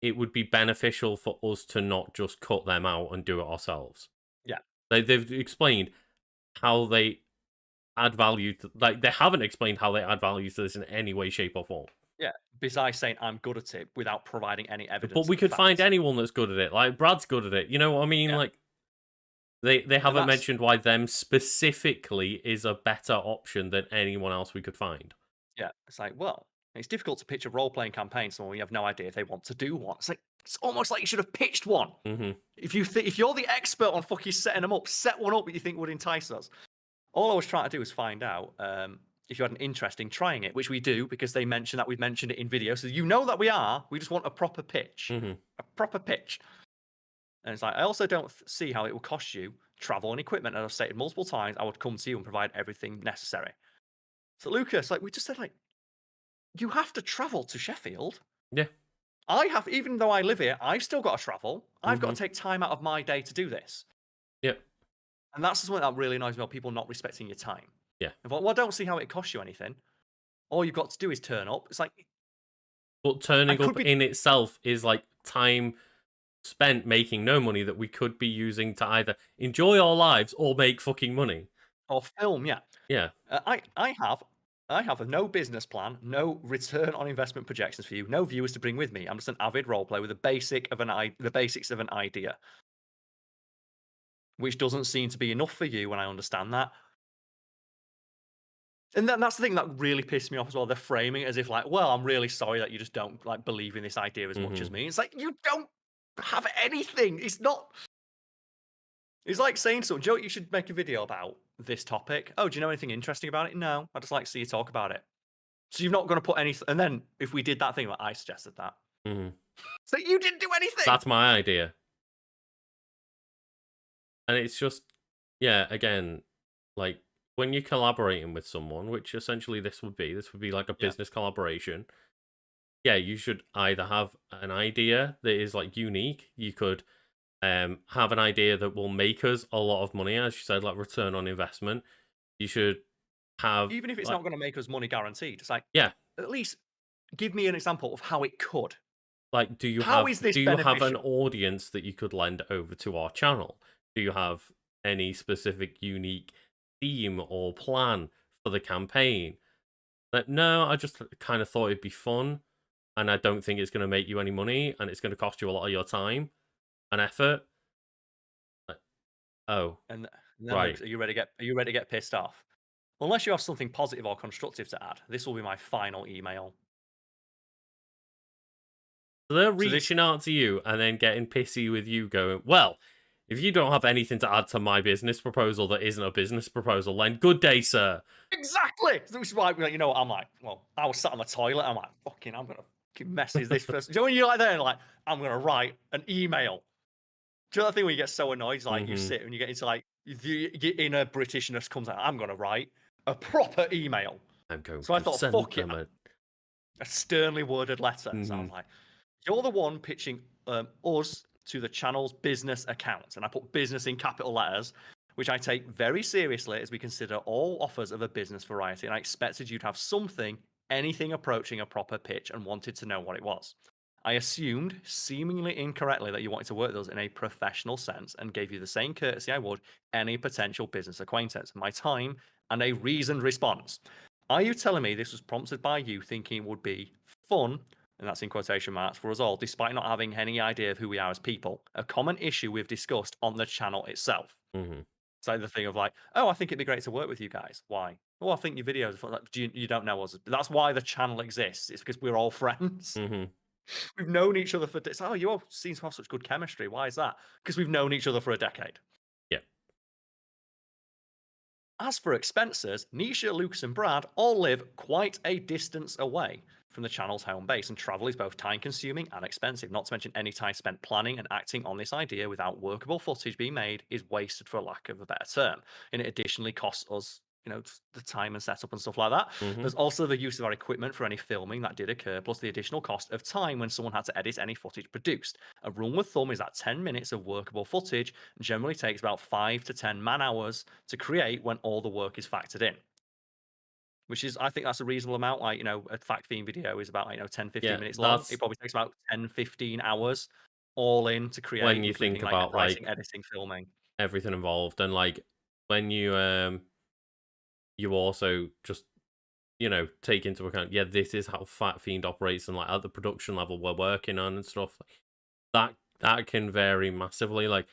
it would be beneficial for us to not just cut them out and do it ourselves. Yeah. They've explained how they add value to, like they haven't explained how they add value to this in any way, shape, or form. Yeah, besides saying I'm good at it without providing any But evidence we of the could find fact. anyone that's good at it. Like Brad's good at it. You know what I mean? Yeah, Like they and haven't that's mentioned why them specifically is a better option than anyone else we could find. yeah, it's like, well, it's difficult to pitch a role-playing campaign to someone when you have no idea if they want to do one. It's like, it's almost like you should have pitched one. Mhm. If you're the expert on fucking setting them up, set one up that you think would entice us. All I was trying to do was find out if you had an interest in trying it, which we do because they mentioned that we've mentioned it in video. So you know that we are. We just want a proper pitch. Mhm. A proper pitch. And it's like, I also don't see how it will cost you travel and equipment. As I've stated multiple times, I would come to you and provide everything necessary. So Lucas, like we just said, like, you have to travel to Sheffield. Yeah. I have, even though I live here, I've still got to travel. I've got Mhm. to take time out of my day to do this. Yep. And that's something that really annoys me about people not respecting your time. Yeah. I thought, well, I don't see how it costs you anything. All you've got to do is turn up. It's like, But I turning could up be, in itself is like time spent making no money that we could be using to either enjoy our lives or make fucking money. or film, yeah. Yeah. I have a no business plan, no return on investment projections for you, no viewers to bring with me. I'm just an avid role player with the basics of an idea, which doesn't seem to be enough for you. When I understand that, and that's the thing that really pissed me off as well. They're framing it as if like, well, I'm really sorry that you just don't like believe in this idea as much as Mhm. me. It's like you don't have anything. It's not. It's like saying something. Joe, you should make a video about this topic. Oh, do you know anything interesting about it? No, I just like to see you talk about it. So you're not going to put any. And then if we did that thing, like I suggested that, Mhm. so you didn't do anything. That's my idea. And it's just yeah, again, like when you're collaborating with someone, which essentially this would be like a Yeah. business collaboration. Yeah, you should either have an idea that is like unique. You could have an idea that will make us a lot of money, as you said, like return on investment. You should have Even if it's like not going to make us money guaranteed, it's like yeah, at least give me an example of how it could. like How is this do you have an beneficial? audience that you could lend over to our channel? Do you have any specific unique theme or plan for the campaign? Like, no, I just kind of thought it'd be fun, and I don't think it's going to make you any money, and it's going to cost you a lot of your time and effort. Like, oh, And then right. Luke, are you ready to get pissed off? Unless you have something positive or constructive to add, this will be my final email. So they're So this reaching out to you and then getting pissy with you, going, well, if you don't have anything to add to my business proposal that isn't a business proposal, then good day, sir. exactly. Which is why you know what I'm like. Well, I was sat on the toilet. I'm like, fucking, I'm gonna fucking message this first. Do you know when you're like there, and like, I'm gonna write an email. Do you know that thing where you get so annoyed? Like you Hmm. sit and you get into like your inner Britishness comes out. I'm gonna write a proper email. I'm going So I to thought, send fuck it, them a. a sternly worded letter. So I Hmm. was like, you're the one pitching us to the channel's business account. And I put business in capital letters, which I take very seriously as we consider all offers of a business variety. And I expected you to have something, anything approaching a proper pitch, and wanted to know what it was. I assumed, seemingly incorrectly, that you wanted to work with us in a professional sense and gave you the same courtesy I would any potential business acquaintance, my time, and a reasoned response. Are you telling me this was prompted by you thinking it would be fun, and that's in quotation marks, for us all, despite not having any idea of who we are as people? A common issue we've discussed on the channel itself. Hmm. It's like the thing of like, oh, I think it'd be great to work with you guys. Why? Oh, I think your videos are fun. Like, you don't know us. That's why the channel exists. It's because we're all friends. Hmm. We've known each other for. Oh, you all seem to have such good chemistry. Why is that? Because we've known each other for a decade. Yeah. As for expenses, Nisha, Lucas, and Brad all live quite a distance away from the channel's home base, and travel is both time consuming and expensive. Not to mention, any time spent planning and acting on this idea without workable footage being made is wasted, for lack of a better term. And it additionally costs us, the time and setup and stuff like that. Hmm. There's also the use of our equipment for any filming that did occur, plus the additional cost of time when someone had to edit any footage produced. A rule of thumb is that 10 minutes of workable footage generally takes about 5 to 10 man hours to create when all the work is factored in. Which is, I think that's a reasonable amount. Like, a fact theme video is about, 10, 15 Yeah. minutes long. It That's probably takes about 10, 15 hours all in to create, when you think including like about writing, like editing, filming. everything involved and like when you also just take into account, yeah, this is how Fat Fiend operates and like at the production level we're working on and stuff. That can vary massively. Like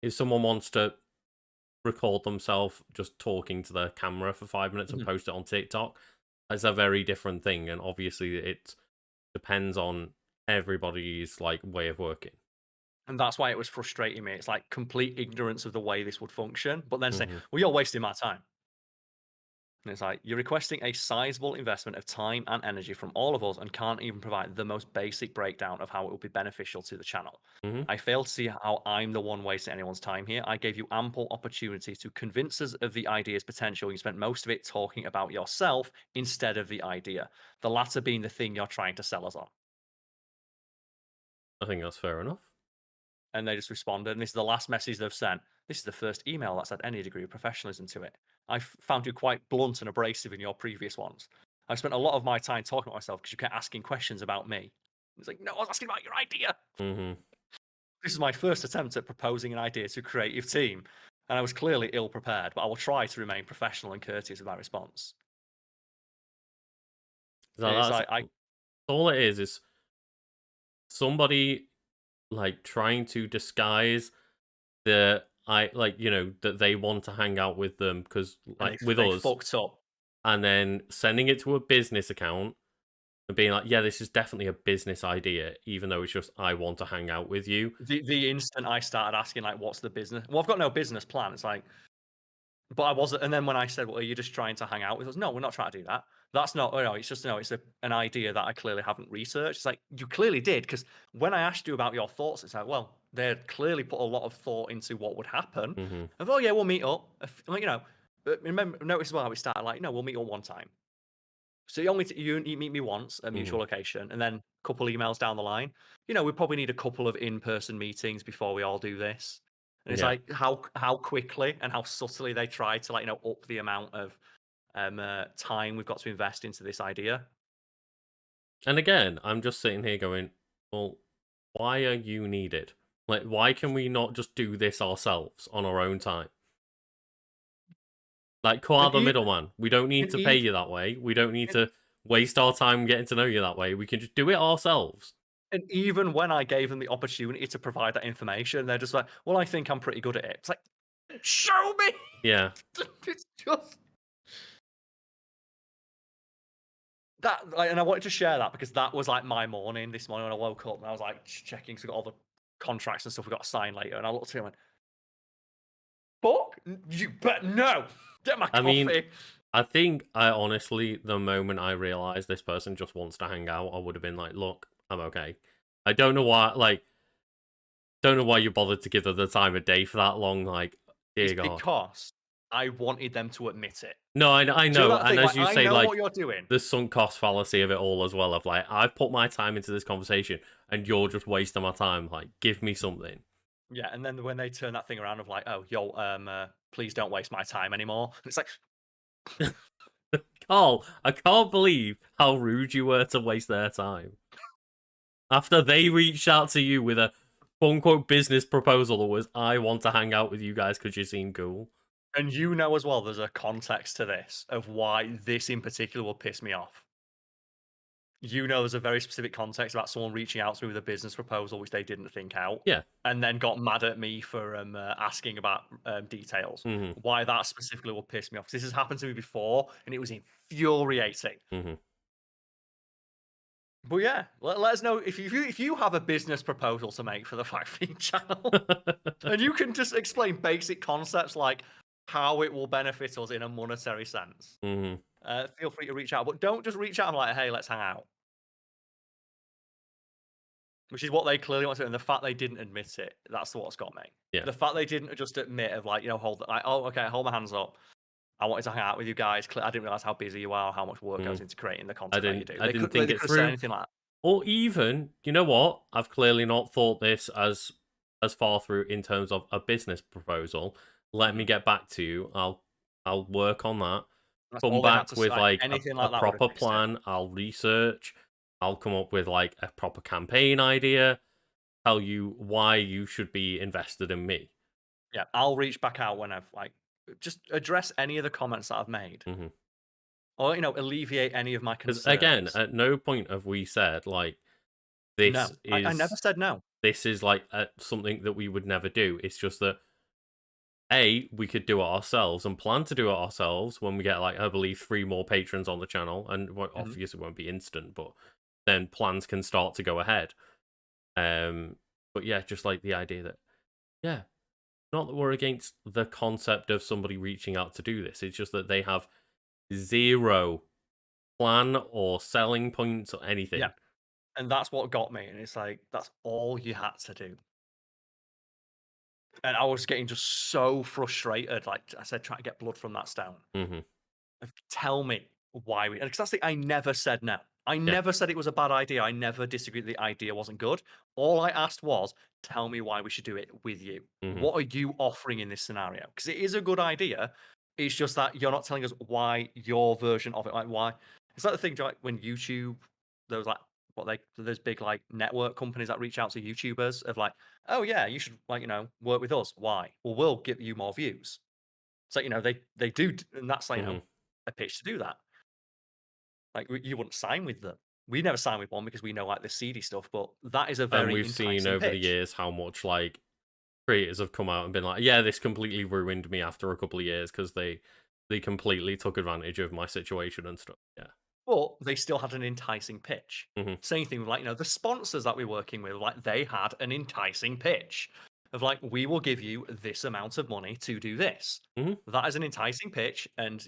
if someone wants to record themselves just talking to the camera for 5 minutes and Mhm. post it on TikTok, that's a very different thing. And obviously it depends on everybody's like way of working. And that's why it was frustrating me. It's like complete ignorance of the way this would function, but then say, Hmm. "Well, you're wasting my time." And it's like, you're requesting a sizable investment of time and energy from all of us and can't even provide the most basic breakdown of how it will be beneficial to the channel. Hmm. I fail to see how I'm the one wasting anyone's time here. I gave you ample opportunity to convince us of the idea's potential. You spent most of it talking about yourself instead of the idea, the latter being the thing you're trying to sell us on. I think that's fair enough. And they just responded, and this is the last message they've sent. This is the first email that's had any degree of professionalism to it. I found you quite blunt and abrasive in your previous ones. I've spent a lot of my time talking about myself because you kept asking questions about me. It's like, no, I was asking about your idea. Hmm. This is my first attempt at proposing an idea to a creative team, and I was clearly ill prepared, but I will try to remain professional and courteous with my response. So It's that's like, all it is somebody like trying to disguise that they want to hang out with them because and like they, with they us, fucked up. and then sending it to a business account and being like, yeah, this is definitely a business idea, even though it's just I want to hang out with you. The instant I started asking, like, what's the business? Well, I've got no business plan. It's like, but I wasn't. And then when I said, "Well, are you just trying to hang out with us?" No, we're not trying to do that. That's not. Oh no, it's just no. It's an idea that I clearly haven't researched. It's like you clearly did because when I asked you about your thoughts, it's like, well, they clearly put a lot of thought into what would happen. Hmm. Of oh yeah, we'll meet up. Like but remember, notice as well how we started. Like, no, we'll meet up one time. So you meet me once at a Hmm. mutual location, and then a couple emails down the line. We probably need a couple of in-person meetings before we all do this. And it's Yeah. like how quickly and how subtly they try to up the amount of time we've got to invest into this idea. And again, I'm just sitting here going, well, why are you needed? Like, why can we not just do this ourselves on our own time? Like, who are And the even middleman? We don't need and to pay even you that way. We don't need and, to waste our time getting to know you that way. We can just do it ourselves. and even when I gave them the opportunity to provide that information, they're just like, "Well, I think I'm pretty good at it." It's like, show me. Yeah. It's just that, and I wanted to share that because that was like my morning this morning when I woke up and I was like checking, so I got all the contracts and stuff we got to sign later, and I looked at him and went, "Fuck, you bet no, get my I mean, coffee." I think I honestly, the moment I realized this person just wants to hang out, I would have been like, look, I'm okay. I don't know why you bothered to give her the time of day for that long. Like, It's dear God. because I wanted them to admit it. No, I Do you know know. that And thing? as Like, you I say, know like, what you're doing. the sunk cost fallacy of it all as well. Of like, I've put my time into this conversation and you're just wasting my time. Like, give me something. Yeah, and then when they turn that thing around of like, "Oh, yo, please don't waste my time anymore." It's like, Carl, I can't believe how rude you were to waste their time. After they reached out to you with a quote unquote business proposal that was, I want to hang out with you guys because you seem cool. and as well, there's a context to this of why this in particular will piss me off. There's a very specific context about someone reaching out to me with a business proposal which they didn't think out, Yeah. and then got mad at me for asking about details. Hmm. Why that specifically will piss me off. 'Cause this has happened to me before, and it was infuriating. Hmm. But yeah, let us know if you have a business proposal to make for the Five Feet channel, and you can just explain basic concepts like how it will benefit us in a monetary sense. Hmm. Feel free to reach out, but don't just reach out and like, "Hey, let's hang out." Which is what they clearly want to do, and the fact they didn't admit it, that's what's got me. Yeah. The fact they didn't just admit of like, hold like, "Oh, okay, hold my hands up. I wanted to hang out with you guys. I didn't realize how busy you are, or how much work Mm. goes into creating the content that you do." I They didn't could think they it could have said through. anything like that. Or even, you know what? I've clearly not thought this as far through in terms of a business proposal. Let me Mhm. get back to you. I'll work on that. That's Come all they had back to with say. like Anything a like that would have proper fixed it. plan. I'll research. I'll come up with like a proper campaign idea. Tell you why you should be invested in me. Yeah, I'll reach back out when I've like just address any of the comments that I've made. Hmm. or, alleviate any of my Because again, concerns. at no point have we said like this No, I never is said no. this is like something that we would never do. It's just that A, we could do it ourselves and plan to do it ourselves when we get, like, I believe 3 more patrons on the channel, and Mhm. obviously it won't be instant, but then plans can start to go ahead. Um, but yeah, just like the idea that, yeah, not that we're against the concept of somebody reaching out to do this. It's just that they have 0 plan or selling points or Yeah, anything. and that's what got me, and it's like, that's all you had to do. And I was getting just so frustrated, like I said, trying to get blood from that stone. Mhm. Tell me why we, because that's the, I never said no. I Yeah. never said it was a bad idea. I never disagreed the idea wasn't good. All I asked was, tell me why we should do it with you. Mhm. What are you offering in this scenario? Because it is a good idea. It's just that you're not telling us why your version of it, like why. It's like the thing, like when YouTube, those like those big like network companies that reach out to YouTubers of like, oh yeah, you should like work with us. Why? Well, we'll give you more views. So, they do, and that's like, Mhm. a pitch to do that. Like, you wouldn't sign with them. We never sign with one because we know, like, the seedy stuff, but that is a And very we've seen enticing over the pitch. years how much, like, creators have come out and been like, "Yeah, this completely ruined me after a couple of years because they completely took advantage of my situation and stuff." Yeah. But they still had an enticing pitch. Mhm. Same thing with, like, the sponsors that we're working with, like, they had an enticing pitch of, like, "We will give you this amount of money to do this." Mhm. That is an enticing pitch, and,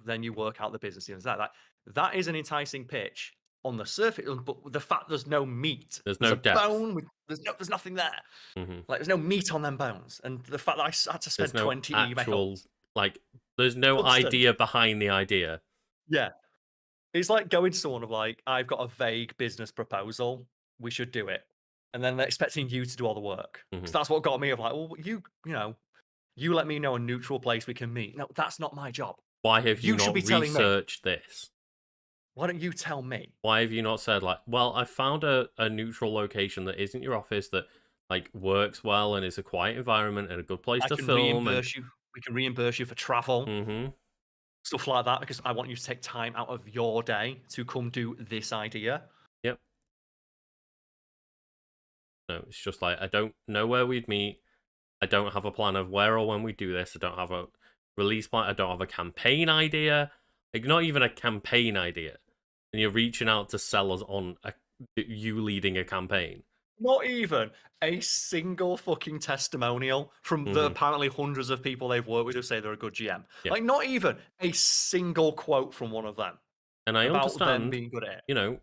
then you work out the business deals. That is an enticing pitch on the surface, but the fact there's no meat, There's there's no a depth. bone with there's nothing there. Mhm. Like, there's no meat on them bones, and the fact that had to There's spend no 20 actual emails, like there's no substance. idea behind the idea. Yeah. It's like going to someone of like, "I've got a vague business proposal, we should do it." And then they're expecting you to do all the work. Because Mhm. that's what got me of like, "Well, you let me know a neutral place we can meet." No, that's not my job. Why have you You should be not telling me. researched this? Why don't you tell me? Why have you not said like, "Well, I found a neutral location that isn't your office that like works well and is a quiet environment and a good place I to can film and" reimburse you we can reimburse you for travel, Mhm. stuff like that, because I want you to take time out of your day to come do this idea. Yep. No, it's just like I don't know where we'd meet. I don't have a plan of where or when we do this. I don't have a release plan. I don't have a campaign idea. Like not even a campaign idea. And you're reaching out to sell us on you leading a campaign. Not even a single fucking testimonial from the Hmm. apparently hundreds of people they've worked with who say they're a good GM. Yeah. Like, not even a single quote from one of them And I about them understand, being good at it. you know,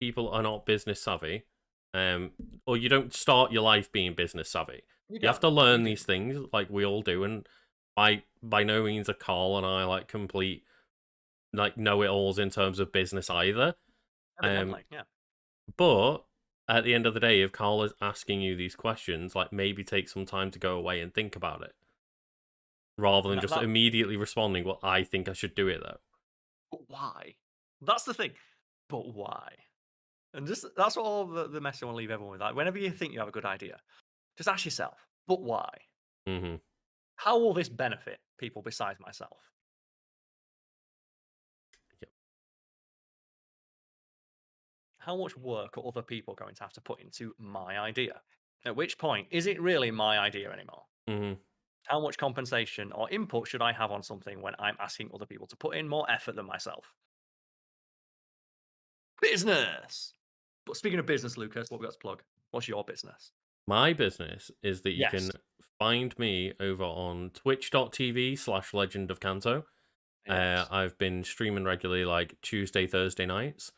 people are not business savvy. Um, or you don't start your life being business savvy. You You have don't. to You learn do. these things like we all do. And by no means are Carl and I like complete like know-it-alls in terms of business either. Um, Evidently, yeah. but at the end of the day, if Carl is asking you these questions, like maybe take some time to go away and think about it, rather And than that, just that immediately responding, "Well, I think I should do it though." but why? That's the thing. But why? And just that's all the message I want to leave everyone with. Like, whenever you think you have a good idea, just ask yourself, but why? Hmm. How will this benefit people besides myself? Yep. How much work are other people going to have to put into my idea? At which point, is it really my idea anymore? Hmm. How much compensation or input should I have on something when I'm asking other people to put in more effort than myself? Business! But speaking of business, Lucas, what we got to plug? What's your business? My business is that you Yes. can find me over on twitch.tv/Legend of Kanto. Yes. I've been streaming regularly like Tuesday, Thursday nights,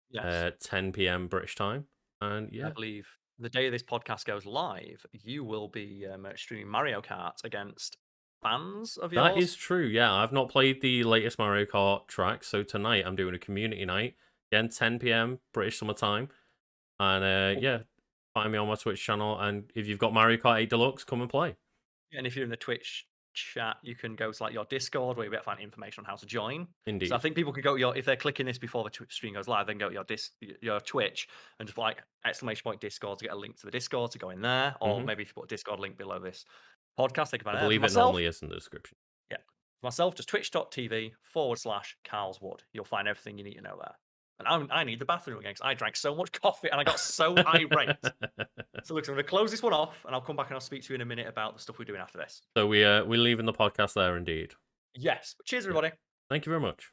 Yes. 10 p.m. British time. And I yeah, believe the day this podcast goes live, you will be streaming Mario Kart against fans of that yours. is true. Yeah, I've not played the latest Mario Kart track, so tonight I'm doing a community night. Again, 10 p.m. British summer time. And yeah, find me on my Twitch channel. And if you've got Mario Kart 8 Deluxe, come and play. And if you're in the Twitch chat, you can go to like your Discord where you'll be able to find information on how to join. So I Indeed. think people could go to your if they're clicking this before the stream goes live, then go to your Twitch and just like exclamation point Discord to get a link to the Discord to go in there, or Hmm. maybe if you put a Discord link below this podcast, they can I find it there. For believe it myself, normally is in the description. yeah. Myself, just twitch.tv/Karlswood. You'll find everything you need to know there. And I need the bathroom again because I drank so much coffee and I got so irate. So look, I'm going to close this one off and I'll come back and I'll speak to you in a minute about the stuff we're doing after this. So we're leaving the podcast there indeed. Yes. Cheers, Yeah. everybody. Thank you very much.